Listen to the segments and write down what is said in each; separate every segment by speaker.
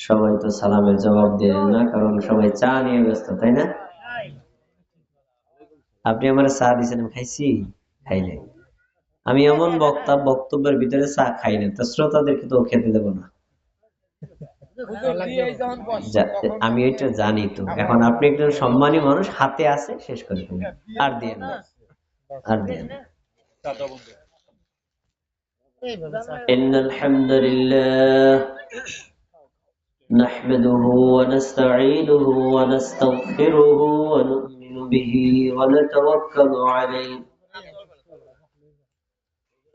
Speaker 1: সবাই তো সালামের জবাব দিলেন না, কারণ সবাই চা নিয়ে ব্যস্ত, তাই না? আপনি আমার চা দিয়েছেন, আমি খাইছি? খাইলে আমি এমন বক্তা, বক্তব্যের ভিতরে চা খাই না, তো শ্রোতাদেরকে তো খেতে দেবো না। আমি এটা জানি তো। এখন আপনি একজন সম্মানী মানুষ, হাতে আছে, শেষ করে ফেলুন। আর দিয়ে না, আর দিয়ে না। ইন্নাল হামদুলিল্লাহ نحمده ونستعينه ونستغفره ونؤمن به ونتوكل عليه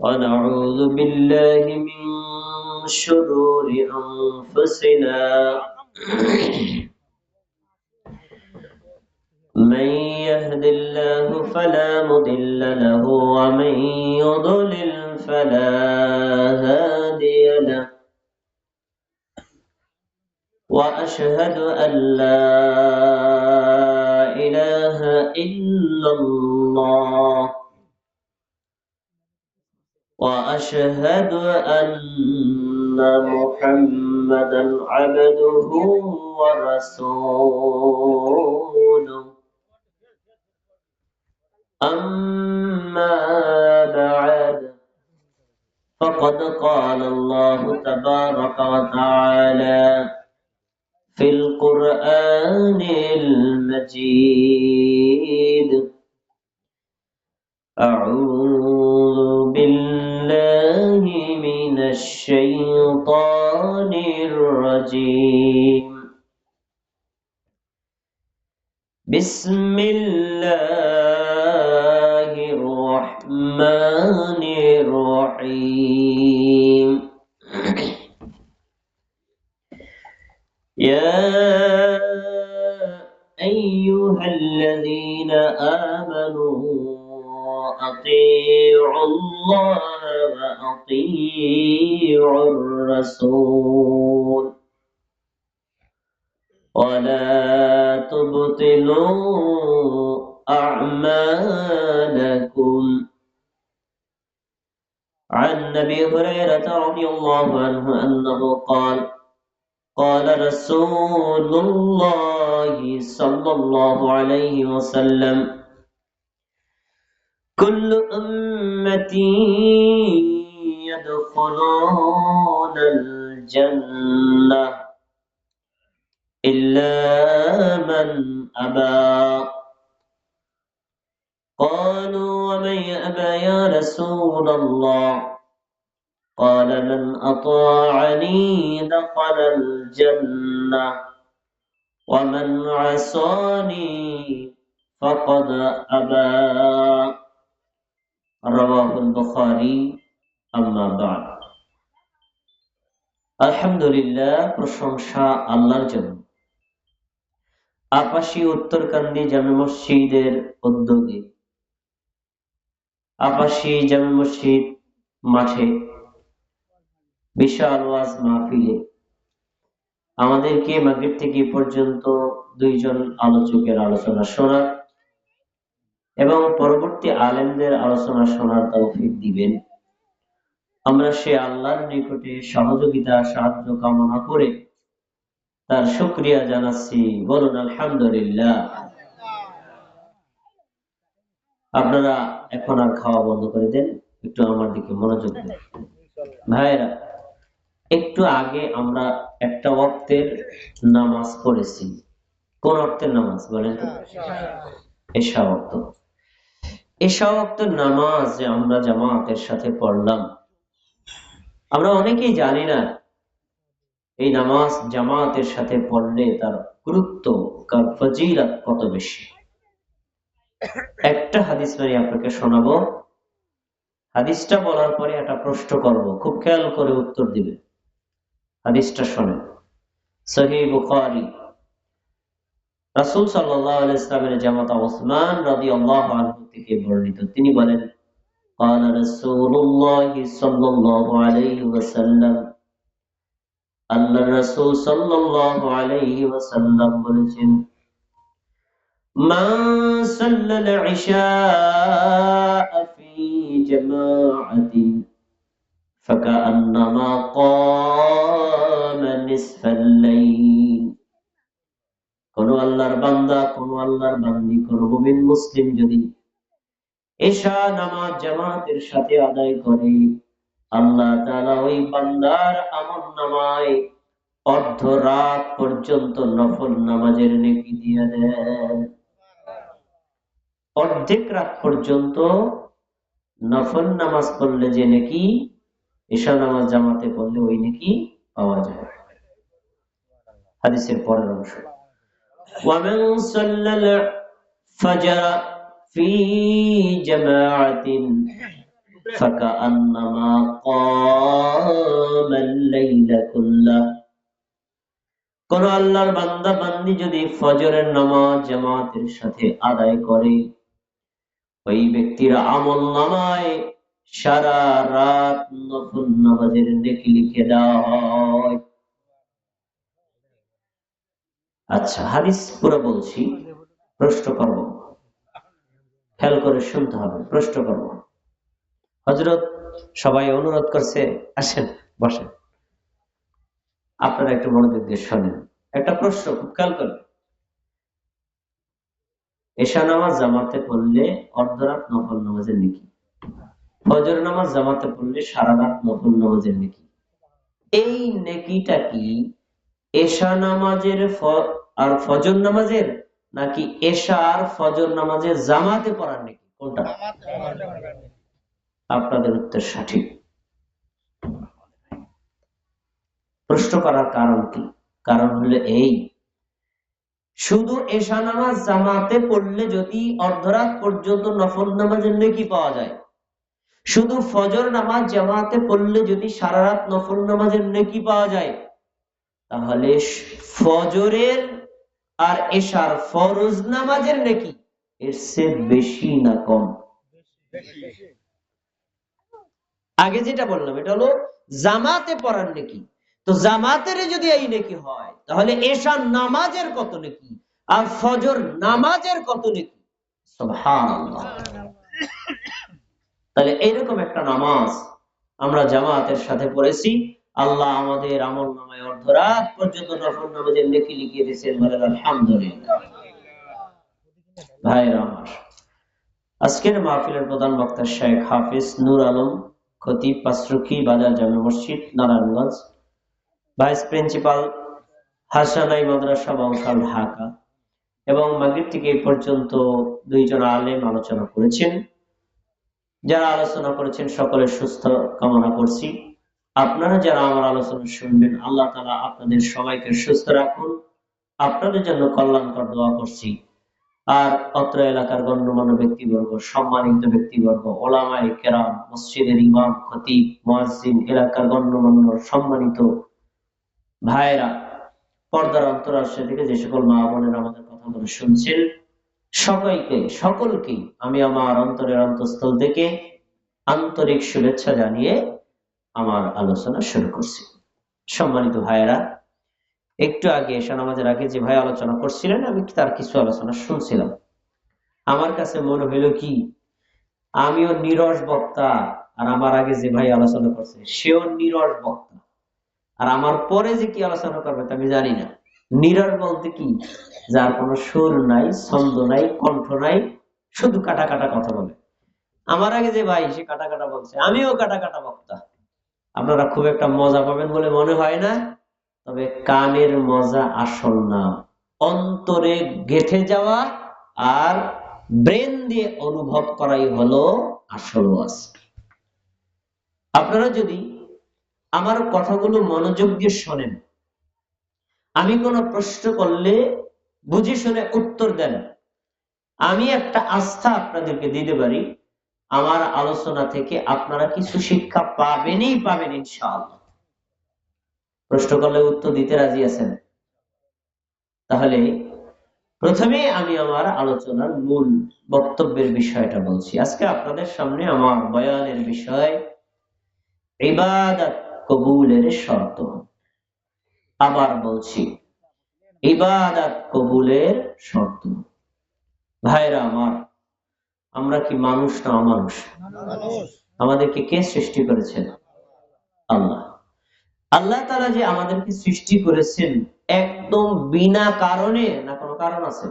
Speaker 1: ونعوذ بالله من شرور أنفسنا من يهد الله فلا مضل له ومن يضلل فلا هادي له وأشهد أن لا إله إلا الله وأشهد أن محمدا عبده ورسوله أما بعد فقد قال الله تبارك وتعالى في القرآن المجيد أعوذ بالله من الشيطان الرجيم بسم الله الرحمن الرحيم يا أيها الذين آمنوا أطيعوا الله وأطيعوا الرسول ولا تبطلوا أعمالكم عن أبي هريرة رضي الله عنه أنه قال قال رسول الله صلى الله عليه وسلم كل أمتي يدخلون الجنة إلا من أبى قالوا ومن أبى يا رسول الله قال من أطاعني دخل الجنة ومن عصاني فقد أبى رواه البخاري أما بعد আলহামদুলিল্লাহ, প্রশংসা আল্লাহর জন্য। আপাশী উত্তরকান্দি জামে মসজিদের উদ্যোগে আপাশী জামে মসজিদ মাঠে বিশাল ওয়াজ মাহফিলে আমাদেরকে মাগরিব থেকে পর্যন্ত দুইজন আলোচকের আলোচনা শোনার এবং পরবর্তী আলেমদের আলোচনা শোনার তৌফিক দিবেন। আমরা সে আল্লাহর নিকটে সহযোগিতা, সাহায্য কামনা করে তার শুকরিয়া জানাচ্ছি। বলুন আলহামদুলিল্লাহ। আপনারা এখন আর খাওয়া বন্ধ করে দেন, একটু আমার দিকে মনোযোগ দেন। ভাইরা, একটু আগে আমরা একটা ওয়াক্তের নামাজ পড়েছি। কোন ওয়াক্তের নামাজ বলেন তো? এশা ওয়াক্ত। এশা ওয়াক্তের নামাজ যে আমরা জামাতের সাথে পড়লাম, আমরা অনেকেই জানি না এই নামাজ জামাতের সাথে পড়লে তার গুরুত্ব, তার ফজিলত কত বেশি। একটা হাদিস আমি আপনাকে শোনাবো, হাদিসটা বলার পরে একটা প্রশ্ন করব, খুব খেয়াল করে উত্তর দিবেন। হাদিসটা শোনেন, সহিহ বুখারী, রাসূল সাল্লাল্লাহু আলাইহি ওয়াসাল্লামের জামাতা উসমান রাদিয়াল্লাহু আনহু থেকে বর্ণিত। তিনি বলেন, قال رسول الله صلى الله عليه وسلم, আল্লাহর রাসূল সাল্লাল্লাহু আলাইহি ওয়াসাল্লাম বলেছেন, মান সাল্লাল ইশা ফি জামাআতিন فكأنما قام نصف الليل। কোন আল্লাহর বান্দা, কোন আল্লাহর বান্দি, কোন মুমিন মুসলিম যদি এশা নামাজ জামাতের সাথে আদায় করে, আল্লাহ তাআলা ওই বান্দার আমলনামায় অর্ধ রাত পর্যন্ত নফল নামাজের নেকি দিয়ে দেন। অর্ধেক রাত পর্যন্ত নফল নামাজ পড়লে যে নেকি, এশা নামাজ জামাতে পড়লে ওই নেকি পাওয়া যায়। হাদিসের পরের অংশ, ومن صلى الفجر في جماعة فكأنما قام الليل كله। কোন আল্লাহর বান্দা বান্দি যদি ফজরের নামাজ জামাতের সাথে আদায় করে, ওই ব্যক্তির আমলনামায় সারা রাত নফল নামাজের নেকি লিখে দেওয়া হয়। আচ্ছা, হাদিস পুরো বলছি, প্রশ্ন করব, খেয়াল করে শুনতে হবে, প্রশ্ন করব। হযরত সবাই অনুরোধ করছে, আসেন বসেন, আপনারা একটু মনোযোগ দিয়ে শোনেন। একটা প্রশ্ন, খুব খেয়াল করবেন। এশা নামাজ জামাতে পড়লে অর্ধরাত নফল নামাজের নেকি, ফজর নামাজ জামাতে পড়লে সারা রাত নফল নামাজের নেকি। এই নেকিটা কি এশা নামাজের আর ফজর নামাজের, নাকি এশা আর ফজর নামাজের জামাতে পড়ার নেকি? কোনটা? আপনাদের উত্তর সঠিক। প্রশ্ন করার কারণ কি? কারণ হলো এই, শুধু এশা নামাজ জামাতে পড়লে যদি অর্ধরাত পর্যন্ত নফল নামাজের নেকি পাওয়া যায়, শুধু ফজর নামাজ জামাতে পড়লে যদি সারা রাত নফল নামাজের নেকি পাওয়া যায়, তাহলে ফজরের আর এশার ফরজ নামাজের নেকি এর চেয়ে বেশি না কম? আগে যেটা বললাম এটা হলো জামাতে পড়ার নেকি। তো জামাতের যদি এই নেকি হয়, তাহলে এশার নামাজের কত নেকি আর ফজর নামাজের কত নেকি? সুবহানাল্লাহ। তাহলে এইরকম একটা নামাজ আমরা জামাতের সাথে পড়েছি, আল্লাহ আমাদের আমলনামায় অর্ধরাত পর্যন্ত নফল নামাজের নেকি লিখিয়ে দিয়েছেন, বলেন আলহামদুলিল্লাহ। ভাইরা আমার, আজকের মাহফিলের প্রধান বক্তা শেখ হাফিজ নূর আলম খতিব, পাঁচরুখি বাজার জামে মসজিদ, নারায়ণগঞ্জ। ভাইস প্রিন্সিপাল হাসানাই মাদ্রাসা বংশাল, ঢাকা। এবং মাগরিব থেকে এই পর্যন্ত দুইজন আলেম আলোচনা করেছেন। যারা আলোচনা করেছেন সকলের সুস্থ কামনা করছি। আপনারা যারা আমার আলোচনা শুনবেন, আল্লাহ তাআলা আপনাদের সবাইকে সুস্থ রাখুন, আপনাদের জন্য কল্যাণকর দোয়া করছি। আর অত্র এলাকার গণ্যমান্য ব্যক্তিবর্গ, সম্মানিত ব্যক্তিবর্গ, ওলামায়ে কেরাম, মসজিদের ইমাম, খতিব, মুয়াজ্জিন, এলাকার গণ্যমান্য সম্মানিত ভাইরা, পর্দার অন্তরাশে থেকে যে সকল মা বোনেরা আমাদের কথাগুলো শুনছেন, সকলকেই আমি আমার অন্তরের অন্তঃস্থল থেকে আন্তরিক শুভেচ্ছা জানিয়ে আমার আলোচনা শুরু করছি। সম্মানিত ভাইয়েরা, একটু আগে এশা নামাজের আগে যে ভাই আলোচনা করছিলেন, আমি তার কিছু আলোচনা শুনছিলাম। আমার কাছে মনে হইল কি, আমিও নিরস বক্তা, আর আমার আগে যে ভাই আলোচনা করছে সেও নিরস বক্তা, আর আমার পরে যে কি আলোচনা করবে তা আমি জানি না। নিরস বলতে কি, যার কোনো সুর নাই, ছন্দ নাই, কণ্ঠ নাই, শুধু কাটা কাটা কথা বলে। আমার আগে যে ভাই, সে কাটা কাটা বলছে, আমিও কাটা কাটা বক্তা। আপনারা খুব একটা মজা পাবেন বলে মনে হয় না, তবে কানের মজা আসল না, অন্তরে গেঁথে যাওয়া আর ব্রেন দিয়ে অনুভব করাই হলো আসল ওয়াজ। আপনারা যদি আমার কথাগুলো মনোযোগ দিয়ে শোনেন, আমি কোনো প্রশ্ন করলে বুঝে শুনে উত্তর দেন, আমি একটা আস্থা আপনাদেরকে দিতে পারি, আমার আলোচনা থেকে আপনারা কিছু শিক্ষা পাবেনই পাবেন ইনশাআল্লাহ। প্রশ্ন করলে উত্তর দিতে রাজি আছেন? তাহলে প্রথমে আমি আমার আলোচনার মূল বক্তব্যের বিষয়টা বলছি। আজকে আপনাদের সামনে আমার বয়ানের বিষয় ইবাদত কবুলের শর্ত। আবার বলছি, ইবাদত কবুলের শর্ত। ভাইরা আমার, আমরা কি মানুষ না অমানুষ? আমাদেরকে কে সৃষ্টি করেছেন? আল্লাহ তাআলা যে আমাদেরকে সৃষ্টি করেছেন একদম বিনা কারণে, না কোনো কারণ আছে?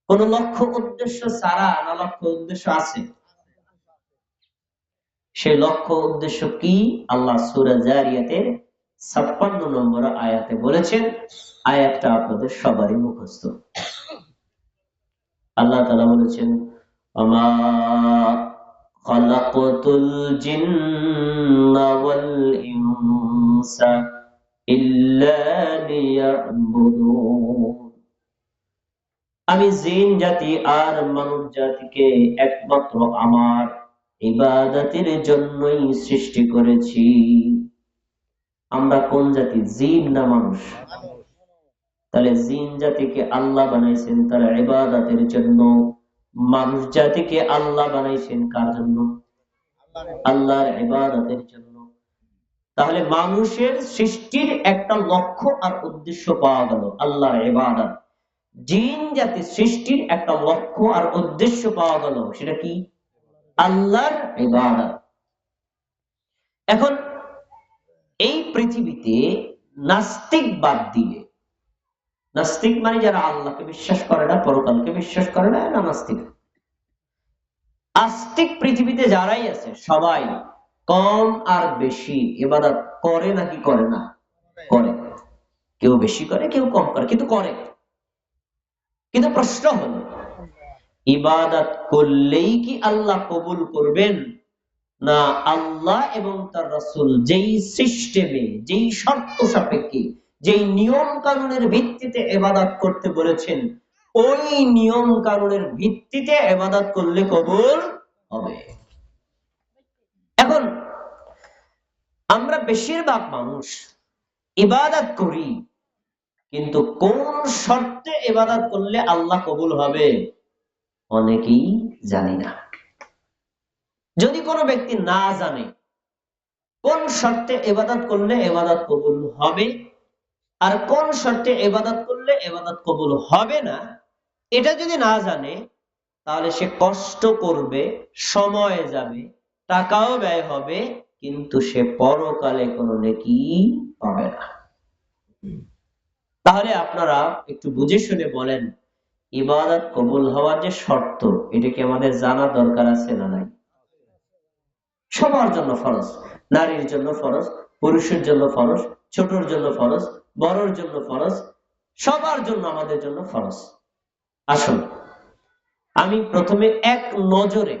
Speaker 1: কোন লক্ষ্য উদ্দেশ্য ছাড়া, না লক্ষ্য উদ্দেশ্য আছে? সেই লক্ষ্য উদ্দেশ্য কি? আল্লাহ সূরা জারিয়াতের ৫৬ নম্বর আয়াতে বলেছেন। আয়াতটা আপনাদের সবারই মুখস্থ। আল্লাহ তাআলা বলেছেন, ওমা খালাকাতুল জিন্না ওয়াল ইনসা ইল্লা লিয়াবুদুন। আমি জিন জাতি আর মানব জাতিকে একমাত্র আমার ইবাদতের জন্যই সৃষ্টি করেছি। আমরা কোন জাতি? জিন না মানুষ? তাহলে জিন জাতিকে আল্লাহ বানাইছেন তার ইবাদতের জন্য, মানুষ জাতিকে আল্লাহ বানাইছেন কার জন্য? আল্লাহর ইবাদতের জন্য। তাহলে মানুষের সৃষ্টির একটা লক্ষ্য আর উদ্দেশ্য পাওয়া গেল, আল্লাহর ইবাদত। জিন জাতি সৃষ্টির একটা লক্ষ্য আর উদ্দেশ্য পাওয়া গেল, সেটা কি? আল্লাহর ইবাদত। এখন এই পৃথিবীতে নাস্তিক বাদ দিয়ে, নাস্তিক মানে যারা আল্লাহকে বিশ্বাস করে না, পরকালকে বিশ্বাস করে না, এরা নাস্তিক। আস্তিক পৃথিবীতে যারাই আছে সবাই কম আর বেশি ইবাদত করে নাকি করে না? করে। কেউ বেশি করে, কেউ কম করে, কিন্তু করে। কিন্তু প্রশ্ন হলো, ইবাদত করলেই কি আল্লাহ কবুল করবেন, না আল্লাহ এবং তার রাসূল যেই সিস্টেমে, যেই শর্ত সাপেক্ষে, যেই নিয়ম কানুনের ভিত্তিতে ইবাদত করতে বলেছেন, ওই নিয়ম কানুনের ভিত্তিতে ইবাদত করলে কবুল হবে? এখন আমরা বেশিরভাগ মানুষ ইবাদত করি, কিন্তু কোন শর্তে ইবাদত করলে আল্লাহ কবুল হবে অনেকেই জানি না। যদি কোনো ব্যক্তি না জানে কোন শর্তে ইবাদত করলে ইবাদত কবুল হবে আর কোন শর্তে ইবাদত করলে ইবাদত কবুল হবে না, এটা যদি না জানে, তাহলে সে কষ্ট করবে, সময় যাবে, টাকাও ব্যয় হবে, কিন্তু সে পরকালে কোনো নেকি পাবে না। তাহলে আপনারা একটু বুঝে শুনে বলেন, ইবাদত কবুল হওয়ার যে শর্ত, এটা কি আমাদের জানা দরকার আছে না নাই? সবার জন্য ফরজ, নারীর জন্য ফরজ, পুরুষের জন্য ফরজ, ছোটর জন্য ফরজ, বড়র জন্য ফরজ, সবার জন্য, আমাদের জন্য ফরজ। আসুন আমি প্রথমে এক নজরে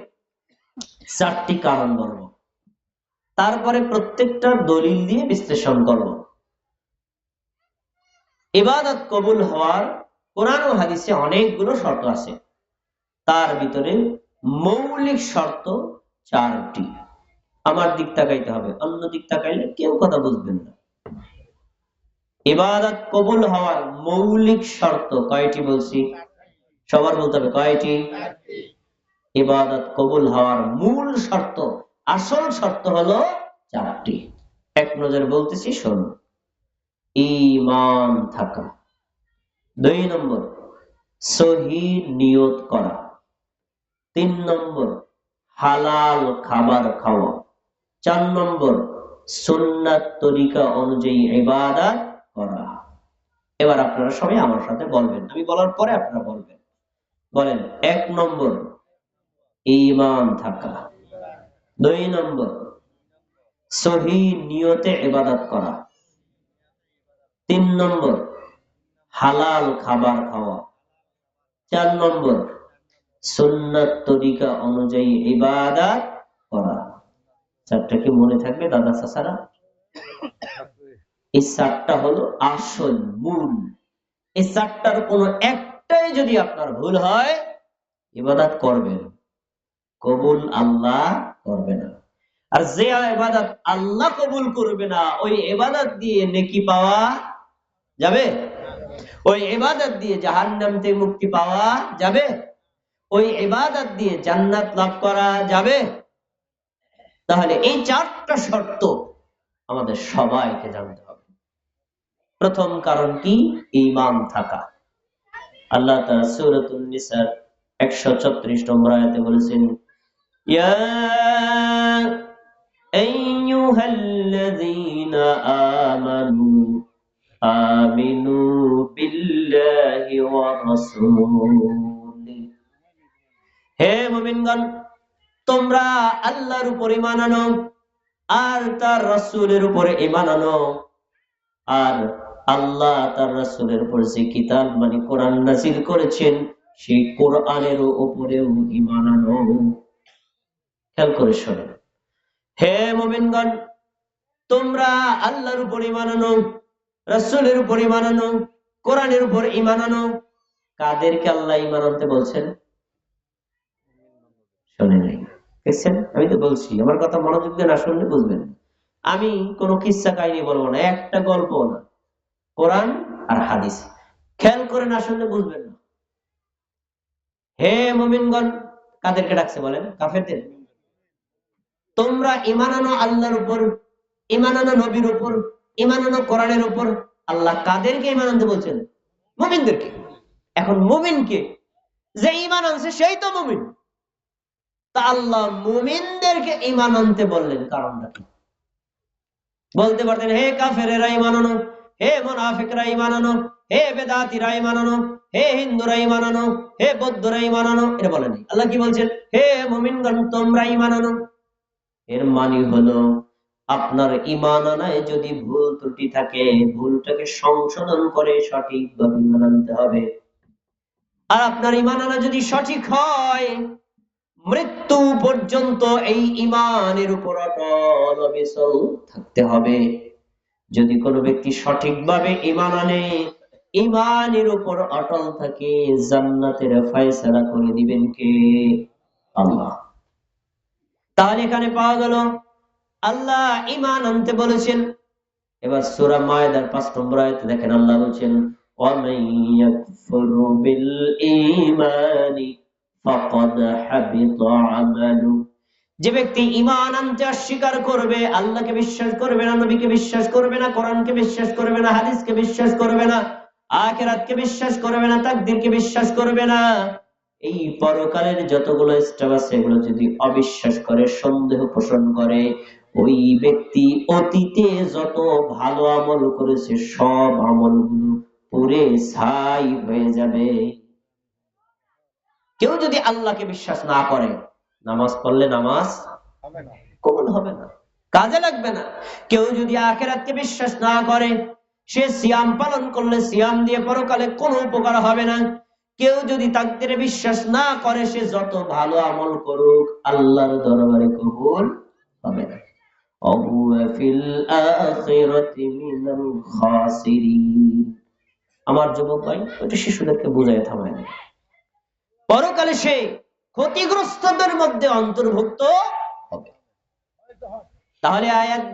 Speaker 1: 4টি কারণ বলবো, তারপরে প্রত্যেকটা দলিল দিয়ে বিশ্লেষণ করব। ইবাদত কবুল হওয়ার কোরআন ও হাদিসে অনেকগুলো শর্ত আছে, তার ভিতরে মৌলিক শর্ত 4টি। আমার দিক তাকাইতে হবে, অন্য দিক তাকাইলে কেউ কথা বুঝবেন না। ইবাদত কবুল হওয়ার মৌলিক শর্ত কয়টি বলছি? সবার বলতে হবে কয়টি? ইবাদত কবুল হওয়ার মূল শর্ত, আসল শর্ত হলো 4টি। এক নজর বলতেছি, শোনো। ঈমান থাকা, 2 নম্বর সহিহ নিয়ত করা, 3 নম্বর হালাল খাবার খাওয়া, 4 নম্বর সুন্নাত তরিকা অনুযায়ী ইবাদত করা। এবার আপনারা সবাই আমার সাথে বলবেন, আমি বলার পরে আপনারা বলবেন। বলেন, 1 নম্বর ঈমান থাকা, 2 নম্বর সহিহ নিয়তে ইবাদত করা, 3 নম্বর হালাল খাবার খাওয়া, 4 নম্বর সুন্নাত তরিকা অনুযায়ী ইবাদত করা। 4টা কি মনে থাকবে দাদা চাচারা? এই 4টা হলো আসল, মূল। এই 4টার কোনো একটাই যদি আপনার ভুল হয়, ইবাদত করবেন, কবুল আল্লাহ করবে না। আর যে ইবাদত আল্লাহ কবুল করবে না, ওই ইবাদত দিয়ে নেকি পাওয়া যাবে? ওই ইবাদত দিয়ে জাহান্নাম থেকে মুক্তি পাওয়া যাবে? ওই ইবাদত দিয়ে জান্নাত লাভ করা যাবে? তাহলে এই 4টা শর্ত আমাদের সবাইকে জানতে হবে। প্রথম কারণ কি? ঈমান থাকা। আল্লাহ তাআলা সূরাতুন নিসার 134 নম্বর আয়াতে বলেছেন, ইয়া আইয়ুহাল্লাযীনা আমানু আমিনু বিল্লাহি ওয়া রাসূলিহি, হে মুমিনগণ তোমরা আল্লাহর উপর ঈমান আনো আর তার রাসূলের উপর ঈমান আনো, আর আল্লাহ তার রাসূলের উপর যে কিতাব মানে কোরআন নাযিল করেছেন সেই কোরআনের উপরেও ঈমান আনো। খেয়াল করে শোনো, হে মুমিনগণ তোমরা আল্লাহর উপর ঈমান আনো, রাসূলের উপর ঈমান আনো, কোরআনের উপর ঈমান আনো। কাদেরকে আল্লাহ ঈমান আনতে বলছেন? শোনেন নাই, দেখছেন? আমি তো বলছি, আমার কথা মনোযোগ দিয়ে না শুনলে বুঝবেন। আমি কোনো কিচ্ছা কাহিনী বলবো না, একটা গল্প না, কোরআন আর হাদিস। খেয়াল করে না শুনলে বুঝবেন না। হে মুমিনগণ, কাদেরকে ডাকছে বলেন? কাফেরদের। তোমরা ঈমান আনো আল্লাহর উপর, ঈমান আনো নবীর উপর, ঈমান আনো কোরআনের উপর। আল্লাহ কাদেরকে ঈমান আনতে বলছেন? মুমিনদেরকে। এখন মুমিনকে যে ঈমান আনছে সেই তো মুমিন। তা আল্লাহ মুমিনদেরকে ঈমান আনতে বললেন, কারণটা কি? বলতে পারতেন হে কাফেরেরা ঈমান আনো, হে মুনাফিকরা ঈমান আনো, হে বেদাতীরা ঈমান আনো, হে হিন্দুরা ঈমান আনো, হে বৌদ্ধরা ঈমান আনো। এটা বলেন। আল্লাহ কি বলছেন? হে মুমিনগণ তোমরা ঈমান আনো। এর মানে হলো আপনার ঈমান আনায় যদি ভুল ত্রুটি থাকে, ভুলটাকে সংশোধন করে সঠিকভাবে ঈমান আনতে হবে। আর আপনার ঈমান আনা যদি সঠিক হয়, মৃত্যু পর্যন্ত এই ঈমানের উপর অটল অবিচল থাকতে হবে। যদি কোনো ব্যক্তি সঠিকভাবে ঈমান আনে, ঈমানের উপর অটল থাকে, জান্নাতের ফয়সালা করে দিবেন কে? আল্লাহ। তাহলে এখানে পাওয়া গেল আল্লাহ ঈমান আনতে বলেছেন। এবার সূরা মায়েদার ৫ নম্বর আয়াতে দেখেন আল্লাহ বলেন, ওয়ামান ইয়াকফুরু বিল ঈমানি ফাকাদ হাবিতা আমালু। যে ব্যক্তি ঈমান আনতে অস্বীকার করবে, আল্লাহকে বিশ্বাস করবে না, নবীকে বিশ্বাস করবে না, কোরআনকে বিশ্বাস করবে না, হাদিসকে বিশ্বাস করবে না, আখিরাতকে বিশ্বাস করবে না, তাকদীরকে বিশ্বাস করবে না, এই পরকালের যতগুলো স্টেপ আছে এগুলো যদি অবিশ্বাস করে, সন্দেহ পোষণ করে, ওই ব্যক্তি অতীতে যত ভালো আমল করেছে সব আমলগুলো পুরে ছাই হয়ে যাবে। কেউ যদি আল্লাহকে বিশ্বাস না করে, নামাজ পড়লে নামাজ কবুল হবে না, কাজে লাগবে না। কেউ যদি আখিরাতকে বিশ্বাস না করে, সে সিয়াম পালন করলে সিয়াম দিয়ে পরকালে কোনো উপকার হবে না। কেউ যদি তাকদীরে বিশ্বাস না করে, সে যত ভালো আমল করুক আল্লাহর দরবারে কবুল হবে না। আমার যুবক ভাই, ওইটা শিশুদেরকে বুঝাই থামায় না, পরকালে সে ক্ষতিগ্রস্তদের মধ্যে অন্তর্ভুক্ত হবে। তাহলে আয়াত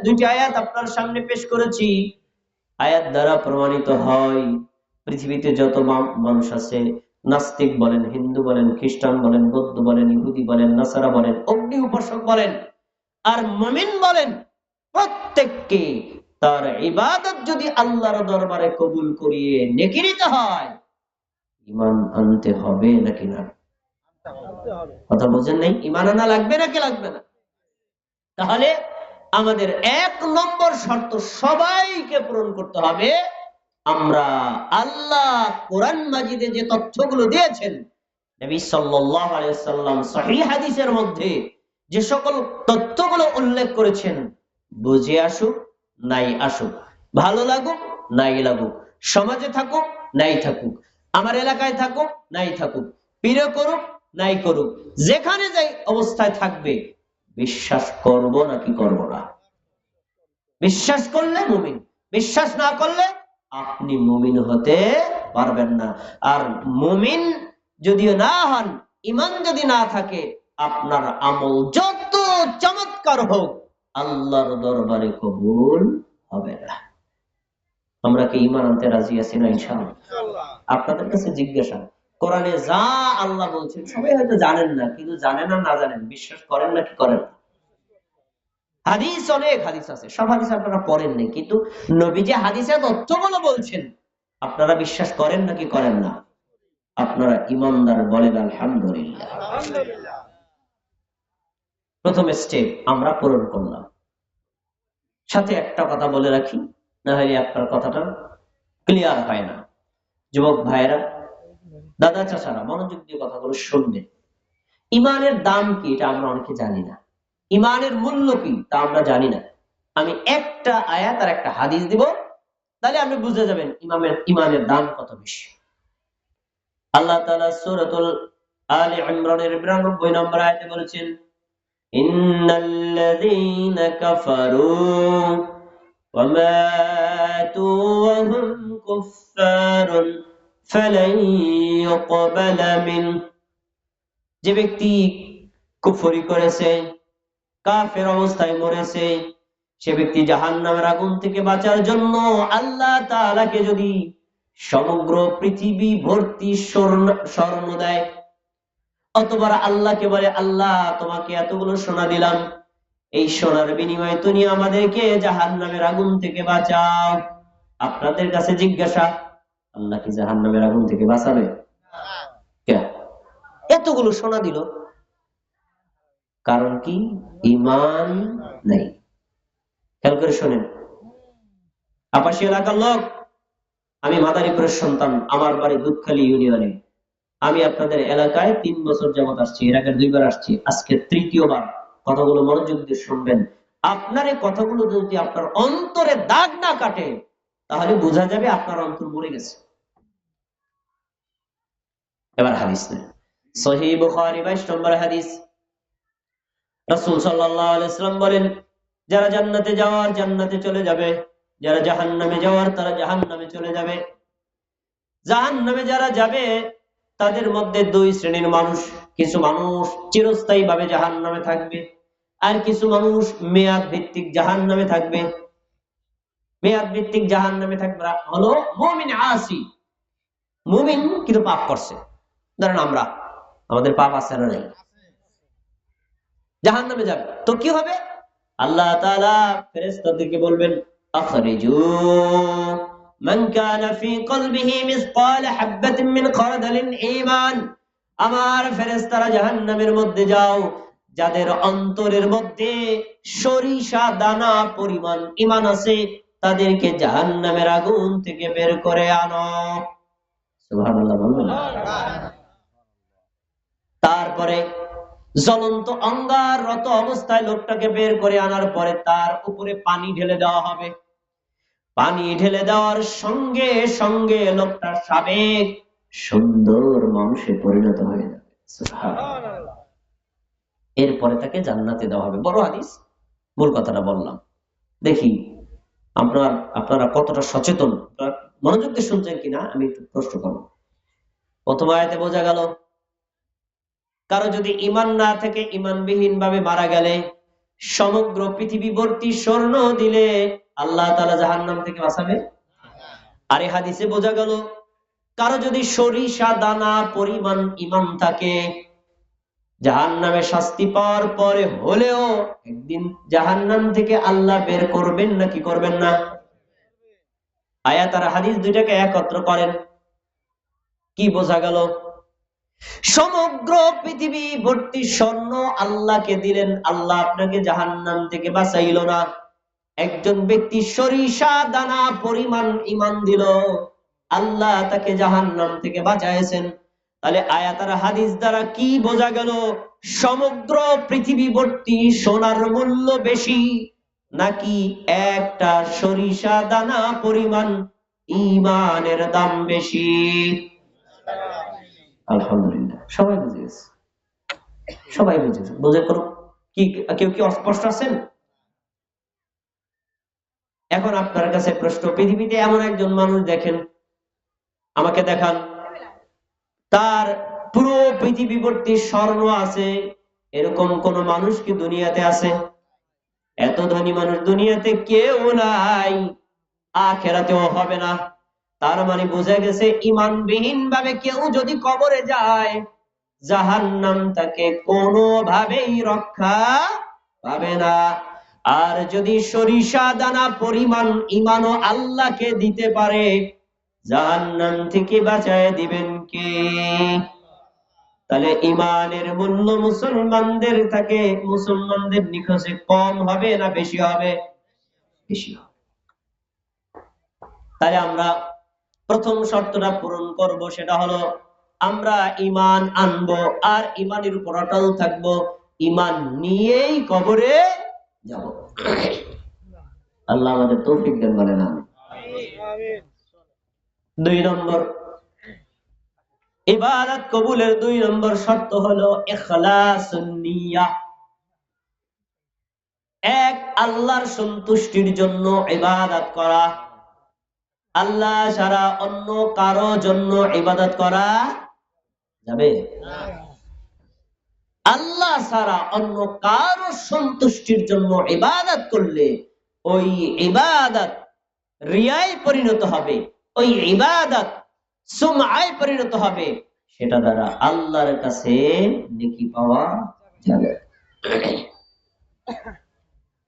Speaker 1: দুইটি আয়াত আপনার সামনে পেশ করেছি। আয়াত দ্বারা প্রমাণিত হয় পৃথিবীতে যত মানুষ আছে, নাস্তিক বলেন, হিন্দু বলেন, খ্রিস্টান বলেন, বৌদ্ধ বলেন, ইহুদি বলেন, নাসারা বলেন, অগ্নি উপাসক বলেন আর মুমিন বলেন, প্রত্যেককে তার ইবাদত যদি আল্লাহর দরবারে কবুল করিয়ে নেকি নিতে হয়, ঈমান আনতে হবে নাকি না? কথা বলছেন নাই? ঈমান আনা লাগবে নাকি লাগবে না? তাহলে আমাদের ১ নম্বর শর্ত সবাইকে পূরণ করতে হবে। আমরা আল্লাহ কোরআন মাজিদে যে তথ্যগুলো দিয়েছেন, নবী সাল্লাল্লাহু আলাইহি ওয়াসাল্লাম সহিহ হাদিসের মধ্যে যে সকল তথ্যগুলো উল্লেখ করেছেন, বুঝে আসুক নাই আসুক, ভালো লাগুক নাই লাগুক, সমাজে থাকুক নাই থাকুক, আমার এলাকায় থাকুক নাই থাকুক, পীরে করুক নাই করুক, যেখানে যাই অবস্থায় থাকবে, বিশ্বাস করব নাকি করব না? বিশ্বাস করলে মুমিন, বিশ্বাস না করলে আপনি মুমিন হতে পারবেন না। আর মুমিন যদিও না হন, ঈমান যদি না থাকে, আপনার আমল যত চমৎকার হোক আল্লাহর দরবারে কবুল হবে না। আমরা কি ঈমান আনতে রাজি আছি না? ইনশাআল্লাহ। আপনাদের কাছে জিজ্ঞাসা, কোরআনে যা আল্লাহ বলছেন সবাই হয়তো জানেন না, কিন্তু জানেন আর না জানেন, বিশ্বাস করেন নাকি করেন না? হাদিস, অনেক হাদিস আছে, সব হাদিস আপনারা পড়েন নাই, কিন্তু নবী যে হাদিসের তথ্যগুলো বলছেন আপনারা বিশ্বাস করেন নাকি করেন না? আপনারা ঈমানদার বলেন আলহামদুলিল্লাহ। প্রথম স্টেপ আমরা পূরণ করলাম। সাথে একটা কথা বলে রাখি, না হলে আপনার কথাটা ক্লিয়ার হয় না। যুবক ভাইয়েরা, দাদা চাচারা, মনোযোগ দিয়ে কথাগুলো শুনবেন। ইমানের দাম কি এটা আমরা অনেকে জানি না, ইমানের মূল্য কি তা আমরা জানি না। আমি একটা আয়াত আর একটা হাদিস দিব, তাহলে আপনি বুঝে যাবেন ইমানের দাম কত বেশি। আল্লাহ তাআলা সূরাতুল আলে ইমরানের 92 নম্বর আয়াতে বলেছেন, ইন্নাল্লাযীনা কাফারু ওয়া মাতু ওয়া হুম কুফফারুন ফালান ইউকবালা মিন, যে ব্যক্তি কুফরি করেছে, কাফের অবস্থায় মরেছে, সে ব্যক্তি জাহান্নামের আগুন থেকে বাঁচার জন্য আল্লাহ তাআলাকে যদি সমগ্র পৃথিবী ভর্তি স্বর্ণ দেয়, অথবা আল্লাহকে বলে, আল্লাহ তোমাকে এতগুলো সোনা দিলাম, এই সোনার বিনিময়ে তুমি আমাদেরকে জাহান্নামের আগুন থেকে বাঁচাও। আপনাদের কাছে জিজ্ঞাসা, আল্লাহ কি জাহান্নামের আগুন থেকে বাঁচাবে? এতগুলো সোনা দিল, কারণ কি? ঈমান নাই। খেয়াল করে শোনেন, আপাশী এলাকার লোক, আমি মাদারীপুরের সন্তান, আমার বাড়ি দুধখালী ইউনিয়নে। আমি আপনাদের এলাকায় 3 বছর যাবত আসছি, এর আগে 2 বার আসছি, আজকে 3য় বার। কথাগুলো মনোযোগ দিয়ে শুনবেন। আপনার এই কথাগুলো যদি আপনার অন্তরে দাগ না কাটে, তাহলে বোঝা যাবে আপনার অন্তর মরে গেছে। এবার হাদিস নেই, সহিহ বুখারী 22 নম্বর হাদিস। রাসূল সাল্লাল্লাহু আলাইহি ওয়াসাল্লাম বলেন, যারা জান্নাতে যাওয়ার জান্নাতে চলে যাবে, যারা জাহান্নামে যাওয়ার তারা জাহান্নামে চলে যাবে। জাহান্নামে যারা যাবে তাদের মধ্যে 2 শ্রেণীর মানুষ। কিছু মানুষ চিরস্থায়ী ভাবে জাহান্নামে থাকবে, আর কিছু মানুষ মেয়াদ ভিত্তিক জাহান্নামে থাকবে। মেয়াদ ভিত্তিক জাহান্নামে থাকবে হলো মুমিন আসি, মুমিন কিন্তু পাপ করছে। ধরেন আমরা, আমাদের পাপ আছে না নাই, জাহান্নামে যাবে। তো কি হবে? আল্লাহ তাআলা ফেরেশতাদেরকে বলবেন, আখরিজু মান কানা ফি কলবিহি মিসকাল হাববাতিন মিন খারদালিন ঈমান। আমার ফেরেশতারা জাহান্নামের মধ্যে যাও, যাদের অন্তরের মধ্যে সরিষা দানা পরিমাণ ঈমান আছে, তাদেরকে জাহান্নামের আগুন থেকে বের করে আনো। সুবহানাল্লাহ বলবেন। তারপরে জ্বলন্ত অঙ্গাররত অবস্থায় লোকটাকে বের করে আনার পরে তার উপরে পানি ঢেলে দেওয়া হবে। পানি ঢেলে দেওয়ার সঙ্গে সঙ্গে লোকটার সাবেক সুন্দর মানুষে পরিণত হয়ে যাবে। সুবহানাল্লাহ। এরপরে তাকে জান্নাতে দেওয়া হবে। বড় হাদিস, মূল কথাটা বললাম। দেখি আপনারা কতটা সচেতন, মনোযোগ দিয়ে শুনছেন কিনা আমি একটু প্রশ্ন করবো। প্রথম আয়াতে বোঝা গেল, কারো যদি ঈমান না থেকে ঈমানবিহীন ভাবে মারা গেলে সমগ্র পৃথিবী ভর্তি স্বর্ণ দিলে আল্লাহ তাআলা জাহান্নাম থেকে বাঁচাবে। আর এই হাদিসে বোঝা গেল, কারো যদি সরিষা দানা পরিমাণ ঈমান থাকে, জাহান্নামে শাস্তি পাওয়ার পরে হলেও একদিন জাহান্নাম থেকে আল্লাহ বের করবেন না, কি করবেন না? আয়াত আর হাদিস দুইটাকে একত্র করেন, কি বোঝা গেল? সমগ্র পৃথিবী ভর্তি স্বর্ণ আল্লাহকে দিলেন, আল্লাহ আপনাকে জাহান্নাম থেকে বাঁচাইল না। একজন ব্যক্তি সরিষা দানা পরিমাণ ঈমান দিল, আল্লাহ তাকে জাহান্নাম থেকে বাঁচাইছেন। তাহলে আয়াত আর হাদিস দ্বারা কি বোঝা গেল? সমগ্র পৃথিবী ভর্তি সোনার মূল্য বেশি, নাকি একটা সরিষা দানা পরিমাণ ঈমানের দাম বেশি? আলহামদুলিল্লাহ, সবাই বুঝে গেছে, সবাই বুঝেছে। বুঝে করো কি, কেউ কি অস্পষ্ট আছেন? এখন আপনার কাছে প্রশ্ন, পৃথিবীতে এমন একজন মানুষ দেখেন, আমাকে দেখান, তার পুরো পৃথিবী ভর্তি স্বর্ণ আছে, এরকম কোন মানুষ কি দুনিয়াতে আছে? এত ধনী মানুষ দুনিয়াতে কেউ নাই, আখিরাতেও হবে না। তার মানে বোঝা গেছে, ঈমানবিহীন ভাবে কেউ যদি কবরে যায়, জাহান্নাম তাকে কোনোভাবেই রক্ষা পাবে না। আর যদি সরিষা দানা পরিমাণ ঈমানও আল্লাহকে দিতে পারে, জাহান্নাম থেকে বাঁচায় দিবেন কে? তাহলে ঈমানের মূল্য মুসলমানদের নিকটে কম হবে না বেশি হবে? বেশি হবে। তাই আমরা প্রথম শর্তটা পূরণ করব, সেটা হলো আমরা ঈমান আনবো আর ঈমানের উপর অটল থাকবো, ঈমান নিয়েই কবরে যাব। আল্লাহ আমাদের তৌফিক দেন, বলেন আমিন। 2 নম্বর, ইবাদত কবুলের 2 নম্বর শর্ত হলো ইখলাসুন নিয়াহ। এক, আল্লাহর সন্তুষ্টির জন্য ইবাদত করা, আল্লাহ ছাড়া অন্য কারো জন্য ইবাদত করা যাবে? আল্লাহ ছাড়া অন্য কারো সন্তুষ্টির জন্য ইবাদত করলে ওই ইবাদত রিয়ায় পরিণত হবে, ওই ইবাদত সুমআয় পরিণত হবে, সেটা দ্বারা আল্লাহর কাছে নেকি পাওয়া যাবে।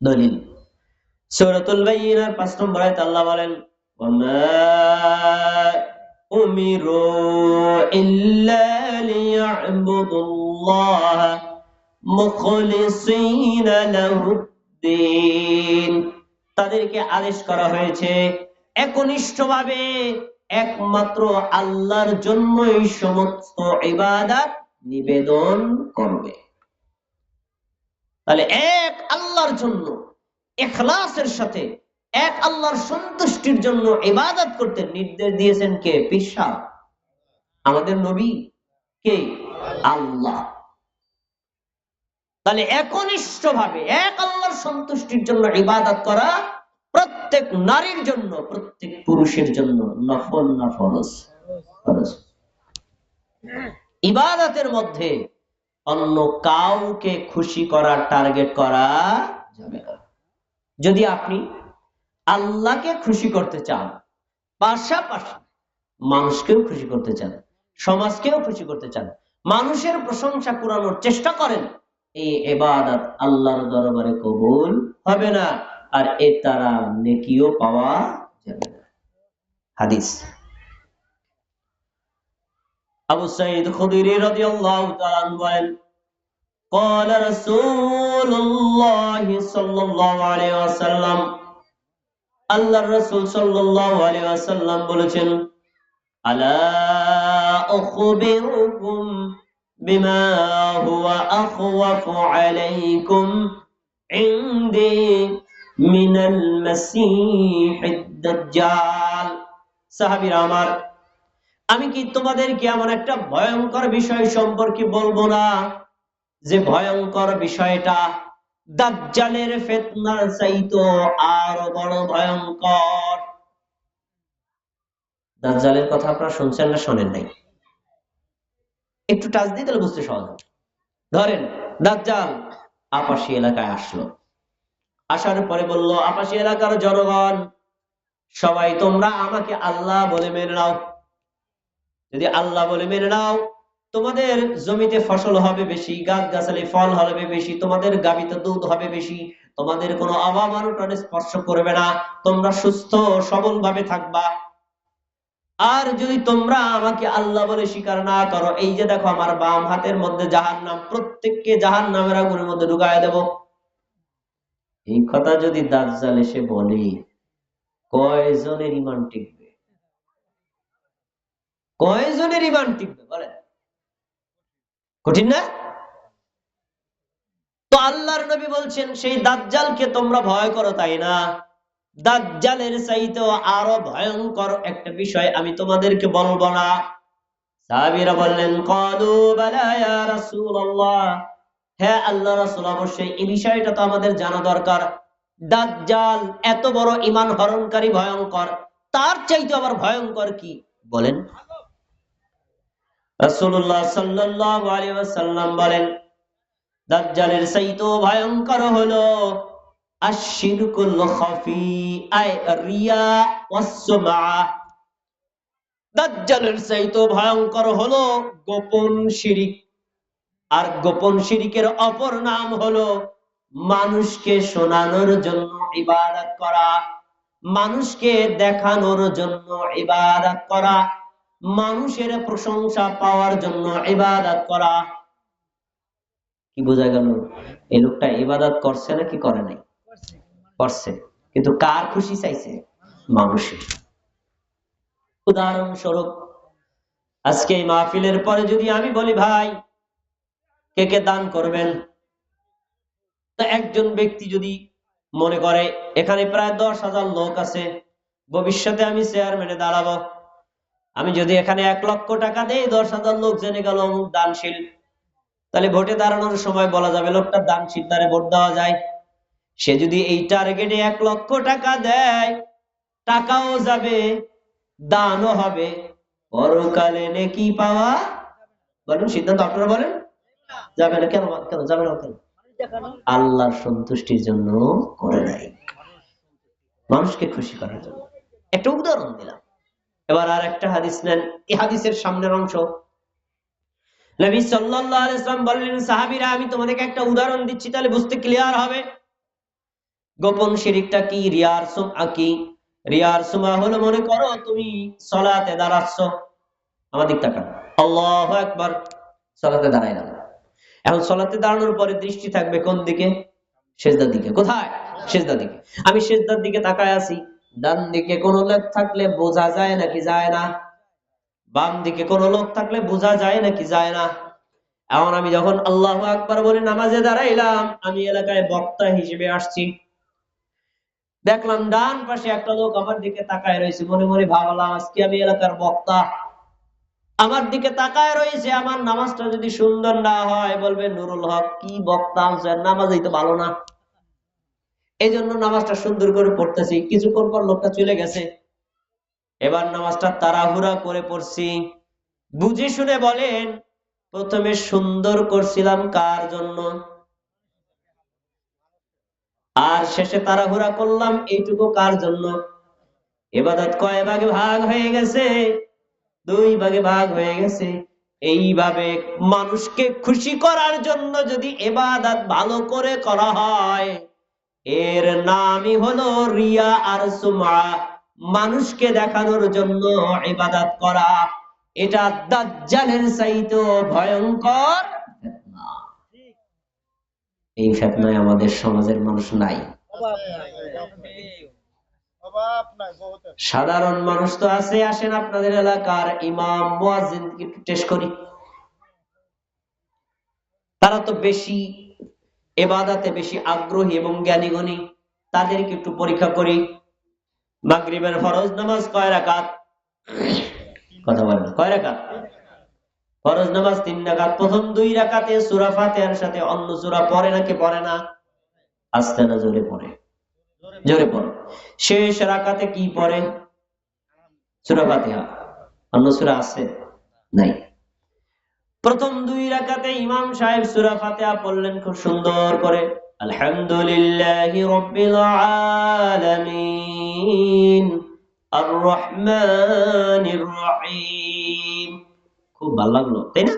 Speaker 1: দলিল সূরাতুল বাইয়িনার 5 নম্বর আয়াতে আল্লাহ বলেন, উমিরু ইল্লা লিয়া'বুদুল্লাহ মুখলিসিনা লাহুদ্দিন। তাদেরকে আদেশ করা হয়েছে একনিষ্ঠভাবে একমাত্র আল্লাহর জন্যই সমস্ত ইবাদত নিবেদন করবে। তাহলে এক আল্লাহর জন্য ইখলাসের সাথে এক আল্লাহর সন্তুষ্টির জন্য ইবাদত করতে নির্দেশ দিয়েছেন কে? পীর সাহেব, আমাদের নবী কে? আল্লাহ। তাহলে একনিষ্ঠভাবে এক আল্লাহর সন্তুষ্টির জন্য ইবাদত করা প্রত্যেক নারীর জন্য, প্রত্যেক পুরুষের জন্য নফল না ফরজ? ফরজ। ইবাদতের মধ্যে অন্য কাউকে খুশি করার টার্গেট করা যাবে না। যদি আপনি আল্লাহকে খুশি করতে চান, পাশাপাশি মানুষকেও খুশি করতে চান, সমাজকেও খুশি করতে চান, মানুষের প্রশংসা কুড়ানোর চেষ্টা করেন, এই ইবাদত আল্লাহর দরবারে কবুল হবে না, আর এর দ্বারা নেকিও পাওয়া যাবে না। হাদিস আবু সাঈদ খুদরি রাদিয়াল্লাহু তাআলা আনহু বলেন, قال رسول الله صلى الله عليه وسلم, আল্লাহর রাসূল সাল্লাল্লাহু আলাইহি ওয়াসাল্লাম বলেছেন, আলা উখবিরুকুম বিমা হুয়া আখওয়াফু আলাইকুম ইনদি মিনাল মাসীহিদ দাজ্জাল। সাহাবীরা আমার, আমি কি তোমাদেরকে এমন একটা ভয়ঙ্কর বিষয় সম্পর্কে বলবো না, যে ভয়ঙ্কর বিষয়টা দাজ্জালের ফিতনার চাইতো আরো বড় ভয়ঙ্কর। দাজ্জালের কথা আপনারা শুনছেন না শোনেন নাই? একটু টাচ দিই তাহলে বুঝতে সহজ হবে। ধরেন দাজ্জাল আপাশী এলাকায় আসলো, আসার পরে বলল, আপাশী এলাকার জনগণ সবাই তোমরা আমাকে আল্লাহ বলে মেনে নাও। যদি আল্লাহ বলে মেনে নাও, তোমাদের জমিতে ফসল হবে বেশি, গাছ গাছালি ফল হবে বেশি, তোমাদের গাভীতে দুধ হবে বেশি, তোমাদের কোনো অভাব অনটনে স্পর্শ করবে না, তোমরা সুস্থ সবল ভাবে থাকবা। আর যদি তোমরা আমাকে আল্লাহ বলে স্বীকার না করো, এই যে দেখো আমার বাম হাতের মধ্যে জাহান্নাম, প্রত্যেককে জাহান্নামের আগুনের মধ্যে ঢুকায় দেব। এই কথা যদি দাজ্জাল এসে বলে, কয়জনের ঈমান টিকবে? কয়জনের ঈমান টিকবে বলেন? কঠিন না? তো আল্লাহর নবী বলছেন, সেই দাজ্জালকে তোমরা ভয় করো, তাই না? দাজ্জালের চাইতেও আরো ভয়ঙ্কর একটা বিষয় আমি তোমাদেরকে বলবো না? সাহাবীরা বললেন, ক্বালু বালা ইয়া রাসূলুল্লাহ, হ্যাঁ আল্লাহর রাসূল, অবশ্যই এই বিষয়টা তো আমাদের জানা দরকার। দাজ্জাল এত বড় ঈমান হরণকারী ভয়ঙ্কর, তার চাইতে আবার ভয়ঙ্কর কি বলেন? রাসূলুল্লাহ সাল্লাল্লাহু আলাইহি ওয়াসাল্লাম বলেন, দাজ্জালের চাইতেও ভয়ঙ্কর হলো আশ-শিরকুল খাফি, আই রিয়া ওয়াস সুমআ। দাজ্জালের চাইতেও ভয়ঙ্কর হলো গোপন শিরিক, আর গোপন শিরিকের অপর নাম হলো মানুষকে শোনানোর জন্য ইবাদত করা, মানুষকে দেখানোর জন্য ইবাদত করা, মানুষের প্রশংসা পাওয়ার জন্য ইবাদত করা। কি বোঝা গেল? এই লোকটা ইবাদত করছে নাকি করে নাই? করছে। কিন্তু কার খুশি চাইছে? মানুষের। উদাহরণস্বরূপ আজকে এই মাহফিলের পরে যদি আমি বলি ভাই কে কে দান করবেন, তো একজন ব্যক্তি যদি মনে করে এখানে প্রায় 10,000 লোক আছে, ভবিষ্যতে আমি চেয়ারম্যানে দাঁড়াবো, আমি যদি এখানে 1 লক্ষ টাকা দেই 10,000 লোক জেনে গেল অমুক দানশীল, তাহলে ভোটে দাঁড়ানোর সময় বলা যাবে লোকটা দানশীল, তারে ভোট দেওয়া যায়। সে যদি এই টার্গেটে 1 লক্ষ টাকা দেয়, টাকাও যাবে, দানও হবে, পরকালে নেকি পাওয়া। বলেন সিদ্ধান্ত আপনারা বলেন, যাবে না কেন? কেন যাবে না? কেন? আল্লাহর সন্তুষ্টির জন্য করে নাই, মানুষকে খুশি করার জন্য। একটা উদাহরণ দিলাম। এবার আর একটা হাদিস নেন, এই হাদিসের সামনের অংশ। নবী সাল্লাল্লাহু আলাইহি ওয়াসাল্লাম বললেন, সাহাবীরা আমি তোমাদেরকে একটা উদাহরণ দিচ্ছি, তাহলে বুঝতে ক্লিয়ার হবে। গোপন শিরকটা কি, রিয়ার সুমআ কি? রিয়ার সুমআ হলো, মনে করো তুমি সালাতে দাঁড়াচ্ছ, আমার দিক তাকান, আল্লাহু আকবার, সালাতে দাঁড়াইলাম। এখন সালাতে দাঁড়ানোর পরে দৃষ্টি থাকবে কোন দিকে? সিজদার দিকে। কোথায়? সিজদার দিকে। আমি সিজদার দিকে তাকায় আছি, ডান দিকে কোন লোক থাকলে বোঝা যায় নাকি যায় না? বাম দিকে কোন লোক থাকলে বোঝা যায় নাকি যায় না? এখন আমি যখন আল্লাহু আকবার বলে নামাজে দাঁড়াইলাম, আমি এলাকায় বক্তা হিসেবে আসছি, দেখলাম ডান পাশে একটা লোক আমার দিকে তাকায় রয়েছে, মনে মনে ভাবলাম আজকে আমি এলাকার বক্তা, আমার দিকে তাকায় রয়েছে, আমার নামাজটা যদি সুন্দর না হয় বলবে নুরুল হক কি বক্তা আনছেন, নামাজই তো ভালো না। এই জন্য নামাজটা সুন্দর করে পড়তেছি, কিছুক্ষণ পর লোকটা চলে গেছে। এবার নামাজটা তাড়াহুড়া করে পড়ছি। বুঝে শুনে বলেন, প্রথমে সুন্দর করছিলাম কার জন্য, আর শেষে তাড়াহুড়া করলাম এইটুকু কার জন্য? ইবাদত কয় ভাগে ভাগ হয়ে গেছে? 2 ভাগে ভাগ হয়ে গেছে। এইভাবে মানুষকে খুশি করার জন্য যদি ইবাদত ভালো করে করা হয়, এর নামই হলো রিয়া আর সুমআ। মানুষকে দেখানোর জন্য ইবাদত করা, এটা দাজ্জালের চাইতেও ভয়ঙ্কর ফিতনা। এই ফিতনায় আমাদের সমাজের মানুষ নাই। সাধারণ মানুষ তো আছে। আসেন আপনাদের এলাকার ইমাম মুয়াজ্জিনকে একটু টেস্ট করি, তারা তো বেশি ইবাদতে বেশি আগ্রহী এবং জ্ঞানী গুণী, তাদেরকে একটু পরীক্ষা করি। মাগরিবের ফরজ নামাজ কয় রাকাত? কথা বলেন, কয় রাকাত? ফরজ নামাজ 3 রাকাত। প্রথম 2 রাকাতে সূরা ফাতিহার সাথে অন্য সূরা পড়ে নাকি পড়ে না? আস্তে না জোরে পড়ে? জোরে পড়ে। শেষ রাকাতে কি পড়ে? সূরা ফাতিহা। অন্য সূরা আছে? নাই। প্রথম 2 রাকাতে ইমাম সাহেব সূরা ফাতিহা পড়লেন খুব সুন্দর করে, আলহামদুলিল্লাহি রাব্বিল আলামিন আর রহমানির রহিম। খুব ভালো লাগলো, তাই না?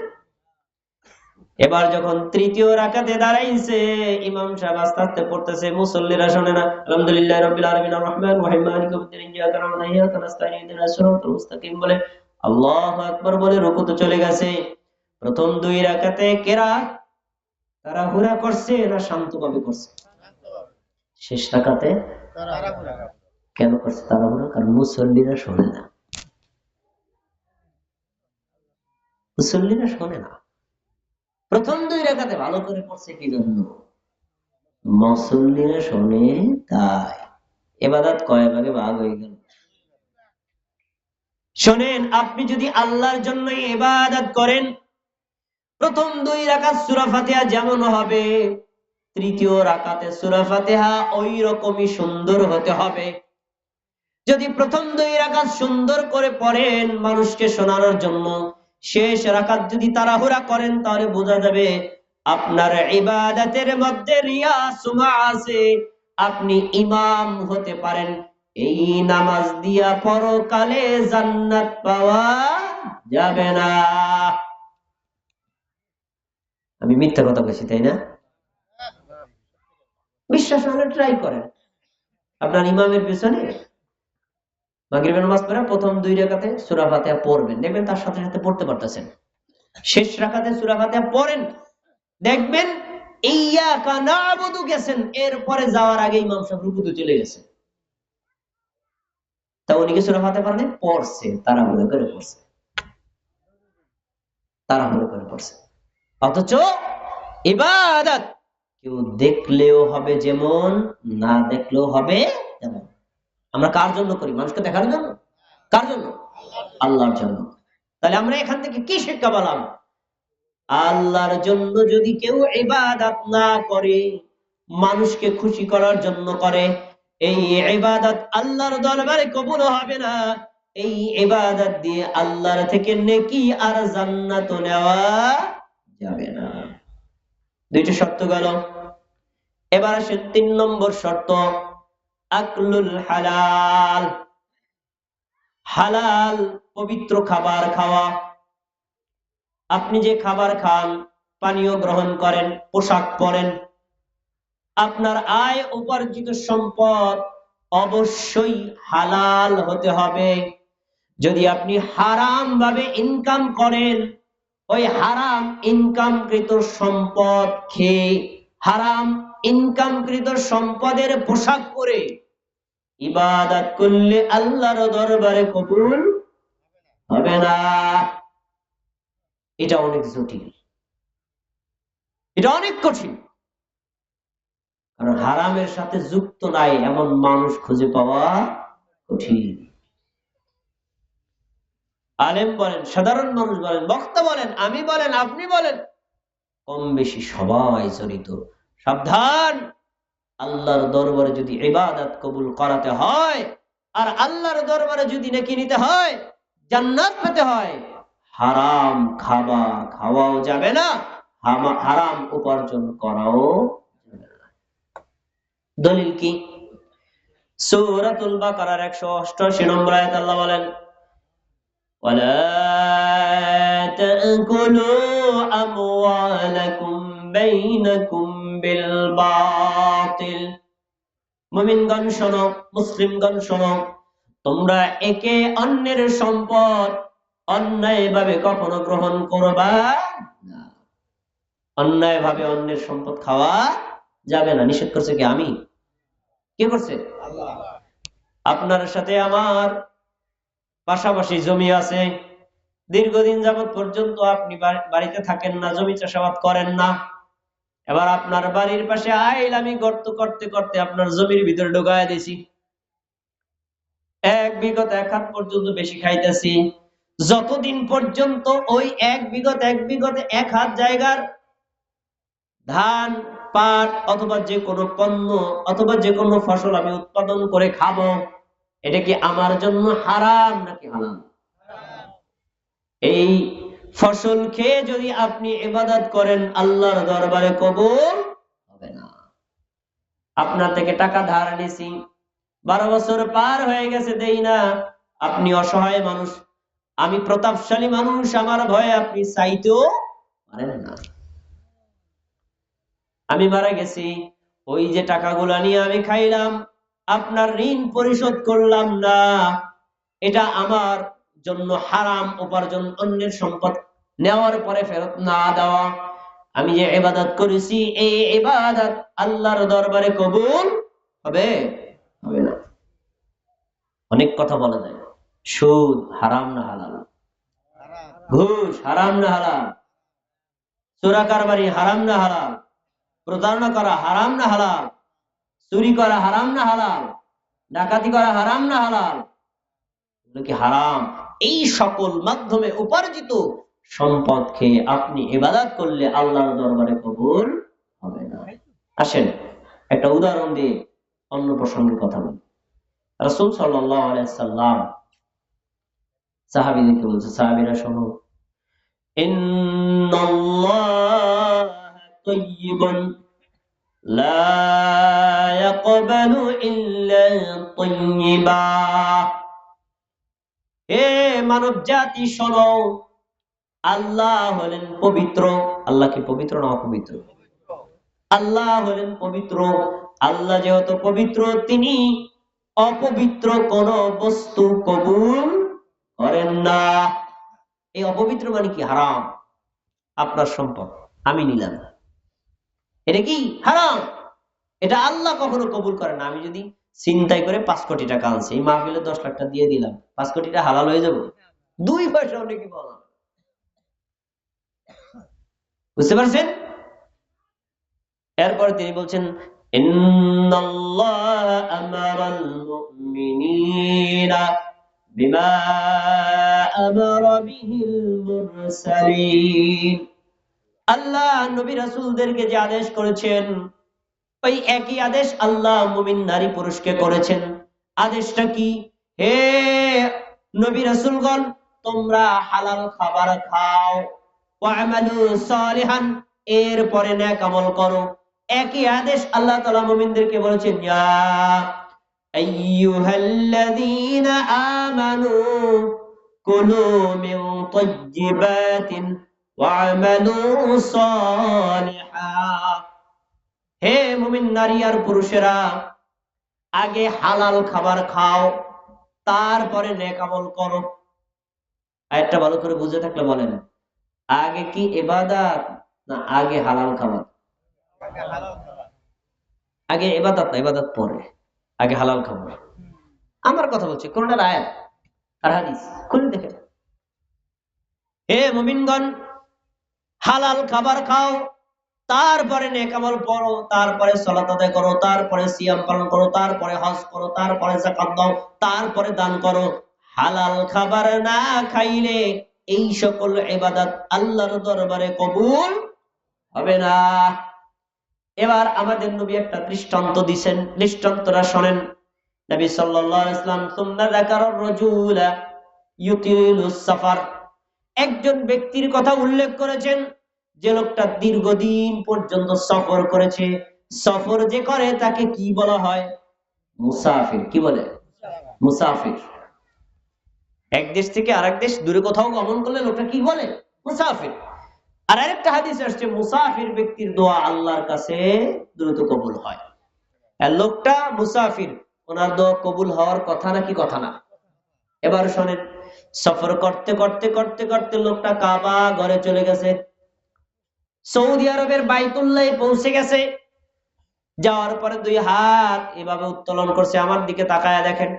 Speaker 1: এবার যখন তৃতীয় রাকাতে দাঁড়াইছে, ইমাম সাহেব আস্তে আস্তে পড়তেছে, মুসল্লিরা শুনে না, আলহামদুলিল্লাহি রাব্বিল আলামিন আর রহমানির রহিম মালিকি ইয়াউমিদ্দিন ইয়্যাকা না'বুদু ওয়া ইয়্যাকা নাস্তাঈন ইহদিনাস সিরাতাল মুস্তাকিম বলে আল্লাহু আকবার বলে রুকুতে চলে গেছে। প্রথম 2 রাকাতে কিরাত তাড়াহুড়া করছে না শান্তভাবে করছে? শেষ রাকাতে কেন করছে তাড়াহুড়া? কারণ মুসল্লিরা শোনে না, মুসল্লিরা শোনে না। প্রথম 2 রাকাতে ভালো করে পড়ছে কি জন্য? মুসল্লিরা শোনে তাই। ইবাদত কয় ভাগে ভাগ হয়ে গেল? শোনেন, আপনি যদি আল্লাহর জন্য ইবাদত করেন, প্রথম 2 রাকাত সূরা ফাতিহা যেমন হবে, তৃতীয় রাকাতে সূরা ফাতিহা ওই রকমই সুন্দর হতে হবে। যদি প্রথম 2 রাকাত সুন্দর করে পড়েন মানুষকে শোনানোর জন্য, শেষ রাকাত যদি তাড়াহুড়া করেন, তাহলে বোঝা যাবে আপনার ইবাদতের মধ্যে রিয়া সুমআ আছে। আপনি ইমাম হতে পারেন, এই নামাজ দিয়া পরকালে জান্নাত পাওয়া যাবে না। আমি মিথ্যা কথা বলছি, তাই না? বিশ্বাস হলে ট্রাই করেন। আপনার ইমামের পিছনে মাগরিবের নামাজ পড়ে প্রথম 2 রাকাতে সূরা ফাতিহা পড়বেন, দেখবেন তার সাথে সাথে পড়তে পারতেছেন। শেষ রাকাতে সূরা ফাতিহা পড়েন, দেখবেন ইয়্যাকা না'বুদু গেছেন, এরপরে যাওয়ার আগে ইমাম সাহেব রুকুতে চলে গেছে। তা উনি কি সূরা ফাতিহা পড়েন? পড়ছে, তাড়াহুড়ো করে পড়ছে, তাড়াহুড়ো করে পড়ছে। অথচ ইবাদত কেউ দেখলেও হবে যেমন, না দেখলেও হবে তেমন। আমরা কার জন্য করি? মানুষকে দেখার জন্য? কার জন্য? আল্লাহর জন্য। তাহলে আমরা এখান থেকে কি শিক্ষা পেলাম? আল্লাহর জন্য যদি কেউ ইবাদত না করে, মানুষকে খুশি করার জন্য করে, এই ইবাদত আল্লাহর দরবারে কবুল হবে না। এই ইবাদত দিয়ে আল্লাহর থেকে নেকি আর জান্নাত নেওয়া যাবে না। দুইটা শর্ত গেল। এবার আসে ৩ নম্বর শর্ত, আকলুল হালাল। হালাল পবিত্র খাবার খাওয়া। আপনি যে খাবার খান, পানীয় গ্রহণ করেন, পোশাক পরেন, আপনার আয় উপার্জিত সম্পদ অবশ্যই হালাল হতে হবে। যদি আপনি হারাম ভাবে ইনকাম করেন, ওই হারাম ইনকামকৃত সম্পদ খেয়ে, হারাম ইনকামকৃত সম্পদের পোশাক পরে ইবাদত করলে আল্লাহর দরবারে কবুল হবে না। এটা অনেক জটিল, এটা অনেক কঠিন। কারণ হারামের সাথে যুক্ত নাই এমন মানুষ খুঁজে পাওয়া কঠিন। আলেম বলেন, সাধারণ মানুষ বলেন, বক্তা বলেন, আমি বলেন, আপনি বলেন, কম বেশি সবাই জড়িত। সাবধান, আল্লাহর দরবারে যদি ইবাদত কবুল করাতে হয়, আর আল্লাহর দরবারে যদি নেকি নিতে হয়, জান্নাত পেতে হয়, হারাম খাওয়াও যাবে না, হারাম উপার্জন করাও যাবে না। দলিল কি? সূরাতুল বাকারার 188 নম্বর আয়াতে আল্লাহ বলেন, ওয়ালা তাকুলু আমওয়ালাকুম বাইনাকুম বিল বাতিল। মুমিনগণ শোনো, মুসলিমগণ শোনো, তোমরা একে অন্যের সম্পদ অন্যায়ভাবে কখনো গ্রহণ করবা না। অন্যায়ভাবে অন্যের সম্পদ খাওয়া যাবে না। নিষেধ করছে কি? আমি? কে করছে? আল্লাহ। আপনার সাথে আমার পাশাপাশি জমি আছে, দীর্ঘদিন যাবৎ পর্যন্ত আপনি বাড়িতে থাকেন না, জমি চাষাবাদ করেন না। এবার আপনার বাড়ির পাশে আইল, আমি গর্ত করতে করতে আপনার জমির ভিতরে ঢুকায় দিছি, 1 বিঘত 1 হাত পর্যন্ত বেশি খাইতেছি। যতদিন পর্যন্ত ওই 1 বিঘত 1 হাত জায়গার ধান, পাট অথবা যে কোনো পণ্য অথবা যে কোনো ফসল আমি উৎপাদন করে খাবো, এটা কি আমার জন্য হারাম নাকি হালাল? এই ফসল খেয়ে যদি আপনি ইবাদত করেন, আল্লাহর দরবারে কবুল হবে না। আপনার থেকে টাকা ধার নিছি, 12 বছর পার হয়ে গেছে, দেই না। আপনি অসহায় মানুষ, আমি প্রতাপশালী মানুষ, আমার ভয়ে আপনি চাইতেও পারেন না। আমি মারা গেছি, ওই যে টাকাগুলা নিয়ে আমি খাইলাম, আপনার ঋণ পরিশোধ করলাম না, এটা আমার জন্য হারাম উপার্জন, অন্যের সম্পদ নেওয়ার পরে ফেরত না দেওয়া। আমি যে ইবাদত করেছি, এই ইবাদত আল্লাহর দরবারে কবুল হবে হবে না। অনেক কথা বলা যায়, সুদ হারাম না হালাল, ঘুষ হারাম না হালাল, চোরা কারবারি হারাম না হালাল, প্রতারণা করা হারাম না হালাল, চুরি করা হারাম না হালাল, ডাকাতি করা হারাম না হালাল? এগুলো কি হারাম? এই সকল মাধ্যমে উপার্জিত সম্পদ খেয়ে আপনি ইবাদত করলে আল্লাহর দরবারে কবুল হবে না। আসেন একটা উদাহরণ দিয়ে অন্য প্রসঙ্গে কথা বলি। রাসূল সাল্লাল্লাহু আলাইহি সাল্লাম সাহাবীদেরকে বলছে, সাহাবীরা শোনো, ইন্নাল্লাহা তাইয়্যিবুন লা ইয়াকবালু ইল্লা তাইয়্যিবা। হে মানব জাতি শোনো, আল্লাহ হলেন পবিত্র। আল্লাহ কি পবিত্র না অপবিত্র? আল্লাহ হলেন পবিত্র। আল্লাহ যেহেতু পবিত্র, তিনি অপবিত্র কোন বস্তু কবুল করেন না। এই অপবিত্র মানে কি? হারাম। আপনার সম্পদ আমি নিলাম, এটা কি হারাম? এটা আল্লাহ কখনো কবুল করেন না। আমি যদি চিন্তাই করে 5 কোটি টাকা আনছে, এই মাহফিলে 10 লাখ টাকা দিয়ে দিলাম, 5 কোটি টাকা হালাল হয়ে যাবো? 2 পয়সা নাকি বলা, বুঝতে পারছেন? এরপরে তিনি বলছেন ইন্নাল্লাহা আমারাল মুমিনিনা বিমা আমারা বিহিল মুরসালিন। আল্লাহ নবী রাসূলদেরকে যে আদেশ করেছেন, ওই একই আদেশ আল্লাহ মুমিন নারী পুরুষকে করেছেন। আদেশটা কি? হে নবী রাসূলগণ, তোমরা হালাল খাবার খাও, ওয়া'মালু সালিহান, এরপরে নেক আমল করো। একই আদেশ আল্লাহ তাআলা মুমিনদেরকে বলেছেন, ইয়া আইয়ুহাল্লাযীনা আমানু কুলু মিন তাইয়্যিবাতিন ওয়া'মালু সালিহান। হে মুমিন নারী আর পুরুষেরা, আগে হালাল খাবার খাও, তারপরে নেক আমল করো। আয়াতটা ভালো করে বুঝে থাকলে বলেন, আগে কি ইবাদত না আগে হালাল খাবার? আগে ইবাদত না, ইবাদত পরে, আগে হালাল খাবার। আমার কথা বলছি, কোনটা আয়াত আর হাদিস খুলে দেখে। হে মুমিনগণ, হালাল খাবার খাও, তারপরে নেক আমল পড়ো, তারপরে সালাত আদায় করো, তারপরে সিয়াম পালন করো, তারপরে হজ করো, তারপরে যাকাত দাও, তারপরে দান করো। হালাল খাবার না খাইলে এই সকল ইবাদত আল্লাহর দরবারে কবুল হবে না। এবার আমাদের নবী একটা দৃষ্টান্ত দিবেন, দৃষ্টান্তটা শুনেন। নবী সাল্লাল্লাহু আলাইহি ওয়াসাল্লাম সুন্নাহ যাকারার রাজুলা ইউতিলুস সাফার, একজন ব্যক্তির কথা উল্লেখ করেছেন যে লোকটা দীর্ঘদিন পর্যন্ত সফর করেছে। সফর যে করে তাকে কি বলা হয়? মুসাফির। কি বলে? মুসাফির। এক দেশ থেকে আরেক দেশ দূরে কোথাও গমন করলে লোকটা কি বলে? মুসাফির। আর আরেকটা হাদিস আসছে, মুসাফির ব্যক্তির দোয়া আল্লাহর কাছে দ্রুত কবুল হয়। আর লোকটা মুসাফির, ওনার দোয়া কবুল হওয়ার কথা নাকি কথা না? এবার শোনেন, সফর করতে করতে করতে করতে লোকটা কাবা ঘরে চলে গেছে, সৌদি আরবের বাইতুল্লাহ পৌঁছে গেছে। যাওয়ার পরে 2 হাত এভাবে উত্তোলন করছে, আমার দিকে তাকায়া দেখেন।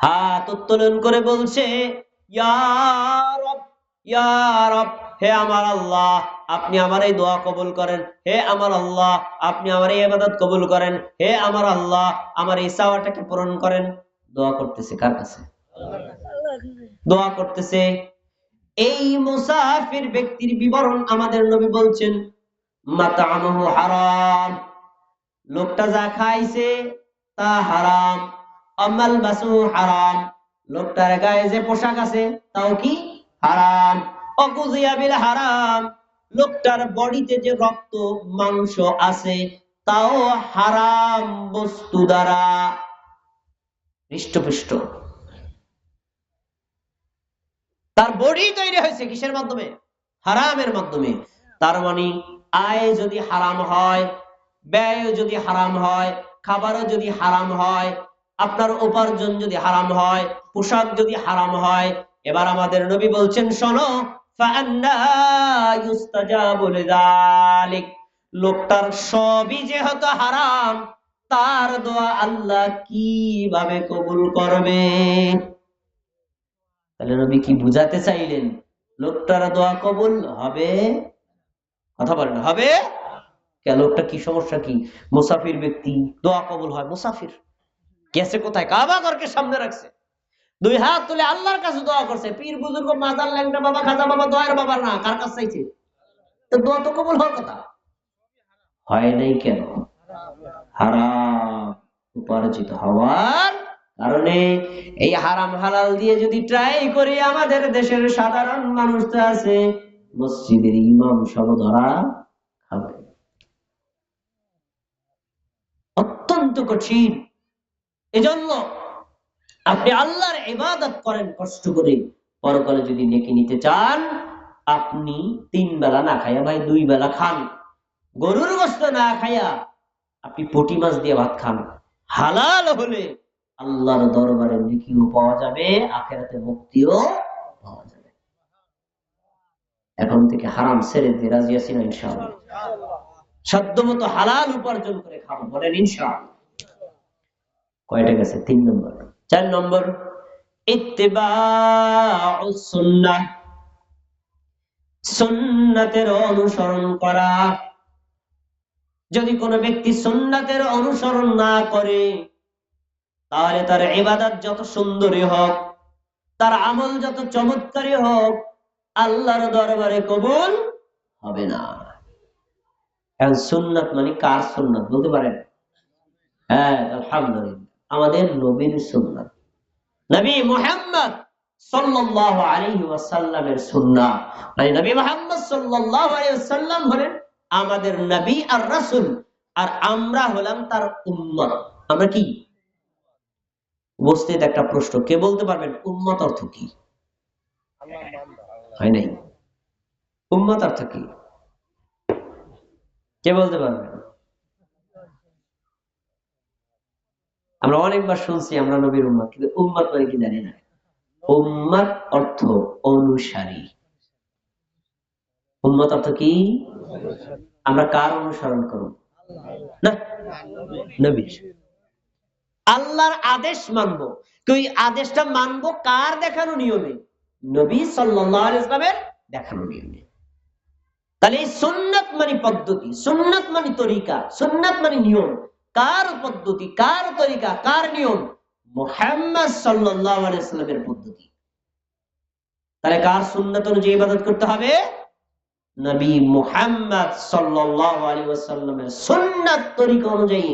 Speaker 1: হাত উত্তোলন করে বলছে, ইয়া রব, ইয়া রব, হে আমার আল্লাহ, আপনি আমার এই দোয়া কবুল করেন। হে আমার আল্লাহ, আপনি আমার এই ইবাদত কবুল করেন। হে আমার আল্লাহ, আমার এই চাওয়াটাকে পূরণ করেন। দোয়া করতেছে কার কাছে? দোয়া করতেছে। এই মুসাফির ব্যক্তির বিবরণ আমাদের নবী বলছেন, মাতামুহু হারাম, লোকটা যা খাইছে তা হারাম। আমাল বাসু হারাম, লোকটার গায়ে যে পোশাক আছে তাও কি হারাম। অকুজিয়া বিল হারাম, লোকটার বডিতে যে রক্ত মাংস আছে তাও হারাম বস্তু দ্বারা হৃষ্টপুষ্ট। তার বডি তৈরি হয়েছে কিসের মাধ্যমে? হারামের মাধ্যমে। তার মানে আয় যদি হারাম হয়, ব্যয় যদি হারাম হয়, খাবারও যদি হারাম হয়, আপনার উপার্জন যদি হারাম হয়, পোশাক যদি হারাম হয়, এবার আমাদের নবী বলছেন, শোনো, ফাআন্না ইউস্তাজাবু লিযালিক, লোকটার সবই যেহেতু হারাম, তার দোয়া আল্লাহ কিভাবে কবুল করবে? তাহলে নবী কি বুঝাতে চাইলেন? লোকটার দোয়া কবুল হবে? কথা বলেন, হবে? লোকটা কি সমস্যা কি? মুসাফির ব্যক্তি, দোয়া কবুল হয়। মুসাফির গেছে কোথায়? কাবা ঘরকে সামনে রাখছে, 2 হাত তুলে আল্লাহর কাছে দোয়া করছে। পীর বুজুর্গ, মাজার, ল্যাংটা বাবা, খাজা বাবা দোয়ার বাবা না, কার কাছে চাইছে? তো দোয়া তো কবুল হওয়ার কথা। হয় নাই কেন? হারাম উপার্জিত হওয়ার কারণে। এই হারাম হালাল দিয়ে যদি ট্রাই করি, আমাদের দেশের সাধারণ মানুষ তো আছে, মসজিদের ইমাম সব ধরা খাবে। অত্যন্ত কঠিন। এজন্য আপনি আল্লাহর ইবাদত করেন কষ্ট করে, পরকালে যদি নেকি নিতে চান, আপনি 3 বেলা না খাইয়া, ভাই 2 বেলা খান। গরুর গোশত না খাইয়া আপনি পুঁটি মাছ দিয়ে ভাত খান। হালাল হলে আল্লাহর দরবারে নেকিও পাওয়া যাবে, আখিরাতে মুক্তিও পাওয়া যাবে। এখন থেকে হারাম ছেড়ে দিয়ে রাজি আছি না ইনশাআল্লাহ? সাধ্যমতো হালাল উপার্জন করে খাবো, বলেন ইনশাআল্লাহ। কয়টা গেছে? 3 নম্বর। 4 নম্বর ইত্তিবাউস সুন্নাহ, সুন্নাতের অনুসরণ করা। যদি কোনো ব্যক্তি সুন্নাতের অনুসরণ না করে, তাহলে তার ইবাদত যত সুন্দরই হোক, তার আমল যত চমৎকারই হোক, আল্লাহর দরবারে কবুল হবে না। এখন সুন্নাত মানে কার সুন্নাত বলতে পারেন? হ্যাঁ, আলহামদুলিল্লাহ, আমাদের নবীর সুন্নাত, নবী মুহাম্মদ সাল্লাল্লাহু আলাইহি ওয়াসাল্লামের সুন্নাহ। মানে নবী মুহাম্মদ সাল্লাল্লাহু আলাইহি ওয়াসাল্লাম হলেন আমাদের নবী আর রাসূল, আর আমরা হলাম তার উম্মত। আমরা কি? উপস্থিত একটা প্রশ্ন, কে বলতে পারবেন উম্মত অর্থ কি? হয় নাই? উম্মত অর্থ কি কে বলতে পারবেন? আমরা অনেকবার শুনছি আমরা নবীর উম্মত, কিন্তু উম্মত মানে কি জানি না। উম্মত অর্থ অনুসারী। উম্মত অর্থ কি? আমরা কার অনুসরণ করব? না, নবীর। আল্লাহর আদেশ মানবো, ওই আদেশটা মানবো কার দেখানো নিয়মে? নবী সাল্লাল্লাহু আলাইহি ওয়াসাল্লামের দেখানো নিয়মে। তাহলে এই সুন্নাত মানে পদ্ধতি, সুন্নাত মানে তরিকা, সুন্নাত মানে নিয়ম। কার পদ্ধতি, কার তরিকা, কার নিয়ম? মুহাম্মদ সাল্লাল্লাহু আলাইহি ওয়াসাল্লামের পদ্ধতি। তাহলে কার সুন্নাত অনুযায়ী ইবাদত করতে হবে? নবী মুহাম্মদ সাল্লাল্লাহু আলাইহি ওয়াসাল্লামের সুন্নাত তরিকা অনুযায়ী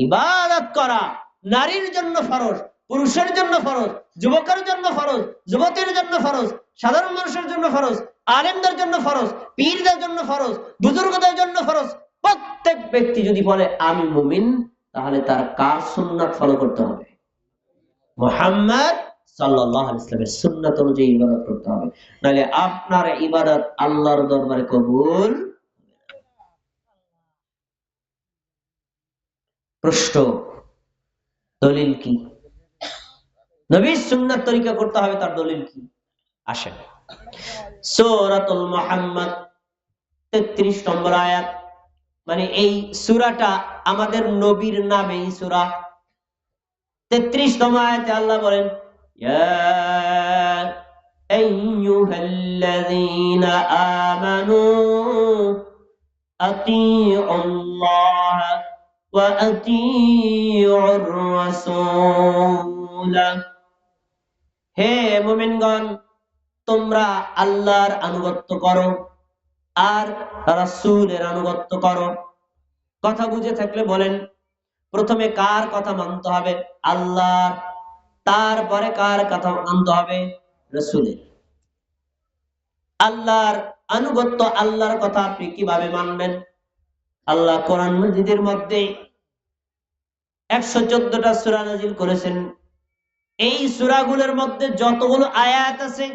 Speaker 1: ইবাদত করা নারীর জন্য ফরজ, পুরুষের জন্য ফরজ, যুবকের জন্য ফরজ, যুবতীর জন্য ফরজ, সাধারণ মানুষের জন্য ফরজ, আলেমদের জন্য ফরজ, পীরদের জন্য ফরজ, বুজুর্গদের জন্য ফরজ। প্রত্যেক ব্যক্তি যদি বলে আমি মুমিন, তাহলে তার কার সুন্নাত ফলো করতে হবে? মুহাম্মদ সাল্লাল্লাহু আলাইহি ওয়াসাল্লামের সুন্নাত অনুযায়ী ইবাদত করতে হবে, নাহলে আপনার ইবাদত আল্লাহর দরবারে কবুল। প্রশ্ন, দলিল কি? নবীর সুন্নাত তরিকা করতে হবে, তার দলিল কি? আসেন সূরাতুল মুহাম্মদ 33 নম্বর আয়াত, মানে এই সূরাটা আমাদের নবীর নামে সূরা। 33তম আয়াতে আল্লাহ বলেন, ইয়া আইয়ুহাল্লাযীনা আমানু আতিউল্লাহ ওয়া আতিউর রাসূল। হে মুমিনগণ, তোমরা আল্লাহর আনুগত্য করো আর রাসূলের আনুগত্য করো। কথা বুঝে থাকলে বলেন, প্রথমে কার কথা মানতে হবে? আল্লাহ। তারপরে কার কথা মানতে হবে? রাসূলের। আল্লাহর আনুগত্য, আল্লাহর কথা আপনি কিভাবে মানবেন? আল্লাহ কোরআন মাজিদের মধ্যে 114টা সূরা নাযিল করেছেন। এই সূরাগুলোর মধ্যে যতগুলো আয়াত আছে,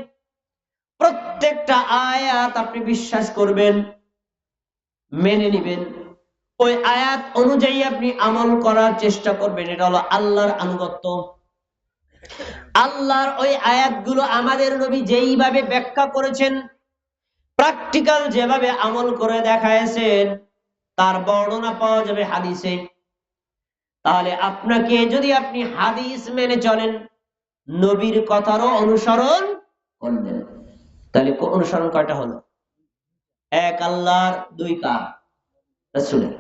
Speaker 1: প্রত্যেকটা আয়াত আপনি বিশ্বাস করবেন, মেনে নেবেন, ওই আয়াত অনুযায়ী আপনি আমল করার চেষ্টা করবেন। এটা হলো আল্লাহর আনুগত্য। আল্লাহর ওই আয়াতগুলো আমাদের নবী যেইভাবে ব্যাখ্যা করেছেন, প্র্যাকটিক্যাল যেভাবে আমল করে দেখাইছেন, তার বর্ণনা পাওয়া যাবে হাদিসে। তাহলে আপনাকে যদি আপনি হাদিস মেনে চলেন, নবীর কথারও অনুসরণ করলেন, তাহলে অনুসরণ কয়টা হলো? এক আল্লাহর, দুই কার? রাসূলের।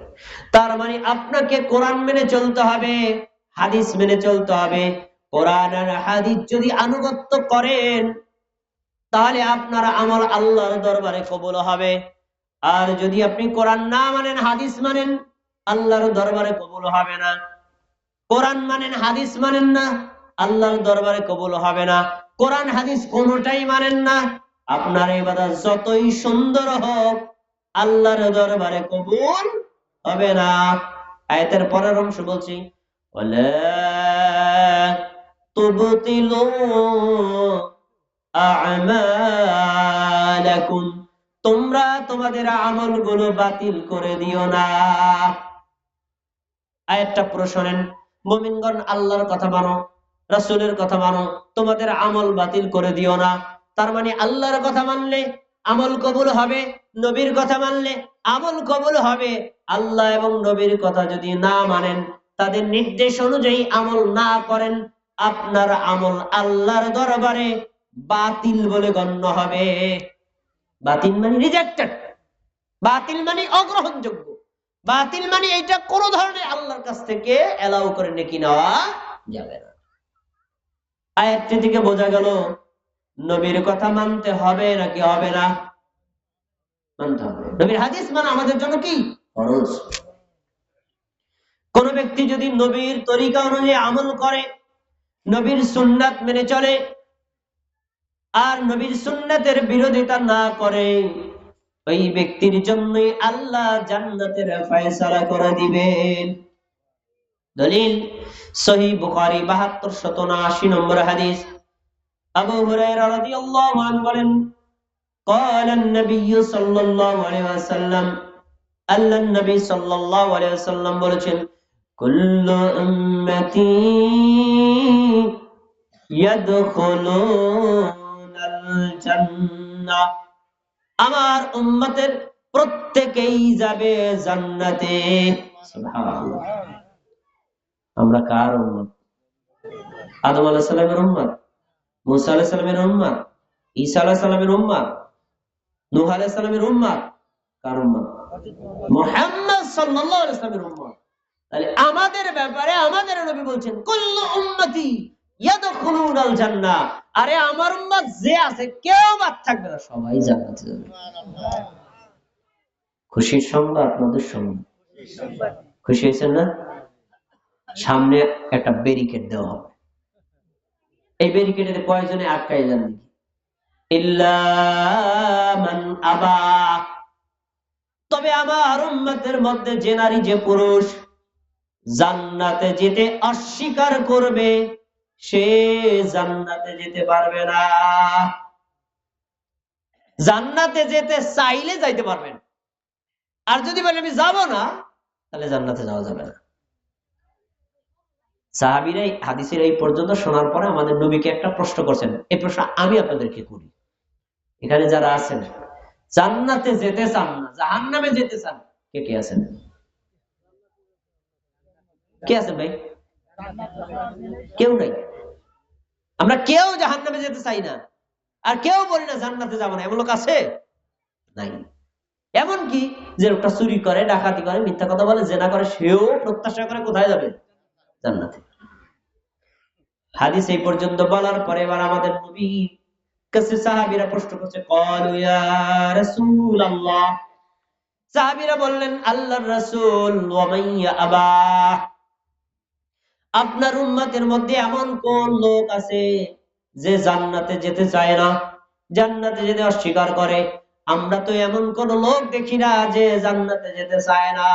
Speaker 1: তার মানে আপনাকে কোরআন মেনে চলতে হবে, হাদিস মেনে চলতে হবে। কোরআন আর হাদিস যদি আনুগত্য করেন, তাহলে আপনার আমল আল্লাহর দরবারে কবুল হবে। আর যদি আপনি কোরআন না মানেন, হাদিস মানেন, আল্লাহর দরবারে কবুল হবে না। কোরআন মানেন, হাদিস মানেন না, আল্লাহর দরবারে কবুল হবে না। কোরআন হাদিস কোনোটাই মানেন না, আপনার ইবাদত যতই সুন্দর হোক, আল্লাহর দরবারে কবুল হবে না। আয়াতের পরের অংশ বলছি, ওয়ালা তুবতিলু আ'মালাকুম, তোমরা তোমাদের আমলগুলো বাতিল করে দিও না। আয়াতটা পুরো শোনেন। মুমিনগণ, আল্লাহর কথা মানো, রাসূলের কথা মানো, তোমাদের আমল বাতিল করে দিও না। তার মানে আল্লাহর কথা মানলে আমল কবুল হবে, নবীর কথা মানলে আমল কবুল হবে। আল্লাহ এবং নবীর কথা যদি না মানেন, তাদের নির্দেশ অনুযায়ী আমল না করেন, আপনার আমল আল্লাহর দরবারে বাতিল বলে গণ্য হবে। বাতিল মানে রিজেক্টেড, বাতিল মানে অগ্রহণযোগ্য, বাতিল মানে এটা কোন ধরনের আল্লাহর কাছ থেকে এলাও করে নেকি নেওয়া যাবে না। আয়াতটি থেকে বোঝা গেল নবীর কথা মানতে হবে নাকি হবে না? মানতে হবে। নবীর হাদিস মানে আমাদের জন্য কি ফরজ। কোন ব্যক্তি যদি নবীর তরিকা অনুযায়ী আমল করে, নবীর সুন্নাত মেনে চলে, আর নবীর সুন্নাতের বিরোধিতা না করে, ওই ব্যক্তির জন্যই আল্লাহ জান্নাতের ফয়সালা করে দিবেন। দলিল সহিহ বুখারী ৭২৭৯ নম্বর হাদিস। আবু হুরায়রা রাদিয়াল্লাহু আনহু বলেন, قال النبي صلى الله عليه وسلم, আল্লাহর নবী সাল্লাল্লাহু আলাইহি ওয়াসাল্লাম বলেছেন, কুল্লু উম্মতি ইয়াদখুলুনাল জান্নাহ, আমার উম্মতের প্রত্যেকেই যাবে জান্নাতে। সুবহানাল্লাহ। আমরা কার উম্মত? আদম আলাইহিস সালামের উম্মত, মুসা আলাইহিস সালামের উম্মত, ঈসা আলাইহিস সালামের উম্মত, নূহ আলাইহিস সালামের উম্মত, কার উম্মত? মুহাম্মদ সাল্লাল্লাহু আলাইহি ওয়াসাল্লামের উম্মত। তাহলে আমাদের ব্যাপারে আমাদের নবী বলছেন কুল্লু উম্মতি ইয়াদখুলুনাল জান্নাহ, আরে আমার উম্মত যে আছে কেউ বাদ থাকবে না, সবাই জান্নাতে যাবে। খুশির সংবাদ, আপনাদের সংবাদ। খুশি হয়েছেন না? সামনে একটা ব্যারিকেড দেওয়া হবে। এই ব্যারিকেডে কয়জনে আটকায় যান নাকি? ইল্লা মান আবা, তবে আমার উম্মতের মধ্যে যে নারী যে পুরুষ জান্নাতে যেতে অস্বীকার করবে, সে জান্নাতে যেতে পারবে না। জান্নাতে যেতে চাইলে যাইতে পারবেন, আর যদি বলে আমি যাব না, তাহলে জান্নাতে যাওয়া যাবে না। সাহাবীরা হাদিসের এই পর্যন্ত শোনার পরে আমাদের নবীকে একটা প্রশ্ন করছেন। এই প্রশ্ন আমি আপনাদেরকে করি, এখানে যারা আছেন জান্নাতে যেতে চান না, জাহান্নামে যেতে চান, কে কে আছেন? কে আছেন ভাই? কেউ নাই। আমরা কেউ জাহান্নামে যেতে চাই না, আর কেউ বলি না জান্নাতে যাবো না, এমন লোক আছে? নাই। এমন কি যে লোকটা চুরি করে, ডাকাতি করে, মিথ্যা কথা বলে, জেনা করে, সেও প্রত্যাশা করে কোথায় যাবে? জান্নাতে। হাদিস এই পর্যন্ত বলার পরে এবার আমাদের নবী কাছে সাহাবীরা প্রশ্ন করছে, ক্বালু ইয়া রাসূলুল্লাহ, সাহাবীরা বললেন আল্লাহর রাসূল, ওয়া মান ইয়াবা, আপনার উম্মতের মধ্যে এমন কোন লোক আছে যে জান্নাতে যেতে চায় না, জান্নাতে যেতে অস্বীকার করে? আমরা তো এমন কোন লোক দেখি না যে জান্নাতে যেতে চায় না।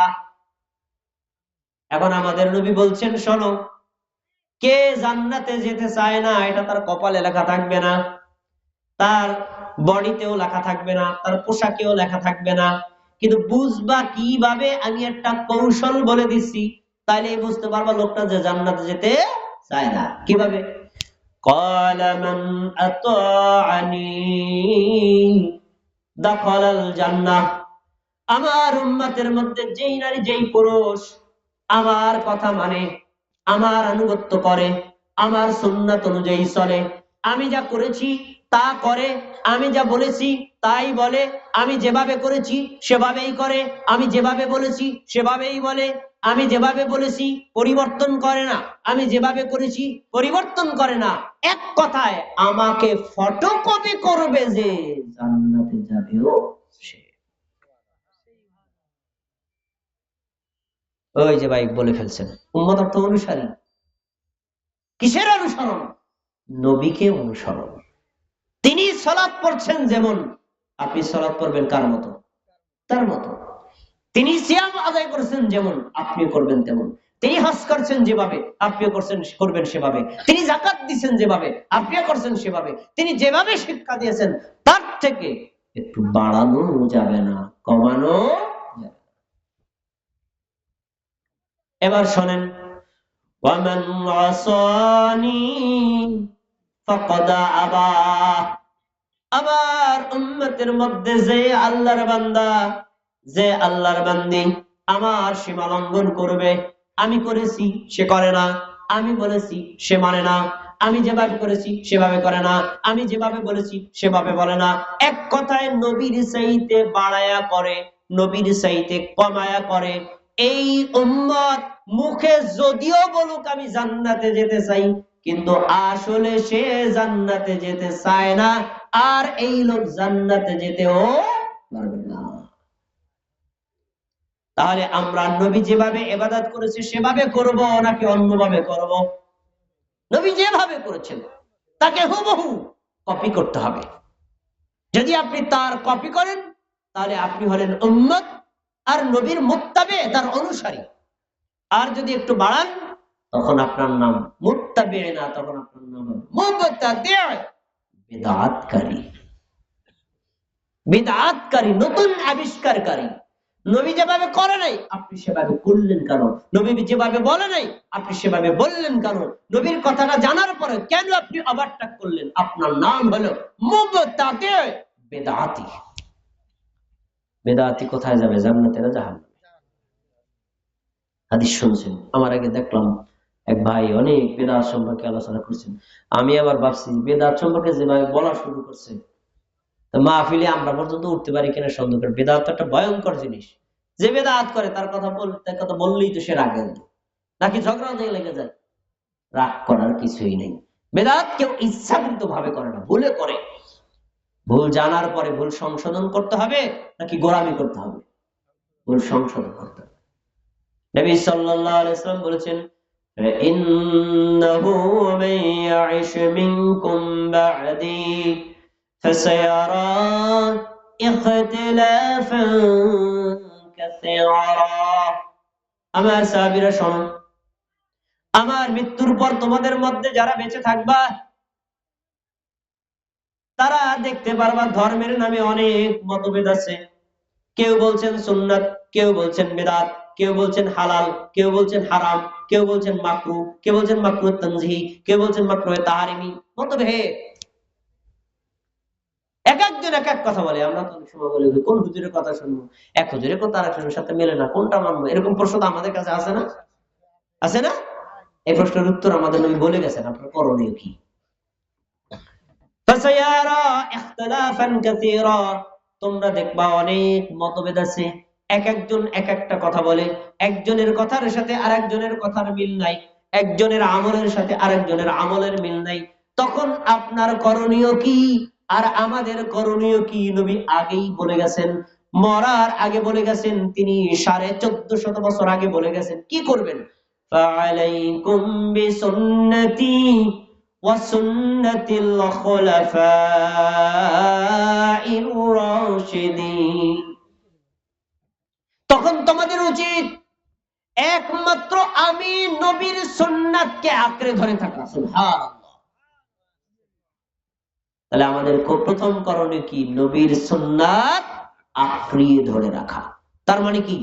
Speaker 1: এখন আমাদের নবী বলছেন, শোনো, কে জান্নাতে যেতে চায় না এটা তার কপালে লেখা থাকবে না, তার বডিতেও লেখা থাকবে না, তার পোশাকেও লেখা থাকবে না, কিন্তু বুঝবা কিভাবে? আমি একটা কৌশল বলে দিচ্ছি, তাইলে বুঝতে পারবা লোকটা যে জান্নাতে যেতে চায় না। কিভাবে? ক্বালা মান আতাআনি দাখালাল জান্নাহ, আমার উম্মতের মধ্যে যেই নারী যেই পুরুষ আমার কথা মানে, আমার আনুগত্য করে, আমার সুন্নাত অনুযায়ী চলে, আমি যা করেছি তা করে, আমি যা বলেছি তাই বলে, আমি যেভাবে করেছি সেভাবেই করে, আমি যেভাবে বলেছি সেভাবেই বলে, আমি যেভাবে বলেছি পরিবর্তন করে না, আমি যেভাবে করেছি পরিবর্তন করে না, এক কথায় আমাকে ফটোকপি করবে, যে জান্নাতে যাবেও সে। ওই যে ভাই বলে ফেলছেন, উম্মত অর্থ অনুসারী। কিসের অনুসরণ? নবীকে অনুসরণ। তিনি সালাত পড়ছেন যেমন, আপনি সালাত পড়বেন কার মতো? তার মতো। তিনি সিয়াম আদায় করছেন যেমন, আপনি করবেন তেমন। তিনি হজ করছেন যেভাবে, আপনিও করবেন সেভাবে। তিনি যাকাত দিচ্ছেন যেভাবে, আপনিও করছেন সেভাবে। তিনি যেভাবে শিক্ষা দিয়েছেন তার থেকে একটু বাড়ানো যাবে না, কমানো যাবে। এবার শোনেন, ওয়ামান আসানি ফাকাদ আবা, আমার উম্মতের মধ্যে যে আল্লাহর বান্দা, যে আল্লাহর বান্দি আমার সীমা লঙ্ঘন করবে, আমি করেছি সে করে না, আমি বলেছি সে মানে না, আমি যেভাবে করেছি সেভাবে করে না, আমি যেভাবে বলেছি সেভাবে বলে না। এক কথায় নবীর চাইতে বাড়ায়া করে, নবীর চাইতে কমায়া করে। এই উম্মত মুখে যদিও বলুক আমি জান্নাতে যেতে চাই, কিন্তু আসলে সে জান্নাতে যেতে চায় না, আর এই লোক জান্নাতে যেতেও পারবে না। তাহলে আমরা নবী যেভাবে ইবাদত করেছি সেভাবে করব নাকি অন্যভাবে করব? নবী যেভাবে করেছেন তাকে হুবহু কপি করতে হবে। যদি আপনি তার কপি করেন তাহলে আপনি হলেন উম্মত আর নবীর মুত্তাবে, তার অনুসারী। আর যদি একটু বাড়ান তখন আপনার নাম মুত্তাবে না, তখন আপনার নাম মুবতাদি, বিদআতকারী। বিদআতকারী, নতুন আবিষ্কারকারী। নবী যেভাবে করে নাই আপনি সেভাবে করলেন কেন? নবী যেভাবে বলে নাই আপনি সেভাবে বললেন কেন? নবীর কথাটা জানার পরে কেন আপনি ওভারটেক করলেন? আপনার নাম হলো মুবতাদি, বিদআতি। বিদআতি কোথায় যাবে? জান্নাতে না জাহান্নামে? হাদিস শুনছেন, আমার আগে দেখলাম এক ভাই অনেক বেদাত সম্পর্কে আলোচনা করছেন। আমি আবার ভাবছি বেদাত সম্পর্কে যেভাবে বলা শুরু করছে, মাহফিলে আমরা পর্যন্ত উঠতে পারি কিনা সন্দেহ করে। বেদাত তো একটা ভয়ঙ্কর জিনিস। যে বেদাত করে তার কথা বললেই তো সে রাগে নাকি ঝগড়া দিয়ে লেগে যায়। রাগ করার কিছুই নেই। বেদাত কেউ ইচ্ছাকৃত ভাবে করে না, ভুলে করে। ভুল জানার পরে ভুল সংশোধন করতে হবে নাকি গোলামি করতে হবে? ভুল সংশোধন করতে হবে। নবী সাল্লাল্লাহু আলাইহি ওয়াসাল্লাম বলেছেন, ইন্নাহু মান ইয়াইশ মিনকুম বা'দি ফাসায়ারা ইখতিলাফান কাসীরা। আমার সাহাবীরা শোনো, আমার মৃত্যুর পর তোমাদের মধ্যে যারা বেঁচে থাকবা তারা দেখতে পারবা ধর্মের নামে অনেক মতভেদ আছে। কেউ বলছেন সুন্নাত, কেউ বলছেন বিদআত, কেউ বলছেন হালাল, কেউ বলছেন হারাম, কেউ বলছেন মাকরুহ, কেউ বলছেন মাকরুহ তানজিহি, কেউ বলছেন মাকরুহ তাহরিমি। মতভেদ। এক একজন এক এক কথা বলে। আমরা তো অনেক সময় বলি কোন হুজুরের কথা শুনবো? এক হুজুরের কথা আর একজনের সাথে মেলে না, কোনটা মানবো? এরকম প্রশ্ন তো আমাদের কাছে আছে না? আছে না? এই প্রশ্নের উত্তর আমাদের নবী বলে গেছেন, আপনার করণীয় কি? ফাসায়ারা ইখতিলাফান কাসীরা, তোমরা দেখবা অনেক মতভেদ আছে। এক একজন এক একটা কথা বলে। একজনের কথার সাথে আরেকজনের কথার মিল নাই, একজনের আমলের সাথে আরেকজনের আমলের মিল নাই। তখন আপনার করণীয় কি আর আমাদের করণীয় কি? নবী আগেই বলে গেছেন, মরার আগে বলে গেছেন, তিনি 1450 বছর আগে বলে গেছেন কি করবেন। ফাআলাইকুম বিসুন্নতি ওয়াসুন্নাতিল খুলাফাইর রাশিদিন। তখন তোমাদের উচিত একমাত্র আমি নবীর সুন্নাতকে আঁকড়ে ধরে থাকা। সুবহানাল্লাহ। তাহলে আমাদের প্রথম করণীয় কি? নবীর সুন্নাত আঁকড়ে ধরে রাখা। তার মানে কি?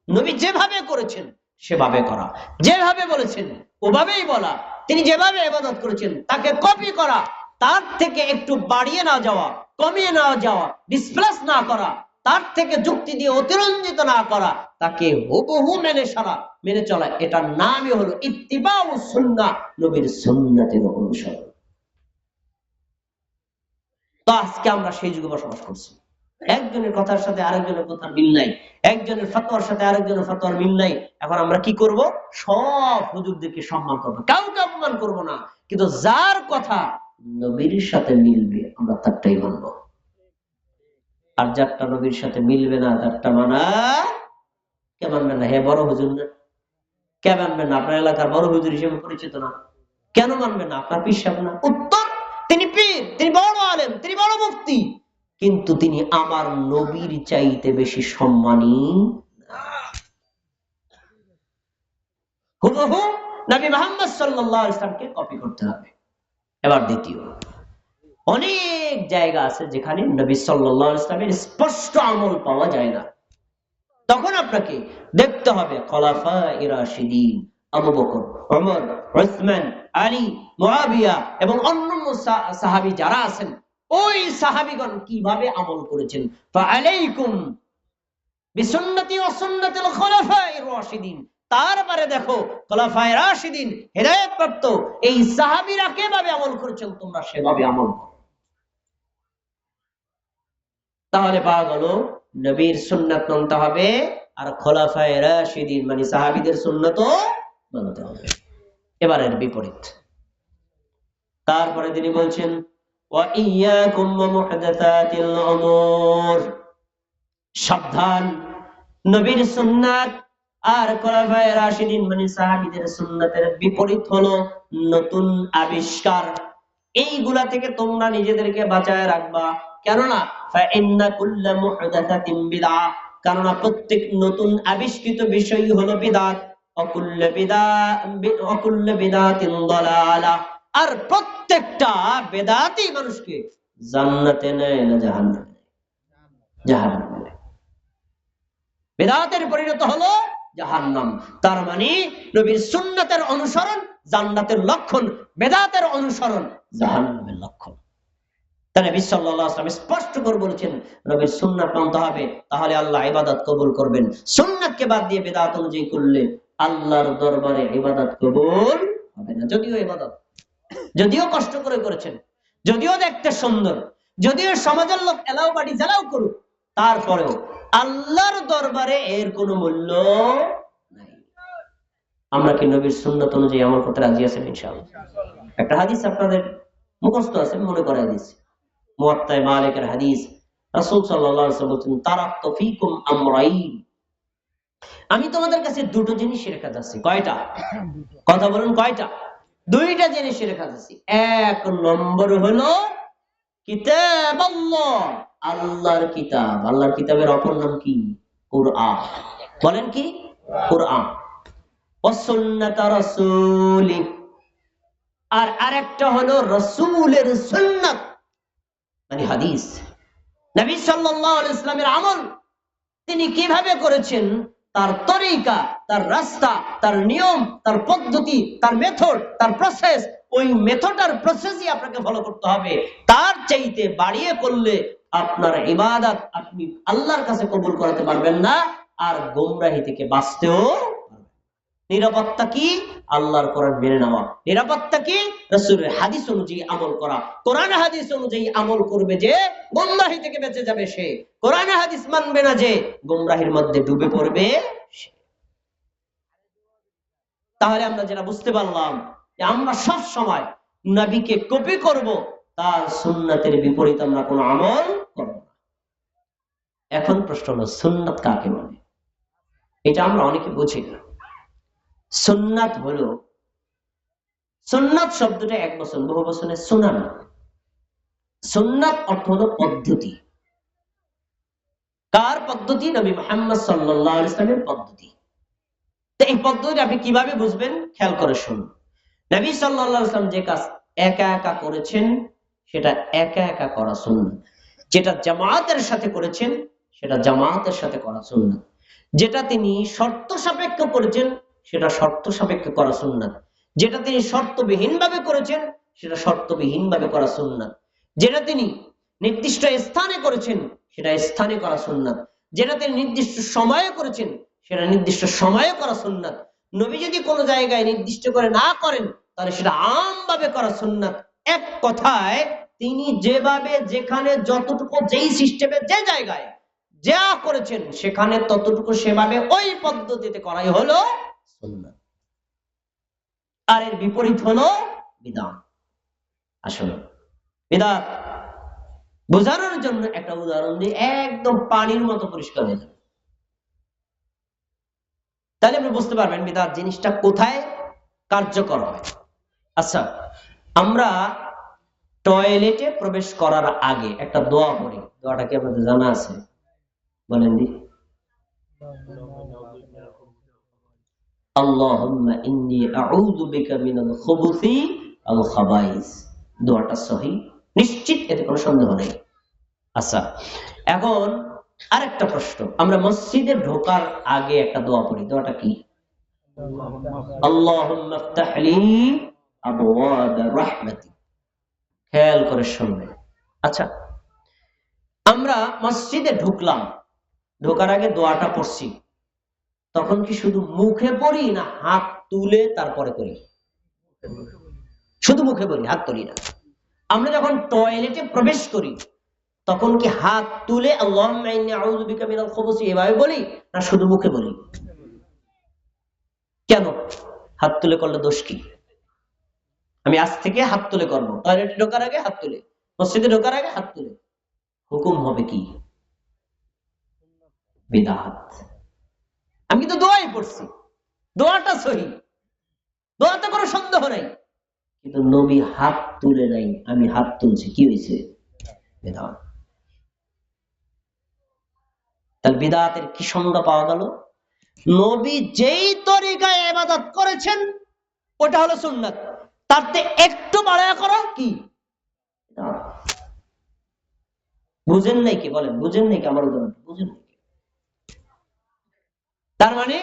Speaker 1: নবী যেভাবে করেছেন সেভাবে করা, যেভাবে বলেছেন ওভাবেই বলা, তিনি যেভাবে ইবাদত করেছেন তাকে কপি করা, তার থেকে একটু বাড়িয়ে না যাওয়া, কমিয়ে না যাওয়া, ডিসপ্লেস না করা, তার থেকে যুক্তি দিয়ে অতিরঞ্জিত না করা, তাকে হুবহু মেনে চলা। এটার নামই হলো ইত্তিবাউস সুন্নাহ, নবীর সুন্নাতের অনুসরণ। তো আজকে আমরা সেই যুগে বসবাস করছি। একজনের কথার সাথে আরেকজনের কথার মিল নাই, একজনের ফতোয়ার সাথে আরেকজনের ফতোয়ার মিল নাই। এখন আমরা কি করব? সব হুজুরদেরকে সম্মান করবো, কাউকে অপমান করব না, কিন্তু যার কথা নবীর সাথে মিলবে আমরা তারটাই মানবো। আর যারটা নবীর সাথে মিলবে না তারটা মানা কে মানবেন না? হে বড় হুজুর না, কে মানবেন না? আপনার এলাকার বড় হুজুর হিসেবে পরিচিত না, কেন মানবেন না? আপনার পীর সাহেব না? উত্তর, তিনি পীর, তিনি বড় আলেম, তিনি বড় মুফতি, কিন্তু তিনি আমার নবীর চাইতে বেশি সম্মানী। হুবহু নবী মুহাম্মদ সাল্লাল্লাহু আলাইহি ওয়াসাল্লামকে কপি করতে হবে। এবার দ্বিতীয়, অনেক জায়গা আছে যেখানে নবী সাল্লাল্লাহু আলাইহি ওয়াসাল্লামের স্পষ্ট আমল পাওয়া যায় না। তখন আপনাকে দেখতে হবে খোলাফায়ে রাশিদিন আবু বকর, ওমর, উসমান, আলী, মুয়াবিয়া এবং অন্যান্য সাহাবী যারা আছেন, ওই সাহাবীগণ কিভাবে আমল করেছেন। ফাআলাইকুম বিসুন্নতি ওয়া সুন্নাতিল খুলাফায়ে রাশিদিন, তারপরে দেখো খোলাফায়ে রাশিদিন হেদায়েতপ্রাপ্ত এই সাহাবীরা কিভাবে আমল করেছেন, তোমরা সেভাবে আমল করো। তাহলে পাওয়া গেল নবীর সুন্নাত মানতে হবে, আর খোলাফায়ে রাশিদিন মানে সাহাবীদের সুন্নাতও মানতে হবে। এবারের বিপরীত। তারপরে তিনি বলছেন ওয়া ইয়্যাকুম ওয়া মুহদাসাতিল উমুর, সাবধান, নবীর সুন্নাত আর খোলাফায়ে রাশিদিন মানে সাহাবীদের সুন্নাতের বিপরীত হলো নতুন আবিষ্কার। এইগুলা থেকে তোমরা নিজেদেরকে বাঁচায় রাখবা। কেননা ফাইন্না কুল্লা মুহদাসাতিন বিদআহ, কেননা প্রত্যেক নতুন আবিষ্কৃত বিষয় হলো বিদআত, ওয়াকুল্লু বিদআতিন দালালাহ, আর প্রত্যেকটা বেদাতই মানুষকে জান্নাতে নেয় না জাহান্নামে? জাহান্নামে নেয়। বেদাতের পরিণত হলো জাহান্নাম। তার মানে নবীর সুন্নাতের অনুসরণ জান্নাতের লক্ষণ, বেদাতের অনুসরণ জাহান্নামের লক্ষণ। তাই নবী সাল্লাল্লাহু আলাইহি ওয়াসাল্লাম স্পষ্ট করে বলেছেন নবীর সুন্নাত মানতে হবে, তাহলে আল্লাহ ইবাদত কবুল করবেন। সুন্নাতকে বাদ দিয়ে বেদাত অনুযায়ী করলে আল্লাহর দরবারে ইবাদত কবুল হবে না। যদিও কষ্ট করে করেছেন, যদিও দেখতে সুন্দর, যদিও সমাজের লোক এলাও বাড়ি জ্বালাও করুক, তারপরেও আল্লাহর দরবারে এর কোনো মূল্য নাই। আমরা কি নবীর সুন্নাত অনুযায়ী আমল করতে রাজি আছেন? ইনশাআল্লাহ। একটা হাদিস আপনাদের মুখস্থ আছে, মনে করাই দিচ্ছি। মুয়াত্তা মালিকের হাদিস, রাসূল সাল্লাল্লাহু আলাইহি ওয়াসাল্লাম বলেন তারাকতু ফীকুম আমরাইন, আমি তোমাদের কাছে দুটো জিনিস রেখে যাচ্ছি। কয়টা? কথা বলুন, কয়টা? দুইটা জিনিস রেখে যাচ্ছি। এক নম্বর হলো কিতাবাল্লাহ, আল্লাহর কিতাব। আল্লাহর কিতাবের অপর নাম কি? কুরআন। বলেন কি? কুরআন। ওয়া সুন্নাত রাসূলি, আর আরেকটা হলো রাসূলের সুন্নাত মানে হাদিস। নবী সাল্লাল্লাহু আলাইহি ওয়াসাল্লামের আমল তিনি কিভাবে করেছেন, তার তরিকা, তার রাস্তা, তার নিয়ম, তার পদ্ধতি, তার মেথড, তার প্রসেস, ওই মেথড আর প্রসেসই আপনাকে ফলো করতে হবে। তার চাইতে বাড়িয়ে করলে আপনার ইবাদত আপনি আল্লাহর কাছে কবুল করাতে পারবেন না, আর গোমরাহি থেকে বাঁচতেও। নিরাপত্তা কি? আল্লাহর কোরআন মেনে নেওয়া। নিরাপত্তা কি? রাসূলের হাদিস অনুযায়ী আমল করা। কোরআন হাদিস অনুযায়ী আমল করবে যে গোমরাহি থেকে বেঁচে যাবে সে, কোরআন হাদিস মানবে না যে গোমরাহির মধ্যে ডুবে পড়বে সে। তাহলে আমরা যেটা বুঝতে পারলাম যে আমরা সব সময় নবীকে কপি করব, তার সুন্নাতের বিপরীত আমরা কোনো আমল করব না। এখন প্রশ্ন হলো সুন্নাত কাকে বলে? এটা আমরা অনেকে বুঝি না। সুন্নাত হলো, সুন্নাত শব্দটা এক বছর বহু বছরের সুনান। সুন্নাত অর্থ হলো পদ্ধতি। কার পদ্ধতি? নবী মুহাম্মদ সাল্লাল্লাহু আলাইহি ওয়াসাল্লামের পদ্ধতি। তো এই পদ্ধতি আপনি কিভাবে বুঝবেন? খেয়াল করে শুনুন। নবী সাল্লাল্লাহু আলাইহি ওয়াসাল্লাম যে কাজ একা একা করেছেন সেটা একা একা করা সুন্নাত, যেটা জামাতের সাথে করেছেন সেটা জামাতের সাথে করা সুন্নাত, যেটা তিনি শর্ত সাপেক্ষ করেছেন সেটা শর্ত সাপেক্ষে করা সুন্নাত, যেটা তিনি শর্তবিহীন ভাবে করেছেন সেটা শর্তবিহীন ভাবে করা সুন্নাত, যেটা তিনি নির্দিষ্ট স্থানে করেছেন সেটা স্থানে করা সুন্নাত, যেটা তিনি নির্দিষ্ট সময়ে করেছেন সেটা নির্দিষ্ট সময়ে করা সুন্নাত। নবী যদি কোনো জায়গায় নির্দিষ্ট করে না করেন তাহলে সেটা আমভাবে করা সুন্নাত। এক কথায় তিনি যেভাবে যেখানে যতটুকু যেই সিস্টেমে যে জায়গায় যা করেছেন সেখানে ততটুকু সেভাবে ওই পদ্ধতিতে করাই হলো সুন্নাত। আর এর বিপরীত হলো বিদআত। আসলে বিদআত বোঝানোর জন্য একটা উদাহরণ দিয়ে একদম পানির মতো পরিষ্কার হয়ে যাবে, তাহলে আপনি বুঝতে পারবেন বিদআত জিনিসটা কোথায় কার্যকর হয়। আচ্ছা, আমরা টয়লেটে প্রবেশ করার আগে একটা দোয়া পড়ি। দোয়াটা কি আপনাদের জানা আছে? বলেন দি। আল্লাহুম্মা ইন্নী আউযু বিকা মিনাল খুবুসি আল খাবাইস। দোয়াটা সহিহ, নিশ্চিত, এতে কোনো সন্দেহ নেই। আচ্ছা, এখন আরেকটা প্রশ্ন, আমরা মসজিদে ঢোকার আগে একটা দোয়া পড়ি। দোয়াটা কি? আল্লাহুম্মা ইফতাহ লি আবওয়াব রাহমাতিক। খেয়াল করে শুনবেন। আচ্ছা, আমরা মসজিদে ঢুকলাম, ঢোকার আগে দোয়াটা পড়ছি, তখন কি শুধু মুখে পড়ি না হাত তুলে তারপরে করি? শুধু মুখে বলি, হাত তুলি না। আমরা যখন টয়লেটে প্রবেশ করি তখন কি হাত তুলে আল্লাহুম্মা ইন্নী আউযু বিকা মিনাল খুবুসি এভাবে বলি না শুধু মুখে বলি? কেন হাত তুলে করলে দোষ কি? আমি আজ থেকে হাত তুলে করবো, টয়লেটে ঢোকার আগে হাত তুলে, মসজিদে ঢোকার আগে হাত তুলে। হুকুম হবে কি? বিদআত। আমি কিন্তু দোয়াই পড়ছি, দোয়াটা সহি, দোয়াতে কোনো সন্দেহ নাই, কিন্তু নবী হাত তুলে নাই, আমি হাত তুলছি, কি হয়েছে? বিদআত। তাহলে বিদআতের কি সংজ্ঞা পাওয়া গেল? নবী যেই তরিকায় ইবাদত করেছেন ওটা হলো সুন্নাত, তারতে একটু বাড়ায়া করা কি? বুঝেন নাই কি? বলেন বুঝেন নাই কি? আমার উদাহরণ বুঝেন নাই? তার মানে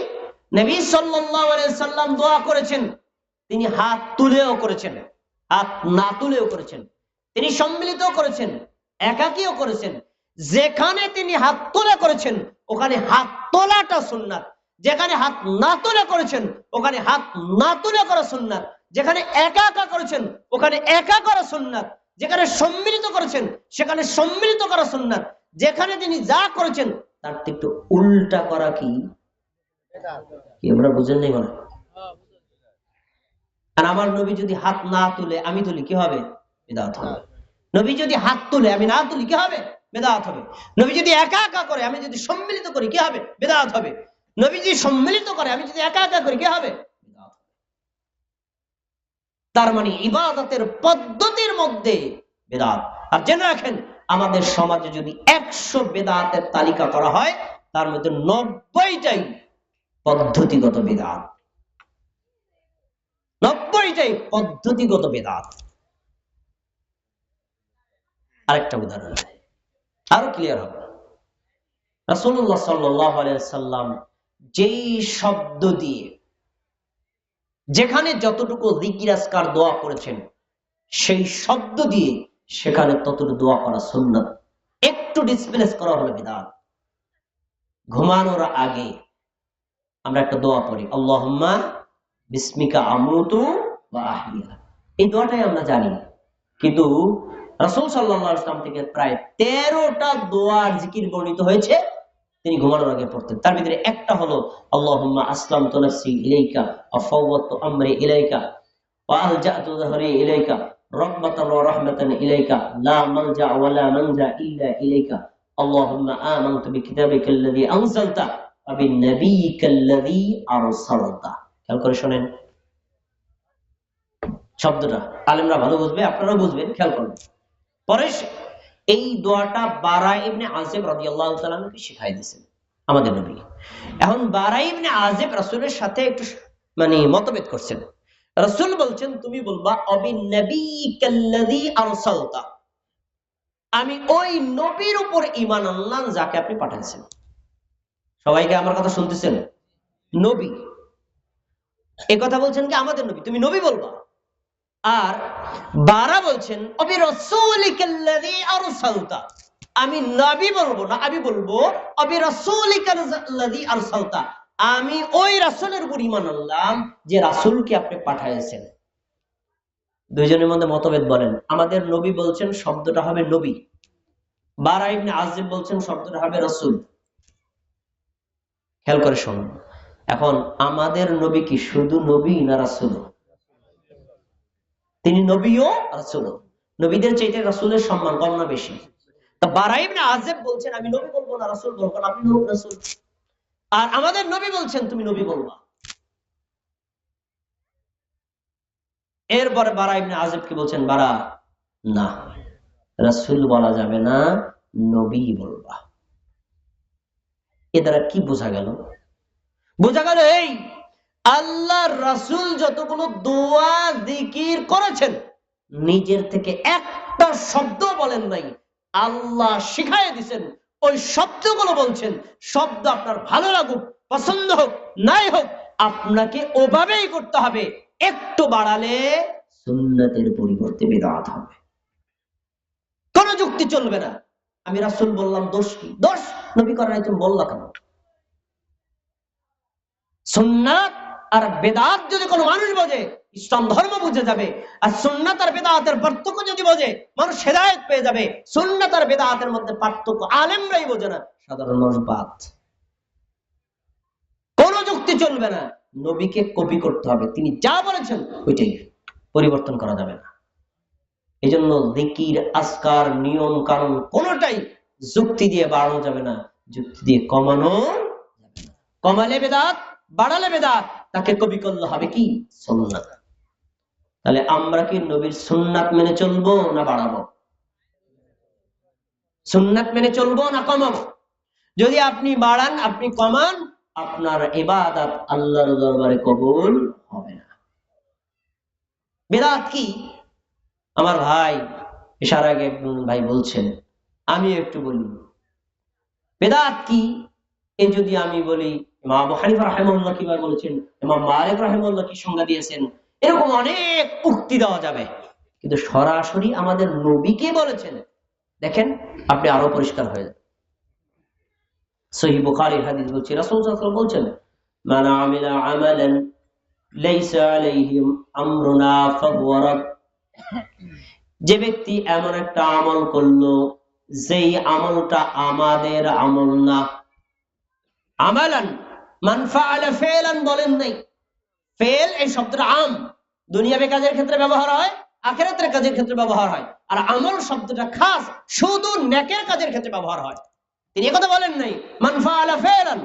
Speaker 1: নবী সাল্লাল্লাহু আলাইহি সাল্লাম দোয়া করেছেন, তিনি হাত তুলেও করেছেন, হাত না তুলেও করেছেন, তিনি সম্মিলিত করেছেন, একাকীও করেছেন। যেখানে তিনি হাত তুলে করেছেন ওখানে হাত তোলাটা সুন্নাত, যেখানে হাত না তুলে করেছেন ওখানে হাত না তুলে করা সুন্নাত, যেখানে একা একা করেছেন ওখানে একা করা সুন্নাত, যেখানে সম্মিলিত করেছেন সেখানে সম্মিলিত করা সুন্নাত, যেখানে তিনি যা করেছেন তার একটু উল্টা করা কি? আমরা বুঝেন নাই মনে? আর আমার নবী যদি হাত না তুলে আমি তুলি কি হবে? বিদআত হবে। নবী যদি হাত তুলে আমি না তুলি কি হবে? বিদআত হবে। নবী যদি একা একা করে আমি যদি সম্মিলিত করি কি হবে? বিদআত হবে। নবী যদি সম্মিলিত করে আমি যদি একা একা করি কি হবে? বিদআত হবে। তার মানে ইবাদতের পদ্ধতির মধ্যে বিদআত। আর জেনে রাখেন আমাদের সমাজে যদি 100 বিদআতের তালিকা করা হয় তার মধ্যে 90টাই পদ্ধতিগত বিদআত, 90টাই পদ্ধতিগত বিদআত। আরেকটা উদাহরণ আরো ক্লিয়ার হবে। রাসূলুল্লাহ সাল্লাল্লাহু আলাইহি সাল্লাম যেই শব্দ দিয়ে যেখানে যতটুকু জিকির আজকার দোয়া করেছেন সেই শব্দ দিয়ে সেখানে ততটুকু দোয়া করা সুন্নাত, একটু ডিসপ্লেস করা হলো বিদআত। ঘুমানোর আগে আমরা একটা দোয়া পড়ি, আল্লাহুম্মা বিসমিকা আমুতু ওয়া আহইয়া, এই দোয়াটাই আমরা জানি, কিন্তু রাসূল সাল্লাল্লাহু আলাইহি ওয়াসাল্লাম থেকে প্রায় 13টা দোয়ার জিকির বর্ণিত হয়েছে তিনি ঘুমানোর আগে পড়তেন। তার ভিতরে একটা হলো আল্লাহুম্মা আসলামতু নাফসি ইলাইকা ওয়া ফাওয়াদতু আমরি ইলাইকা ওয়া আলজাতু যাহরি ইলাইকা রাহমাতান ওয়া রাহমাতান ইলাইকা লা মালজা ওয়া লা মানজা ইল্লা ইলাইকা আল্লাহুম্মা আমানতু বিকিতাবিকাল্লাযী আনজালতা ওয়া বিনাবিয়িকাল্লাযী আরসালতা। খেয়াল করে শুনেন শব্দটা, আলেমরা ভালো বুঝবে, আপনারাও বুঝবেন, খেয়াল করবেন। পরে এই দোয়াটা বারা ইবনে আযিব রাদিয়াল্লাহু তাআলা আনহুকে শিখাই দিয়েছেন আমাদের নবী। এখন বারা ইবনে আযিব রাসূলের সাথে একটু মতভেদ করছেন। রাসূল বলছেন তুমি বলবা অবিন্নবিকাল্লাযী আরসালতা, আমি ওই নবীর উপর ঈমান আনলাম যাকে আপনি পাঠিয়েছেন। সবাইকে আমার কথা শুনতেছেন? নবী এই কথা বলছেন কি আমাদের নবী, তুমি নবী বলবা। আর বারা বলছেন অবি রাসূলিকাল্লাযী আরসালতা, আমি নবী বলবো না, আমি বলবো অবি রাসূলিকাল্লাযী আরসালতা, আমি ওই রাসূলের উপর ঈমান আনলাম যে রাসূলকে আপনি পাঠিয়েছেন। দুইজনের মধ্যে মতভেদ বলেন। আমাদের নবী বলছেন শব্দটা হবে নবী, বারা ইবনে আযিব বলছেন শব্দটা হবে রাসূল। খেয়াল করে শুনুন, এখন আমাদের নবী কি শুধু নবী না রাসূল? তিনি নবীও রাসূলও। নবীদের চাইতে রাসূলের সম্মান কম না বেশি? তা বারা ইবনে আযিব বলছেন আমি নবী বলবো না রাসূল বলবো, আপনি রাসূল। আর আমাদের নবী বলছেন তুমি নবী বলবা। এরপরে বারা ইবনে আযিব কি বলছেন, বারা না, রাসূল বলা যাবে না, নবী বলবা। এ দ্বারা কি বোঝা গেল? বোঝা গেল এই আল্লাহর রাসূল যতগুলো দোয়া জিকির করেছেন নিজের থেকে একটা শব্দ বলেন নাই, আল্লাহ শিখাইয়া দিয়েছেন ওই শব্দগুলো বলছেন। শব্দ আপনার ভালো লাগুক পছন্দ হোক নাই হোক আপনাকে ওভাবেই করতে হবে, একটু বাড়ালে সুন্নতের পরিবর্তে বিদআত হবে। কোন যুক্তি চলবে না। আমি রাসূল বললাম দোষ কি? দোষ নবী করে নাই, তুমি বললা কেন?
Speaker 2: সুন্নাত আর বেদাত যদি কোনো মানুষ বোঝে, ইসলাম ধর্ম বুঝে যাবে। আর সুন্নাত আর বেদাতের পার্থক্য যদি বোঝে, মানুষ হেদায়েত পেয়ে যাবে। সুন্নাত আর বেদাতের মধ্যে পার্থক্য আলেমরাই বোঝে না, সাধারণ মানুষ বাদ। কোন যুক্তি চলবে না, নবীকে কপি করতে হবে, তিনি যা বলেছেন ওইটাই, পরিবর্তন করা যাবে না। এই জন্য জিকির, আজকার, নিয়ম কানুন কোনটাই যুক্তি দিয়ে বাড়ানো যাবে না, যুক্তি দিয়ে কমানো যাবে না। কমালে বেদাত, বাড়ালে বেদাত, তাকে কপি করলে হবে কি? সুন্নাত। তাহলে আমরা কি নবীর সুন্নাত মেনে চলবো না বাড়াবো? সুন্নাত মেনে চলবো না কমাবো? যদি আপনি বাড়ান, আপনি কমান, আপনার ইবাদত আল্লাহর দরবারে কবুল হবে না। বেদাত কি? আমার ভাই এসার আগে একজন ভাই বলছেন, আমি একটু বলি বেদাত কি। এই যদি আমি বলি, ইমাম আবু হানিফা রাহিমাহুল্লাহ কিভাবে বলেছেন, ইমাম মালিক রাহিমাহুল্লাহ কি সংজ্ঞা দিয়েছেন, এরকম অনেক উক্তি দেওয়া যাবে, কিন্তু সরাসরি আমাদের নবী কে বলেছেন দেখেন, আপনি আরো পরিষ্কার হয়ে যাবেন। সহিহ বুখারীর হাদিস বলছে, রাসূল সাল্লাল্লাহু আলাইহি ওয়াসাল্লাম বলছেন, মান আমিলা আমালান লাইসা আলাইহি আমরুনা ফাহুয়া রাদ। যে ব্যক্তি এমন একটা আমল করলো যেই আমলটা আমাদের আমল না। আমালান, মান ফাআলা ফি'লান বলেন নাই, ফেল এই শব্দটা আম, দুনিয়াবী কাজের ক্ষেত্রে ব্যবহার হয়, আখিরাতের কাজের ক্ষেত্রে ব্যবহার হয়। আর আমল শব্দটা খাস শুধু নেকের কাজের ক্ষেত্রে ব্যবহার হয়। তিনি একথা বলেন নাই, মান ফাআলা ফি'লান,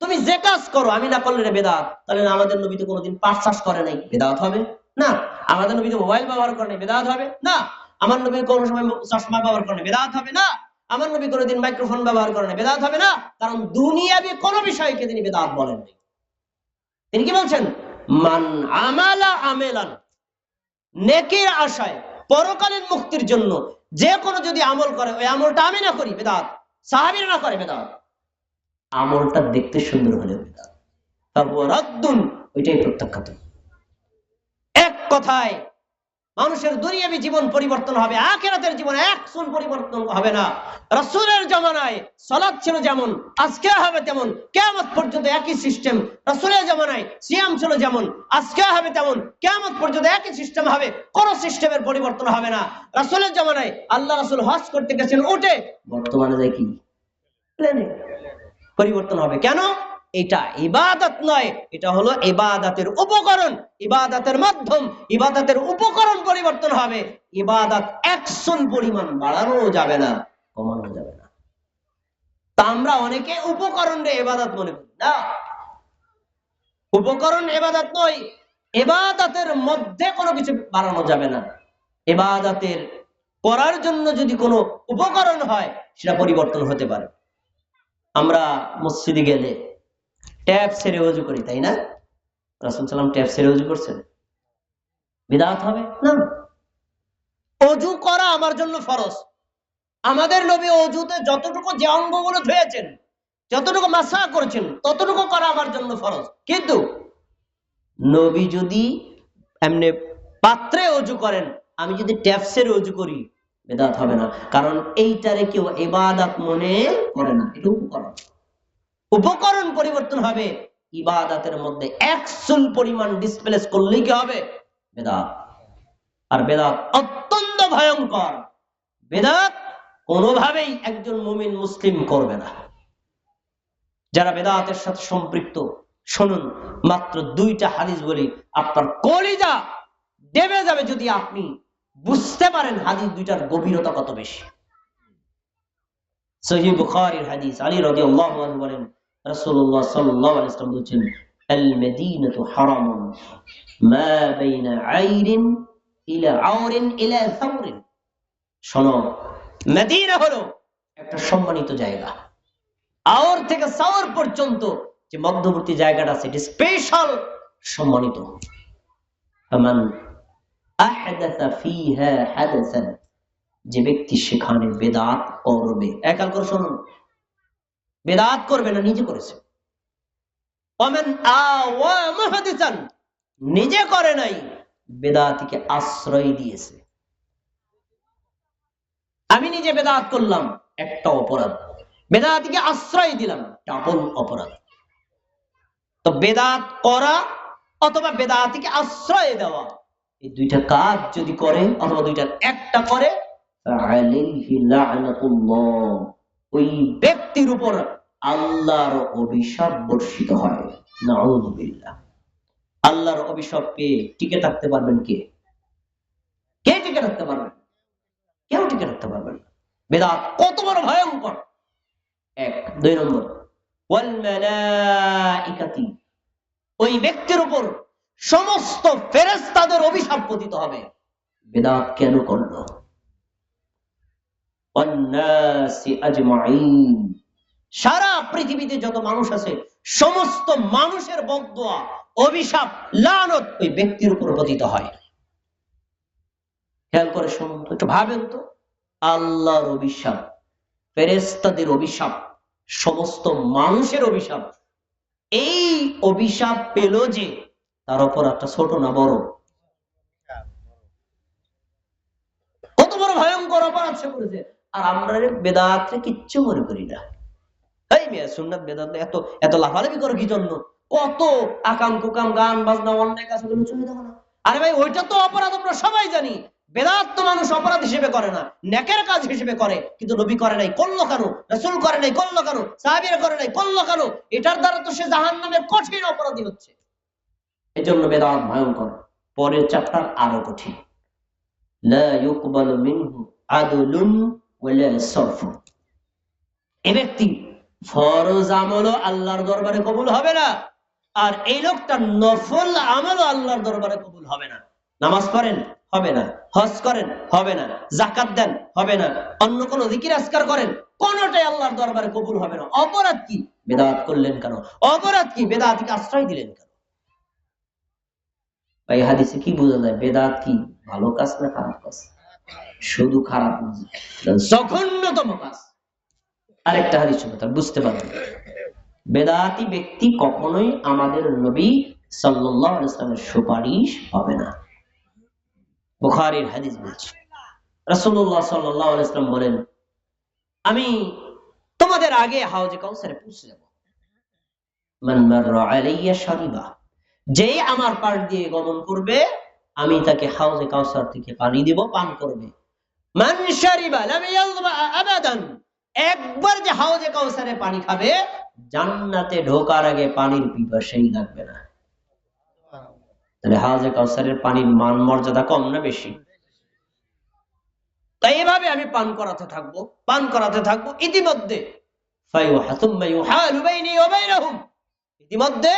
Speaker 2: তুমি যে কাজ করো আমি না করলে বেদাত। তাহলে আমাদের নবী তো কোনোদিন পাট চাষ করে নাই, বেদাত হবে না। আমাদের নবী তো মোবাইল ব্যবহার করে নাই, বেদাত হবে না। আমার নবী কোন সময় চশমা ব্যবহার করে নাই, বেদাত হবে না। আমার নবী কোনোদিন মাইক্রোফোন ব্যবহার করে নাই, বেদাত হবে না। কারণ দুনিয়াবী কোনো বিষয়কে তিনি বেদাত বলেন নাই। তিনি কি বলছেন, মান আমালা আমেলান, নেকির আশায় পরকালীন মুক্তির জন্য যে কোনো যদি আমল করে, ওই আমলটা আমি না করি বেদাত, সাহাবীরা না করে বেদাত। আমলটা দেখতে সুন্দর হলেও বেদাত, রাদ্দুন, ওইটাই প্রত্যাখ্যাত। এক কথায় মানুষের দুনিয়াবী জীবন পরিবর্তন হবে, আখিরাতের জীবনে এক চুল পরিবর্তন হবে না। রাসূলের জামানায় সালাত ছিল যেমন, আজকে হবে তেমন, কিয়ামত পর্যন্ত একই সিস্টেম। রাসূলের জামানায় সিয়াম ছিল যেমন, আজকে হবে তেমন, কিয়ামত পর্যন্ত একই সিস্টেম হবে, কোন সিস্টেমের পরিবর্তন হবে না। রাসূলের জামানায় আল্লাহ রাসূল হজ করতে গেছেন উঠে, বর্তমানে যায় কি প্লেনে। পরিবর্তন হবে কেন? এটা ইবাদত নয়, এটা হলো ইবাদতের উপকরণ, ইবাদতের মাধ্যম, ইবাদতের উপকরণ পরিবর্তন হবে। ইবাদত একশন পরিমাণ বাড়ানো যাবে না, কমানো যাবে না। তা আমরা অনেকে উপকরণ রে ইবাদত মনে করি না, উপকরণ ইবাদত নয়। ইবাদতের মধ্যে কোনো কিছু বাড়ানো যাবে না। ইবাদতের করার জন্য যদি কোনো উপকরণ হয়, সেটা পরিবর্তন হতে পারে। আমরা মসজিদে গেলে ট্যাপ ছেড়ে ওযু করি, তাই না? রাসূল সাল্লাল্লাহু ট্যাপ ছেড়ে ওযু করছেন, বিদআত হবে না। ওযু করা আমার জন্য ফরজ। আমাদের নবী ওযুতে যতটুকু যে অঙ্গগুলো ধুয়েছেন, যতটুকু মাসা করেছেন, ততটুকু করা আমার জন্য ফরজ। কিন্তু নবী যদি এমনি পাত্রে ওযু করেন, আমি যদি ট্যাপ ছেড়ে ওযু করি, বিদআত হবে না। কারণ এইটারে কেউ ইবাদত মনে করে না, এটা উপকরণ। উপকরণ পরিবর্তন হবে, ইবাদতের মধ্যে একচুল পরিমাণ ডিসপ্লেস করলেই কি হবে? বেদাত। আর বেদাত অত্যন্ত ভয়ঙ্কর। বেদাত কোনোভাবেই একজন মুমিন মুসলিম করবে না। যারা বেদাতের সাথে সম্পৃক্ত, শুনুন মাত্র 2টা হাদিস বলি, আপনার কলিজা দেবে যাবে যদি আপনি বুঝতে পারেন হাদিস 2টার গভীরতা কত বেশি। সহিহ বুখারীর হাদিস, আলী রাদিয়াল্লাহু আনহু বলেন, রাসূলুল্লাহ সাল্লাল্লাহু আলাইহি ওয়াসাল্লাম বলেছেন, আল মদিনাতু হারামুন মা বাইনা আইরিন ইলা আওরিন ইলা সাওরিন। শোনো, মদিনা হলো একটা সম্মানিত জায়গা, আওর থেকে সাওর পর্যন্ত যে মধ্যবর্তী জায়গাটা আছে, এটি স্পেশাল, সম্মানিত। ফামান আহদাসা ফিহা হাদাসান, যে ব্যক্তি সেখানে বেদাত করবে, একাল করে শুনুন, বেদাত করবে না, নিজে করেছে। ওমান আওয়া মুহাদিসান, নিজে করে নাই, বেদাতিকে আশ্রয় দিয়েছে। আমি নিজে বেদাত করলাম, একটা অপরাধ, বেদাতিকে আশ্রয় দিলাম, ডাবল অপরাধ। তো বেদাত করা অথবা বেদাতিকে আশ্রয় দেওয়া, এই দুইটা কাজ যদি করে অথবা দুইটার একটা করে, ফাআলাইহি লা'নাতুল্লাহ, ওই ব্যক্তির উপর আল্লাহর অভিশাপ বর্ষিত হয়। নাউযুবিল্লাহ। আল্লাহর অভিশাপ পেয়ে টিকে থাকতে পারবেন কে? কে টিকে থাকতে পারবেন? কেউ টিকে থাকতে পারবেন না। বেদাত কত বড় ভয়ঙ্কর! এক। দুই নম্বর, ওয়াল মালাইকাতি, ওই ব্যক্তির উপর সমস্ত ফেরেশতাদের অভিশাপ পতিত হবে। বেদাত কেন করলো? ওয়ান্নাসি আজমাইন, সারা পৃথিবীতে যত মানুষ আছে সমস্ত মানুষের বদদোয়া, অভিশাপ, লানত ওই ব্যক্তির উপর পতিত হয়। খেয়াল করে শুনুন তো, একটু ভাবেন তো, আল্লাহর অভিশাপ, ফেরেশতাদের অভিশাপ, সমস্ত মানুষের অভিশাপ, এই অভিশাপ পেল যে, তার উপর একটা ছোট না বড়? কত বড় ভয়ঙ্কর অপরাধ সে করেছে। আর আমরা বেদাতকে কিচ্ছু মনে করি না। এই মেয়ে সুন্নাত বেদাত এত এত লাফালাফি করো কি জন্য? কত আকাম কুকাম গান বাজনা অন্যায় কাজ করে চলে যাবো না? আরে ভাই, ওইটা তো অপরাধ, আমরা সবাই জানি। বেদাত তো মানুষ অপরাধ হিসেবে করে না, নেকের কাজ হিসেবে করে। কিন্তু নবী করে নাই, করলো কেন? রাসূল করে নাই, করলো কেন? সাহাবীরা করে নাই, করলো কেন? এটার দ্বারা তো সে জাহান্নামের কঠিন অপরাধী হচ্ছে। এই জন্য বেদাত ভয়ঙ্কর। পরের চ্যাপ্টার আরো কঠিন। লা ইউকবালু মিনহু আদলুন ওয়ালা সরফুন, এই ব্যক্তি ফরজ আমলও আল্লাহর দরবারে কবুল হবে না, আর এই লোকটা নফল আমলও আল্লাহর দরবারে কবুল হবে না। নামাজ পড়েন, হবে না। হজ করেন, হবে না। যাকাত দেন, হবে না। অন্য কোন জিকির আজকার করেন, কোনটাই আল্লাহর দরবারে কবুল হবে না। অপরাধ কি? বেদাত করলেন কেন? অপরাধ কি? বেদাতকে আশ্রয় দিলেন কেন? এই হাদিসে কি বোঝা যায়? বেদাত কি ভালো কাজ না খারাপ কাজ? শুধু খারাপ, জঘন্যতম কাজ। আরেকটা হাদিস শুনে তার বুঝতে পারবেন, বেদাতি ব্যক্তি কখনোই আমাদের নবী সাল্লাল্লাহু আলাইহি ওয়াসাল্লামের সুপারিশ হবে না। বুখারীর হাদিস বলছে, রাসূলুল্লাহ সাল্লাল্লাহু আলাইহি ওয়াসাল্লাম বলেন, আমি তোমাদের আগে হাউজে কাউসারে পৌঁছে যাব। মান মাররা আলাইয়া শারিবা, যে আমার পাশ দিয়ে গমন করবে, আমি তাকে হাউজে কাউসার থেকে পানি দেব, পান করবে। মান শারিবা লাম ইয়াযবা আবাদান, একবার যে হাউজে কাউসারে পানি খাবে, জান্নাতে ঢোকার আগে পানির পিপাসাই লাগবে না। তাহলে হাউজে কাউসারের পানির মান মর্যাদা কম না বেশি? তাই এভাবে আমি পান করাতে থাকবো, পান করাতে থাকবো। ইতিমধ্যে ইতিমধ্যে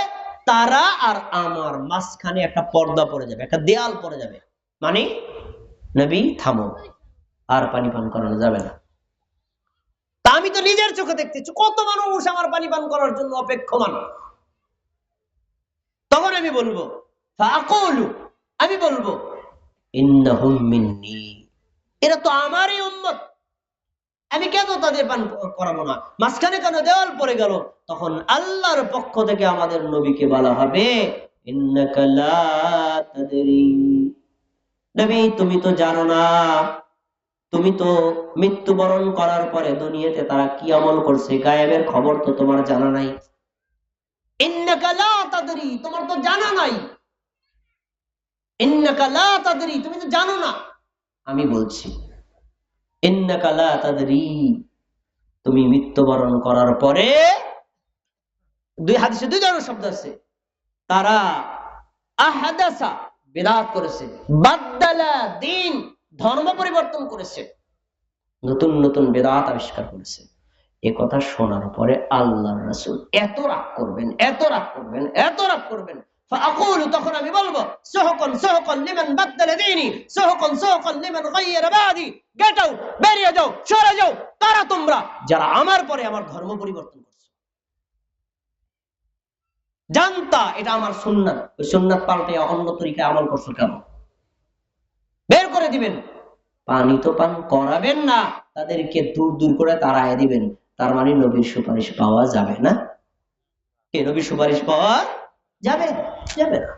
Speaker 2: তারা আর আমার মাঝখানে একটা পর্দা পড়ে যাবে, একটা দেয়াল পড়ে যাবে। মানে নবী থামো, আর পানি পান করানো যাবে না। তা আমি তো নিজের চোখে দেখতেছি কত মানুষ আমার পানি পান করার জন্য অপেক্ষমান। তখন আমি বলবো, আমি বলবো, ইন্নাহুম মিন্নি, এরা তো আমারই উম্মত, আমি কেন তাদের পান করাবো না? মাঝখানে কেন দেওয়াল পড়ে গেল? তখন আল্লাহর পক্ষ থেকে আমাদের নবীকে বলা হবে, ইন্নাকা লা তাদরি, নবী তুমি তো জানো না, তুমি তো মৃত্যুবরণ করার পরে দুনিয়াতে তারা কি আমল করছে, গায়েবের খবর তো তোমার জানা নাই। ইন্নাকা লা তাদরি, তোমার তো জানা নাই। ইন্নাকা লা তাদরি, তুমি তো জানো না। আমি বলছি, ইন্নাকা লা তাদরি, তুমি মৃত্যুবরণ করার পরে, দুই হাদিসে দুই ধরনের শব্দ আছে, তারা আহাদাসা, বিদআত করেছে, বাদদালা দ্বীন, ধর্ম পরিবর্তন করেছে, নতুন নতুন বিদআত আবিষ্কার করেছে। এই কথা শোনার পরে আল্লাহর রাসূল এত রাগ করবেন, এত রাগ করবেন, এত রাগ করবেন। ফাআকুলু, তখন আমি বলবো, সুহকান সুহকান লিমান বাদদালা দীনি, সুহকান সুহকান লিমান গায়্যারা বাদি, গেট আউট, বেরিয়ে যাও, সরে যাও, তারা তোমরা যারা আমার পরে আমার ধর্ম পরিবর্তন করছো। জানতা এটা আমার সুন্নাত, ওই সুন্নাত পাল্টে অন্য তরিকায় আমল করছো কেন? বের করে দিবেন। পানি তো পান করাবেন না, তাদেরকে দূর দূর করে তাড়ায় দিবেন। তার মানে নবীর সুপারিশ পাওয়া যাবে না। কে নবীর সুপারিশ পাওয়া যাবে? যাবে না।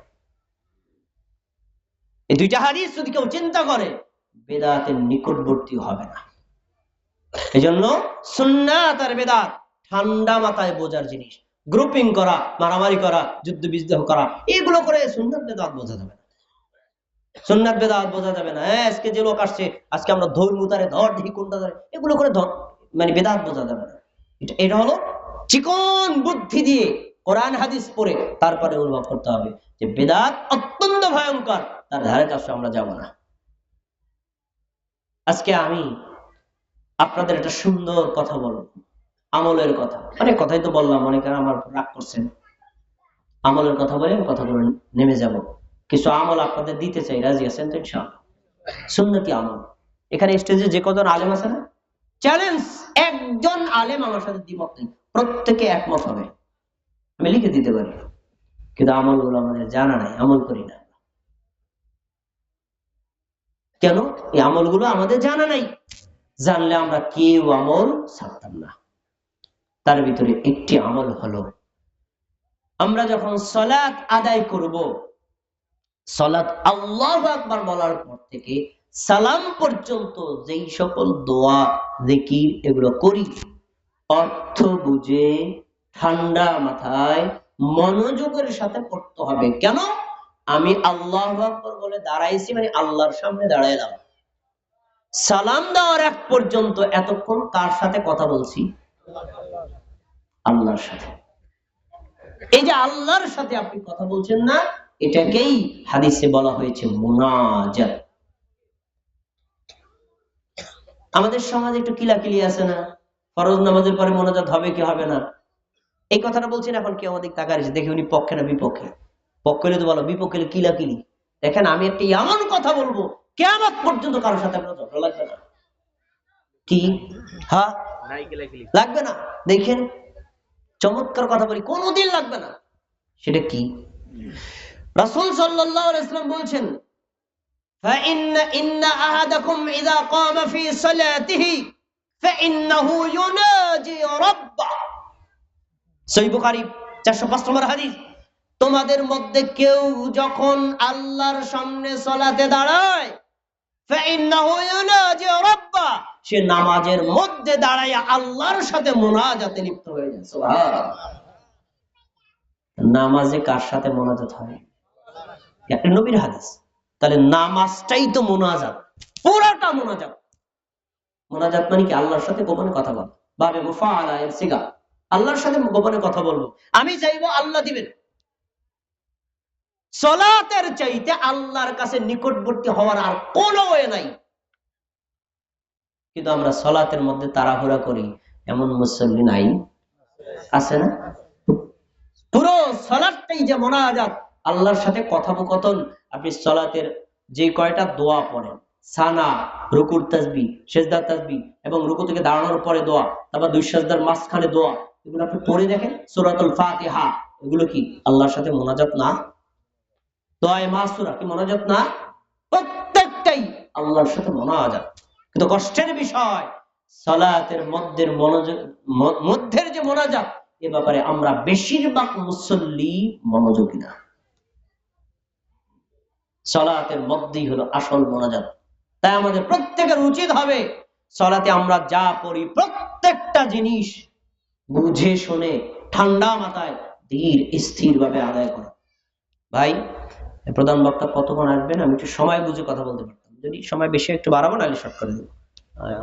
Speaker 2: এই দুইটা হাদিস যদি কেউ চিন্তা করে, বেদাতের নিকটবর্তী হবে না। এই জন্য সুন্নাত আর বেদাত ঠান্ডা মাথায় বোঝার জিনিস। গ্রুপিং করা, মারামারি করা, যুদ্ধ বিদ্রোহ করা, এগুলো করে সুন্নাত বেদাত বোঝা যাবে না। সুন্নাত বেদাত বোঝা যাবে না। হ্যাঁ, আজকে যে লোক আসছে, আজকে আমরা ধর্ম তারে ধর দেখি কোনটা ধরে, এগুলো করে মানে বেদাত বোঝা যাবে না। এটা হলো চিকন বুদ্ধি দিয়ে কোরআন হাদিস পড়ে তারপরে অনুভব করতে হবে যে বেদাত অত্যন্ত ভয়ঙ্কর, তার ধারে কাছে আমরা যাব না। আজকে আমি আপনাদের একটা সুন্দর কথা বলবো, আমলের কথা। অনেক কথাই তো বললাম, অনেকে আমার রাগ করছেন। আমলের কথা বলে কথাগুলো নেমে যাব। কিছু আমল আপনাদের দিতে চাই, রাজি আছেন তো ইনশাআল্লাহ? সুন্নতি আমল। এখানে স্টেজে যে কজন আলেম আছে না, চ্যালেঞ্জ, একজন আলেম আমার সাথে দ্বিমত নেই, প্রত্যেকে একমত হবে, আমি লিখে দিতে পারি। কিন্তু আমলগুলো আমাদের জানা নাই, আমল করি না। কেন? এই আমলগুলো আমাদের জানা নাই। জানলে আমরা কেউ আমল ছাড়তাম না। তার ভিতরে একটি আমল হলো, আমরা যখন সালাত আদায় করব, সালাত আল্লাহু আকবার বলার পর থেকে সালাম পর্যন্ত যেই সকল দোয়া, জিকির এগুলো করি, অর্থ বুঝে ঠান্ডা মাথায় মনোযোগের সাথে পড়তে হবে। কেন? আমি আল্লাহু আকবার বলে দাঁড়াইছি, মানে আল্লাহর সামনে দাঁড়াইলাম। সালাম দেওয়ার এক পর্যন্ত এতক্ষণ কার সাথে কথা বলছি? আল্লাহর সাথে। এই যে আল্লাহর সাথে আপনি কথা বলছেন না, এটাকেই হাদিসে বলা হয়েছে মুনাজাত। আমাদের সমাজে একটু কিলাকিলি আছে না, ফরজ নামাজের পরে মুনাজাত হবে কি হবে না, এই কথাটা বলছেন। এখন কেউ আমাদের তাকাইছে, দেখি উনি পক্ষে না বিপক্ষে। পক্ষ হলে তো বলো, বিপক্ষে হলে কিলাকিলি। দেখেন, আমি একটা এমন কথা বলবো, কিয়ামত পর্যন্ত কারোর সাথে আপনার ঝগড়া লাগবে না। কি? হ্যাঁ, লাগবে না। দেখেন, চমৎকার কথা বলি, কোনোদিন লাগবে না। সেটা কি? রাসূল সাল্লাল্লাহু আলাইহি ওয়াসাল্লাম বলছেন, فإن أحدكم إذا قام في صلاته فإنه يناجي ربه। সহিহ বুখারী 405 নম্বর হাদিস। তোমাদের মধ্যে কেউ যখন আল্লাহর সামনে সালাতে দাঁড়ায়, فإنه يناجي ربه, সে নামাজের মধ্যে দাঁড়ায় আল্লাহর সাথে মুনাজাতে লিপ্ত হয়ে যায়। সুবহানাল্লাহ। নামাজে কার সাথে মুনাজাত হয়? একটা নবীর হাদিস। তাহলে নামাজটাই তো মুনাজাত, পুরাটা মুনাজাত। মুনাজাত মানে কি? আল্লাহর সাথে গোপনে কথা বলা, বাবে মুফাআলা এর সিগা। আল্লাহর সাথে গোপনে কথা বলবো, আমি চাইবো আল্লাহ দিবেন। সালাতের চাইতে আল্লাহর কাছে নিকটবর্তী হওয়ার আর কোনো ওয়ে নাই। কিন্তু আমরা সালাতের মধ্যে তাড়াহুড়া করি, এমন মুসল্লি নাই? আছে না? পুরো সালাতটাই যে মুনাজাত, আল্লাহর সাথে কথোপকথন। আপনি সালাতের যে কয়টা দোয়া পড়েন, সানা, রুকুর তাসবিহ, সিজদার তাসবিহ, এবং রুকু থেকে দাঁড়ানোর পরে দোয়া, তারপর দুই সিজদার মাঝখানে দোয়া, এগুলো আপনি পড়ে দেখেন। সূরাতুল ফাতিহা, এগুলো কি আল্লাহর সাথে মুনাজাত না? দোয়ায়ে মাসুরা কি মুনাজাত না? প্রত্যেকটাই আল্লাহর সাথে মুনাজাত। কিন্তু কষ্টের বিষয়, সালাতের মধ্যের যে মুনাজাত, এ ব্যাপারে আমরা বেশিরভাগ মুসল্লি মনোযোগী না। সালাতের মধ্যেই হলো আসল মুনাজাত। তাই আমাদের প্রত্যেকের উচিত হবে সালাতে আমরা যা পড়ি প্রত্যেকটা জিনিস বুঝে শুনে ঠান্ডা মাথায় ধীর স্থির ভাবে আদায় করা। ভাই, প্রধান বক্তা কতক্ষণ আসবেন? আমি একটু সময় বুঝে কথা বলতে পারতাম, যদি সময় বেশি একটু বাড়াবো, নাহলে শর্ট করে দেবো।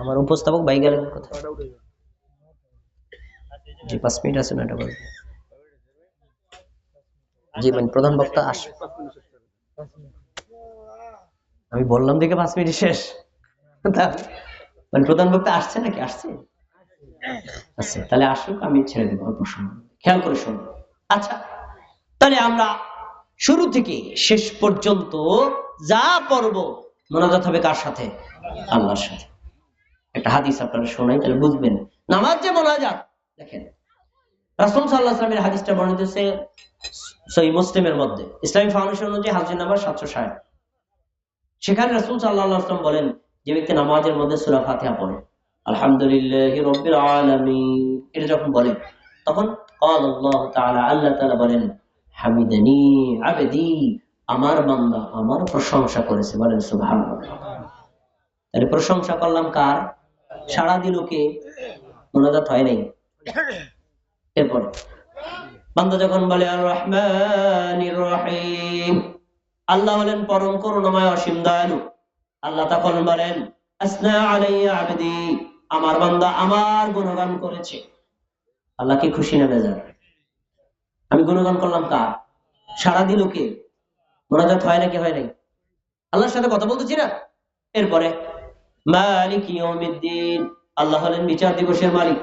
Speaker 2: আমার উপস্থাপক ভাই গেলেন কথা। জি, 5 মিনিট আছে না? এটা বলবো। জি, মানে প্রধান বক্তা আমি বললাম দেখে 5 মিনিট শেষ। মানে প্রধান বক্তা আসছে নাকি? আসছে? আচ্ছা, তাহলে আসুক, আমি ছেড়ে দেবো অল্প সময়, খেয়াল করে শুনুন। আচ্ছা, তাহলে আমরা শুরু থেকে শেষ পর্যন্ত যা পড়বো মোনাজাত হবে কার সাথে? আল্লাহর সাথে। একটা হাদিস আপনারা শোনাই, তাহলে বুঝবেন নামাজ যে মোনাজাত। দেখেন, রাসূল সাল্লাল্লাহু আলাইহি ওয়াসাল্লামের হাদিসটা বর্ণিত হয়েছে সহিহ মুসলিমের মধ্যে, ইসলামিক ফাউন্ডেশন অনুযায়ী হাদিস নাম্বার 760। সেখানে রাসূল সাল্লাল্লাহু আলাইহি ওয়াসাল্লাম বলেন, যে ব্যক্তি নামাজের মধ্যে সূরা ফাতিহা পড়ে, আলহামদুলিল্লাহি রাব্বিল আলামিন, এটা যখন বলে, তখন আল্লাহ তাআলা, আল্লাহ তাআলা বলেন, হামিদানি আবদি, আমার বান্দা আমার প্রশংসা করেছে। বলেন সুবহানাল্লাহ। তাহলে প্রশংসা করলাম কার? সাড়া দিল কে? মুনাজাত হয় নাই। এরপর বান্দা যখন বলে আর রহমানির রহিম, আল্লাহ হলেন পরম করুণাময় অসীম দয়ালু, আল্লাহ তখন বলেন আসনা আলাইয়া আবদি, আমার বান্দা আমার গুণগান করেছে। আল্লাহ কি খুশি না বেজার? আমি গুণগান করলাম কার? সারা দিল কে? মোনাজাত হয় নাকি হয় নাই? আল্লাহর সাথে কথা বলতেছি না। এরপরে মালিক ইয়াউমিদ্দিন, আল্লাহ হলেন বিচার দিবসের মালিক।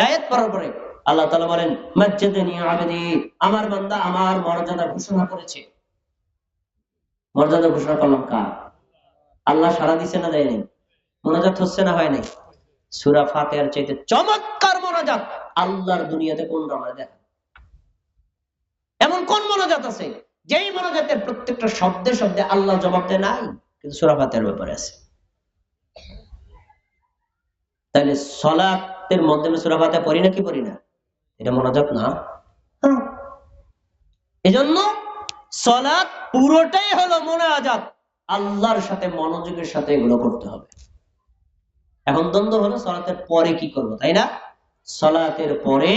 Speaker 2: আয়াত পড়ার পরে আল্লাহ তাআলা বলেন মাজ্জাদানি আবদি, আমার বান্দা আমার মর্যাদা ঘোষণা করেছে। মর্যাদা ঘোষণা করলাম কার? আল্লাহ সারা দিছে না দেয় নাই? মোনাজাত হচ্ছে না হয় নাই? সূরা ফাতিহার চাইতে চমৎকার মোনাজাত আল্লাহর দুনিয়াতে কোন রকম দেখা? এমন কোন মোনাজাত আছে যেই মোনাজাতের প্রত্যেকটা শব্দে শব্দে আল্লাহ জবাব দেয় নাই? কিন্তু সূরা ফাতিহার ব্যাপারে আছে। তাহলে সালাতের মধ্যে সূরা ফাতিহা পড়ি না কি পড়ি না? এটা মোনাজাত না? এজন্য সালাত পুরোটাই হলো মোনাজাত। আল্লাহর সাথে মনোযোগের সাথে এগুলো করতে হবে। এখন দ্বন্দ্ব হলো সালাতের পরে কি করব, তাই না? সালাতের পরে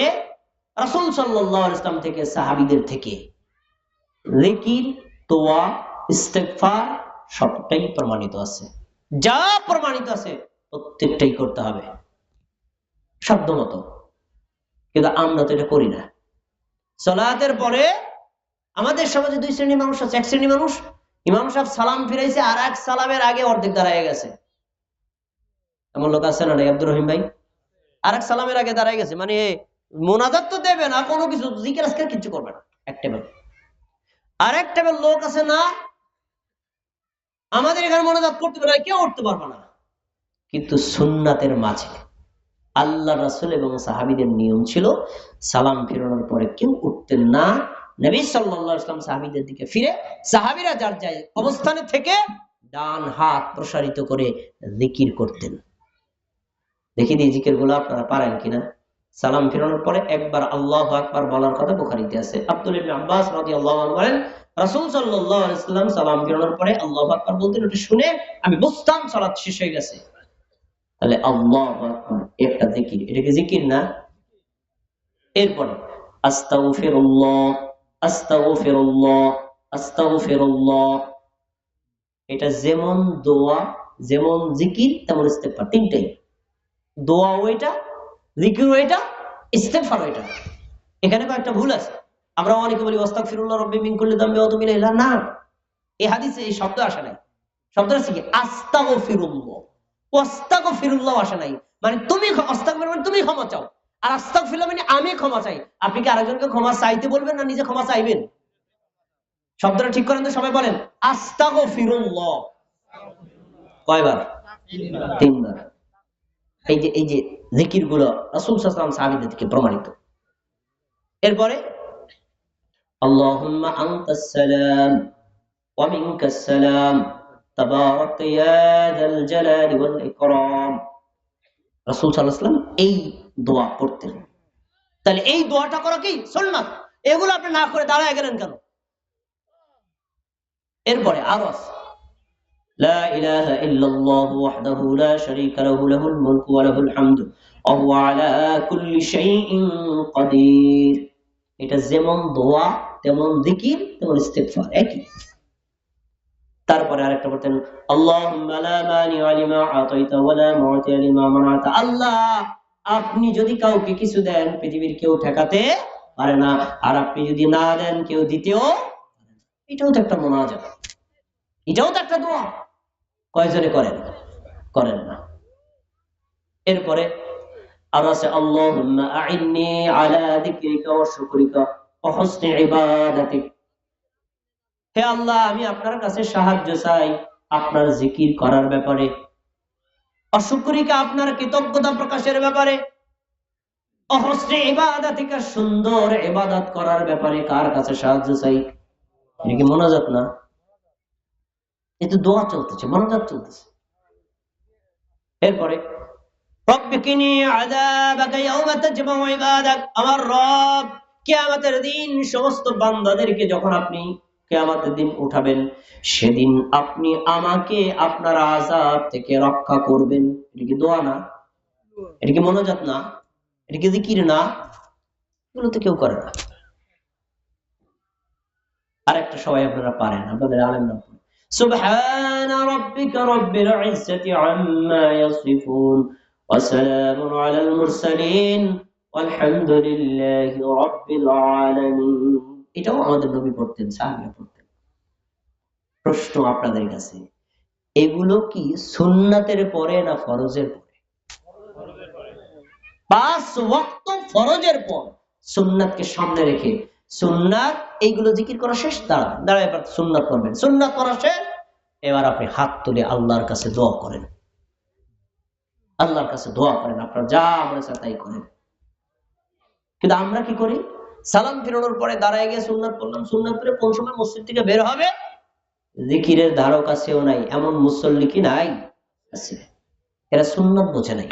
Speaker 2: রাসূল সাল্লাল্লাহু আলাইহি ওয়াসাল্লাম থেকে সাহাবীদের থেকে জিকির, দোয়া, ইস্তেগফার সবটাই প্রমাণিত আছে। যা প্রমাণিত আছে প্রত্যেকটাই করতে হবে শব্দ মতো। কিন্তু আমরা তো এটা করি না। সালাতের পরে আমাদের সমাজে দুই শ্রেণীর মানুষ আছে। এক শ্রেণীর মানুষ ইমাম সাহেব সালাম ফিরাইছে আর এক সালামের আগে অর্ধেক দাঁড়ায় গেছে। এমন লোক আছে না নাই আব্দুর রহিম ভাই? আর এক সালামের আগে দাঁড়ায় গেছে, মানে মোনাজাত তো দেবে না, কোনো কিছু জিকির আজকাল কিছু করবে না। এক টেবিল। আর এক টেবিল লোক আছে না, আমাদের এখানে মোনাজাত করতে পারে কেউ উঠতে পারবে না। কিন্তু সুন্নাতের মাঝে আল্লাহ রাসূল এবং সাহাবীদের নিয়ম ছিল সালাম ফিরানোর পরে কেউ উঠতেন না। নবী সাল্লাল্লাহু আলাইহি ওয়াসাল্লাম সাহাবীদের দিকে ফিরে সাহাবীরা যার যায় অবস্থানে থেকে ডান হাত প্রসারিত করে জিকির করতেন। দেখি এই জিকিরগুলো আপনারা পারেন কিনা। সালাম ফিরানোর পরে একবার আল্লাহু আকবার বলার কথা বুখারীতে আছে। আব্দুল্লাহ ইবনে আব্বাস রাদিয়াল্লাহু আনহু বলেন রাসূল সাল্লাল্লাহু আলাইহি ওয়াসাল্লাম সালাম ফিরানোর পরে আল্লাহু আকবার বলতেন, ওটা শুনে আমি বুঝতাম সালাত শেষ হয়ে গেছে। তাহলে আল্লাহু আকবার একটা জিকির, এটা কি জিকির না? এরপরে আস্তাগফিরুল্লাহ, আস্তাগফিরুল্লাহ, আস্তাগফিরুল্লাহ, এটা যেমন দোয়া, যেমন জিকির, তেমন ইস্তেগফার, তিনটাই। দোয়া ওইটা, জিকির ওইটা, ইস্তেগফার ওইটা। এখানে কয়েকটা ভুল আছে। আমরা অনেকে বলি আস্তাগফিরুল্লাহ রাব্বি মিন কুল্লি যামবি ওয়া আতুবু ইলাইহি, না, এই হাদিসে এই শব্দ আসে নাই। শব্দ আছে কি আস্তাগফিরুল্লাহ, আস্তাগফিরুল্লাহ আসে নাই। মানে তুমি আস্তাগফির মানে তুমি ক্ষমা চাও, আর আস্তাগফিরুল্লাহ মানে আমি ক্ষমা চাই। আপনি কি আরেকজনকে ক্ষমা চাইতে বলবেন না নিজে ক্ষমা চাইবেন? শব্দটা ঠিক করেন তো সবাই বলেন আস্তাগফিরুল্লাহ। কয়বার? তিনবার। এই যে জিকির গুলো রাসূল সাল্লাল্লাহু আলাইহি ওয়াসাল্লাম সাহাবীদের থেকে প্রমাণিত। এরপরে আল্লাহুম্মা আনতাস সালাম ওয়া মিনকাস সালাম তাবারাকতা ইয়া যাল জালালি ওয়াল ইকরাম। রাসূল সাল্লাল্লাহু আলাইহি ওয়াসাল্লাম এই দোয়া পড়তেন। তাহলে এই দোয়াটা করা কি সুন্নাত? এগুলো আপনি না করে দাঁড়ায় গেলেন কেন? এরপরে আরো আছে লা ইলাহা ইল্লাল্লাহু ওয়াহদাহু লা শারীকা লাহু লাহুল মুলকু ওয়া লাহুল হামদু ওয়া হুয়া আলা কুল্লি শাইইন কাদির। এটা যেমন দোয়া, তেমন জিকির, তেমন ইস্তিগফার, একই। তারপরে আরেকটা বলতেন আল্লাহুম্মা লা মানিআ লিমা আতাইতা ওয়া লা মু'তিয়া লিমা মানা'তা। আল্লাহ, আপনি যদি কাউকে কিছু দেন পৃথিবীর কেউ ঠেকাতে পারে না, আর আপনি যদি না দেন কেউ দিতেও। এটাও তো একটা মুনাজাত, এটাও তো একটা দোয়া। কয়জনে করেন? করেন না। এরপরে আর আছে আল্লাহুম্মা আইন্নি আলা যিকরিকা ওয়া শুকরিকা ওয়া হুসনি ইবাদাতিক। হে আল্লাহ, আমি আপনার কাছে সাহায্য চাই আপনার জিকির করার ব্যাপারে, অশুকরিকা আপনার কৃতজ্ঞতা প্রকাশের ব্যাপারে, ওয়া হুসনি ইবাদাতিকা সুন্দর ইবাদত করার ব্যাপারে কার কাছে সাহায্য চাই? এটা কি মুনাজাত না? এটা দোয়া চলতেছে, মুনাজাত চলতেছে। এরপরে রব্বিকিনি আযাবাকা ইয়াওমা তাজমাউ ইবাদাক, আমার রব কিয়ামতের দিন সমস্ত বান্দাদেরকে যখন আপনি কিয়ামতের দিন উঠাবেন, সেদিন আপনি আমাকে আপনার আযাব থেকে রক্ষা করবেন। এটা কি দোয়া না? এটা কি মুনাজাত না? এটা কি জিকির না? এগুলো তো কেউ করে না। আরেকটা সবাই আপনারা পারেন, আপনাদের আলেমরা পড়েন। সুবহান রাব্বিকা রাব্বিল ইজ্জাতি আম্মা ইয়াসিফুন ওয়া সালামুন আলাল মুরসালিন ওয়ালহামদুলিল্লাহি রাব্বিল আলামিন। এটাও আমাদের নবী পড়তেন, সাহাবীরা পড়তেন। প্রশ্ন আপনাদের কাছে, এগুলো কি সুন্নাতের পরে না ফরজের পরে? 5 ওয়াক্ত ফরজের পর সুন্নাতকে সামনে রেখে, সুন্নাত এইগুলো জিকির করা শেষ, দাঁড়ায় এবার সুন্নাত পড়বেন, সুন্নাত পড়া শেষ, এবার আপনি হাত তুলে আল্লাহর কাছে দোয়া করেন, আল্লাহর কাছে দোয়া করেন, আপনার যা মনে চায় তাই করেন। কিন্তু আমরা কি করি, সালাম ফিরানোর পরে দাঁড়ায় গিয়ে সুন্নাত পড়লাম, সুন্নাত পড়ে কোন সময় মসজিদ থেকে বের হবে জিকিরের ধারক কাছেও নাই, এমন মুসল্লি কি নাই? আছে। এরা সুন্নাত বোঝে নাই।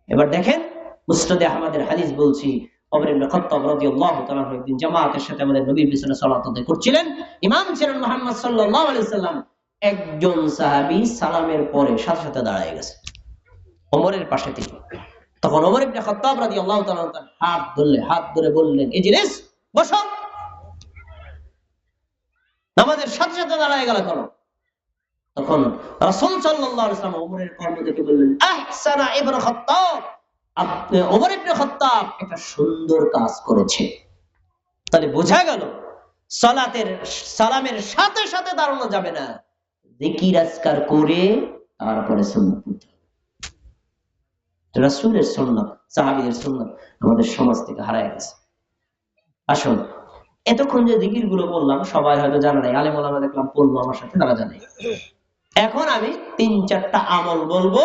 Speaker 2: এবার দেখেন মুসনাদে আহমদের হাদিস বলছি, ওমর ইবনে খাত্তাব রাদিয়াল্লাহু তাআলা একদিন জামাতের সাথে আমাদের নবীর পিছনে সালাত আদায় করছিলেন, ইমাম ছিলেন মুহাম্মদ সাল্লাল্লাহু আলাইহি সাল্লাম। একজন সাহাবী সালামের পরে সাথে সাথে দাঁড়ায় গেছে ওমরের পাশে থেকে। তখন ওমর ইবনে খাত্তাব রাদিয়াল্লাহু তাআলা তার হাত ধরে বললেন, ইজলিস, বসো। নামাজের সাথে সাথে দাঁড়ায় গেল কেন? তখন রাসূল সাল্লাল্লাহু আলাইহি ওয়াসাল্লাম ওমরের কর্ম দেখে বললেন, আহসানা ইবনে খাত্তাব, আপনি ওমর ইবনে খাত্তাব একটা সুন্দর কাজ করেছে। তাহলে বোঝা গেল সালামের সাথে সাথে দাঁড়ানো যাবে না, জিকির আজকার করে তারপরে সুন্নাত পড়তে হবে। রাসূলের সুন্নাত, সাহাবীদের সুন্নাত আমাদের সমাজ থেকে হারায় গেছে। আসুন, এতক্ষণ যে জিকির গুলো বললাম সবাই হয়তো জানা নাই, আলেম ওলামা দেখলাম পড়লো আমার সাথে, তারা জানে। এখন আমি 3-4টা আমল বলবো,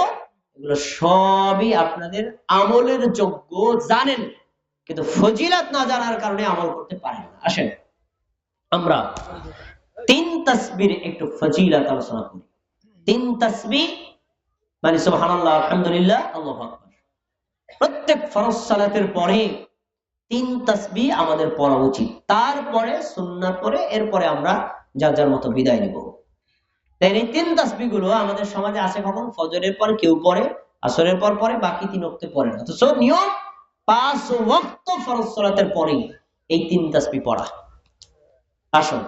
Speaker 2: এগুলো সবই আপনাদের আমলের যোগ্য, জানেন, কিন্তু ফজিলত না জানার কারণে আমল করতে পারেন না। আসেন আমরা 3 তাসবির একটু ফজিলত আলোচনা করি। 3 তাসবিহ মানে সুবহানাল্লাহ, আলহামদুলিল্লাহ, আল্লাহু আকবার। প্রত্যেক ফরজ সালাতের পরে 3 তাসবিহ আমাদের পড়া উচিত, তারপরে সুন্নাত পড়ে এরপরে আমরা যার যার মতো বিদায় নিব। তাই এই 3 তাসবিহ গুলো আমাদের সমাজে আছে, কখন ফজরের পর কেউ পড়ে, আসরের পর পরে, বাকি 3 ওয়াক্তে পড়ে না। তো সব নিয়ম 5 ওয়াক্ত ফরজ সালাতের পরে এই 3 তাসবিহ পড়া। আসুন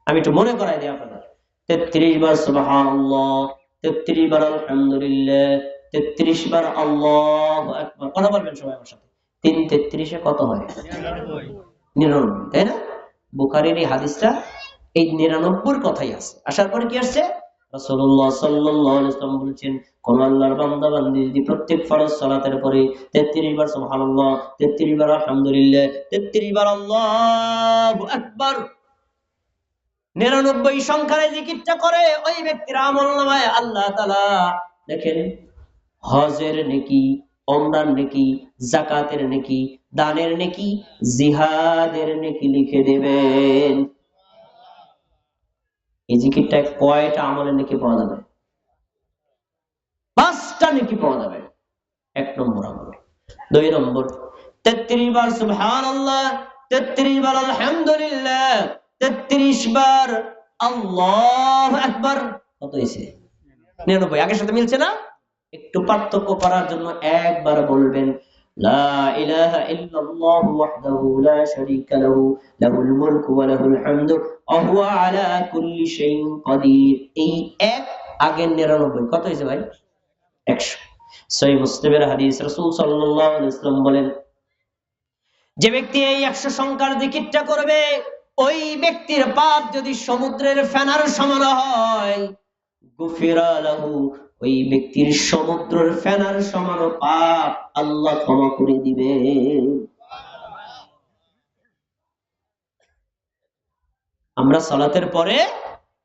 Speaker 2: আমি একটু মনে করাই দিই আপনাদের। 33 বার সুবহানাল্লাহ, 33 বার আলহামদুলিল্লাহ, 33 বার আল্লাহু আকবার। কথা বলবেন সবাই আমার সাথে। 3 33 এ কত হয়? 99, তাই না? বুখারীর এই হাদিসটা এই 99 কথাই আছে। আসার পরে কি আসছে? রাসূলুল্লাহ সাল্লাল্লাহু আলাইহি ওয়াসাল্লাম বলেছেন, কোন আল্লাহর বান্দা বান্দি যদি প্রত্যেক ফরজ সালাতের পরে 33 বার সুবহানাল্লাহ, 33 বার আলহামদুলিল্লাহ, 33 বার আল্লাহু আকবার 99 সংখ্যার জিকিরটা করে, ওই ব্যক্তির আমলনামায় আল্লাহ তাআলা দেখেন হজের নেকি, ওমরার নেকি, যাকাতের নেকি, দানের নেকি, জিহাদের নেকি লিখে দেবেন। এই জিকিরটা কয়টা আমলের নেকি পাওয়া যাবে? 5টা নেকি পাওয়া যাবে। 1 নম্বর আমল। 2 নম্বর, 33 বার সুবহানাল্লাহ, 33 বার আলহামদুলিল্লাহ, 33 বার আল্লাহু আকবার। কত হয়েছে? 99। আগের সাথে মিলছে না? একটু পার্থক্য করার জন্য একবার বলবেন, লা ইলাহা ইল্লাল্লাহু ওয়াহদাহু লা শারীকা লাহু, লাহুল মুলকু ওয়া লাহুল হামদু ওয়া হুয়া আলা কুল্লি শাইইন কাদির। এই এক আগের 99 কত হয়েছে ভাই? 100। সহিহ মুসলিমের হাদিস, রাসূল সাল্লাল্লাহু আলাইহি ওয়াসাল্লাম বলেন, যে ব্যক্তি এই 100 সংখ্যার জিকিরটা করবে, ওই ব্যক্তির পাপ যদি সমুদ্রের ফেনার সমান হয়, গুফিরা লাহু, ওই ব্যক্তির সমুদ্রের ফেনার সমান পাপ আল্লাহ ক্ষমা করে দিবে। আমরা সালাতের পরে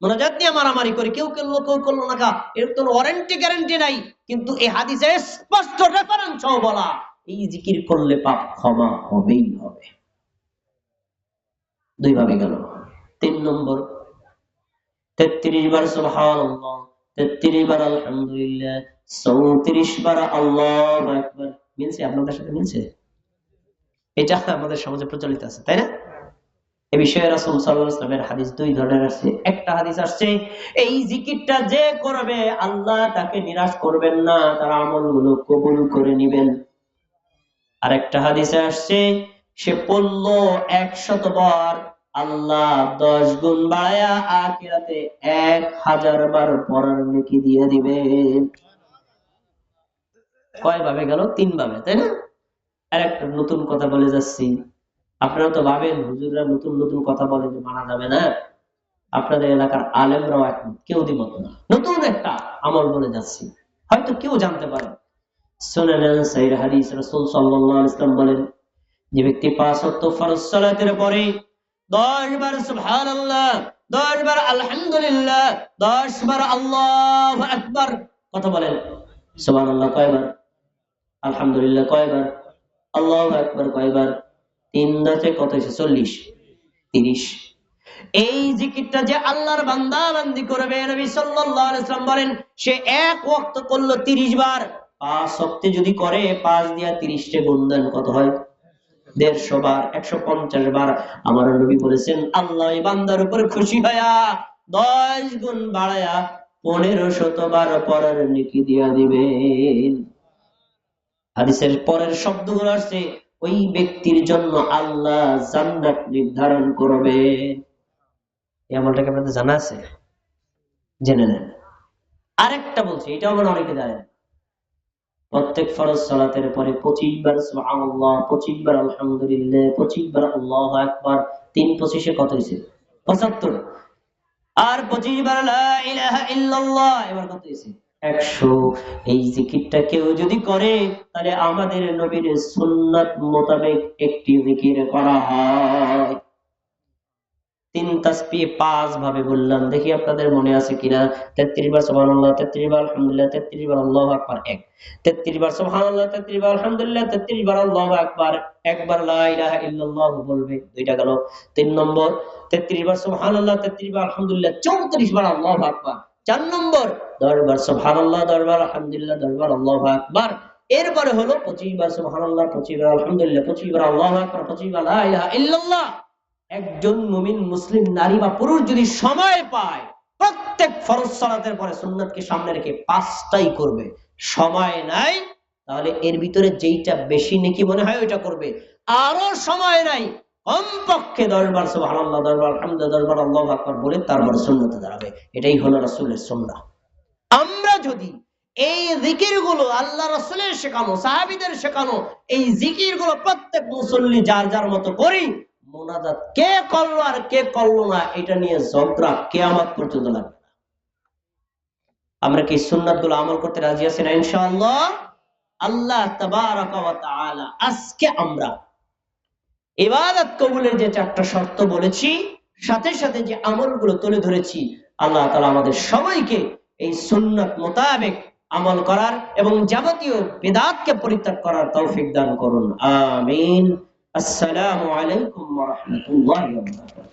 Speaker 2: মুনাজাত নিয়ে মারামারি করি, কেউ করলো না, এর কোনো ওয়ারেন্টি গ্যারান্টি নাই, কিন্তু এই হাদিসে স্পষ্ট রেফারেন্স বলা, এই জিকির করলে পাপ ক্ষমা হবেই হবে। 2 ভাবে গেল। 3 নম্বর, 33 বার সুবহানাল্লাহ, 33 বার আলহামদুলিল্লাহ, 34 বার আল্লাহু আকবার। মিলছে? আপনাদের সাথে মিলছে? এটা আমাদের সমাজে প্রচলিত আছে, তাই না? এই বিষয়ে রাসূল সাল্লাল্লাহু আলাইহি ওয়াসাল্লামের হাদিস 2 ধরনের আছে। একটা হাদিস আসছে, এই জিকিরটা যে করবে আল্লাহ তাকে নিরাশ করবেন না, তার আমলগুলো কবুল করে নেবেন। আর একটা হাদিসে আসছে, সে পড়লো 100 বার আল্লাহ 10 গুণ বাড়ায়া আখিরাতে 1000 বার পড়ার নেকি দিয়ে দিবেন। কয় ভাবে গেল? 3 ভাবে, তাই না? আর একটা নতুন কথা বলে যাচ্ছি, আপনারা তো ভাবেন হুজুররা নতুন নতুন কথা বলে যে মানা যাবে না। আপনাদের এলাকার আলেমরাও একমত, কেউ দ্বিমত না। নতুন একটা আমল বলে যাচ্ছি, হয়তো কেউ জানতে পারে। শুনে নেন, সহিহ হাদিস, রাসূল সাল্লাল্লাহু আলাইহি ওয়াসাল্লাম বলেন, যে ব্যক্তি 5 ওয়াক্ত ফরজ সালাতের পরে 10 বার সুবহানাল্লাহ, 10 বার আলহামদুলিল্লাহ, 10 বার আল্লাহু আকবার, কথা বলেন, সুবহানাল্লাহ কয়বার, আলহামদুলিল্লাহ কয়বার, আল্লাহু আকবার কয়বার, 3 10 কত হয়েছে? 40, 30। এই জিকিরটা যে আল্লাহর বান্দা বান্দি করবে, নবী সাল্লাল্লাহু আলাইহি ওয়াসাল্লাম বলেন, সে এক ওয়াক্ত করলো 30 বার, 5 ওয়াক্তে যদি করে 5 দিয়া 30 তে গুণ দেন, কত হয়? 150 বার, 150 বার। আমার নবী বলেছেন, আল্লাহ এই বান্দার উপর খুশি হয়া 10 গুণ বাড়ায়া 1500 বার পড়ার নেকি দিয়া দিবেন। হাদিসের পরের শব্দগুলো আসছে, ওই ব্যক্তির জন্য আল্লাহ জান্নাত নির্ধারণ করবে। এই আমলটাকে আপনাদের জানা আছে? জেনে নেন। আরেকটা বলছি, এটাও মানে অনেকে জানে না। প্রত্যেক ফরজ সালাতের পরে 25 বার সুবহানাল্লাহ, 25 বার আলহামদুলিল্লাহ, 25 বার আল্লাহু আকবার, 3 25 কত হয়েছে? 75। আর 25 বার লা ইলাহা ইল্লাল্লাহ, এবার কত হয়েছে? 100। এই জিকিরটা কেউ যদি করে, তাহলে আমাদের নবীর সুন্নাত মোতাবেক একটি জিকির করা হয়। 3 তাসবিহ 5 ভাবে বললাম, দেখি আপনাদের মনে আছে কিনা। 33 বার সুবহানাল্লাহ, 33 বার আলহামদুলিল্লাহ, 33 বার আল্লাহু আকবার 1, 33 বার সুবহানাল্লাহ, 33 বার আলহামদুলিল্লাহ, 33 বার আল্লাহু আকবার, একবার লা ইলাহা ইল্লাল্লাহ বলবে, দুইটা গেল। 3 নম্বর, 33 বার সুবহানাল্লাহ, 33 বার আলহামদুলিল্লাহ, 34 বার আল্লাহু আকবার। 4 নম্বর, 10 বার সুবহানাল্লাহ, 10 বার আলহামদুলিল্লাহ, 10 বার আল্লাহু আকবার। এরপরে হলো 25 বার সুবহানাল্লাহ, 25 বার আলহামদুলিল্লাহ, 25 বার আল্লাহু আকবার, 25 বার লা ইলাহা ইল্লাল্লাহ। একজন মুমিন মুসলিম নারী বা পুরুষ যদি সময় পায়, প্রত্যেক ফরজ সালাতের পরে সুন্নাতকে সামনে রেখে 5টাই করবে। সময় নাই, তাহলে এর ভিতরে যেইটা বেশি নেকি মনে হয় ওইটা করবে। আরো সময় নাই, কমপক্ষে 10 বার সুবহানাল্লাহ, 10 বার আলহামদুলিল্লাহ, 10 বার আল্লাহু আকবার বলে তারপর সুন্নতে দাঁড়াবে। এটাই হলো রাসূলের সুন্নাহ। আমরা যদি এই জিকিরগুলো, আল্লাহ রাসূলের শেখানো, সাহাবীদের শেখানো এই জিকিরগুলো প্রত্যেক মুসল্লি যার যার মতো করি, মোনাজাত কে করলো আর কে করলো না এটা নিয়ে ঝগড়া কিয়ামত পর্যন্ত লাগবে না। আমরা কি সুন্নাতগুলো আমল করতে রাজি আছি না? ইনশাআল্লাহ। আল্লাহ তাবারাকা ওয়া তাআলা আজকে আমরা ইবাদত কবুলের যে 4টা শর্ত বলেছি, সাথে সাথে যে আমলগুলো তুলে ধরেছি, আল্লাহ তাআলা আমাদের সবাইকে এই সুন্নাত মোতাবেক আমল করার এবং যাবতীয় বিদআতকে পরিত্যাগ করার তৌফিক দান করুন। আমিন। আসসালামু আলাইকুম ওয়া রাহমাতুল্লাহি ওয়া বারাকাতুহু।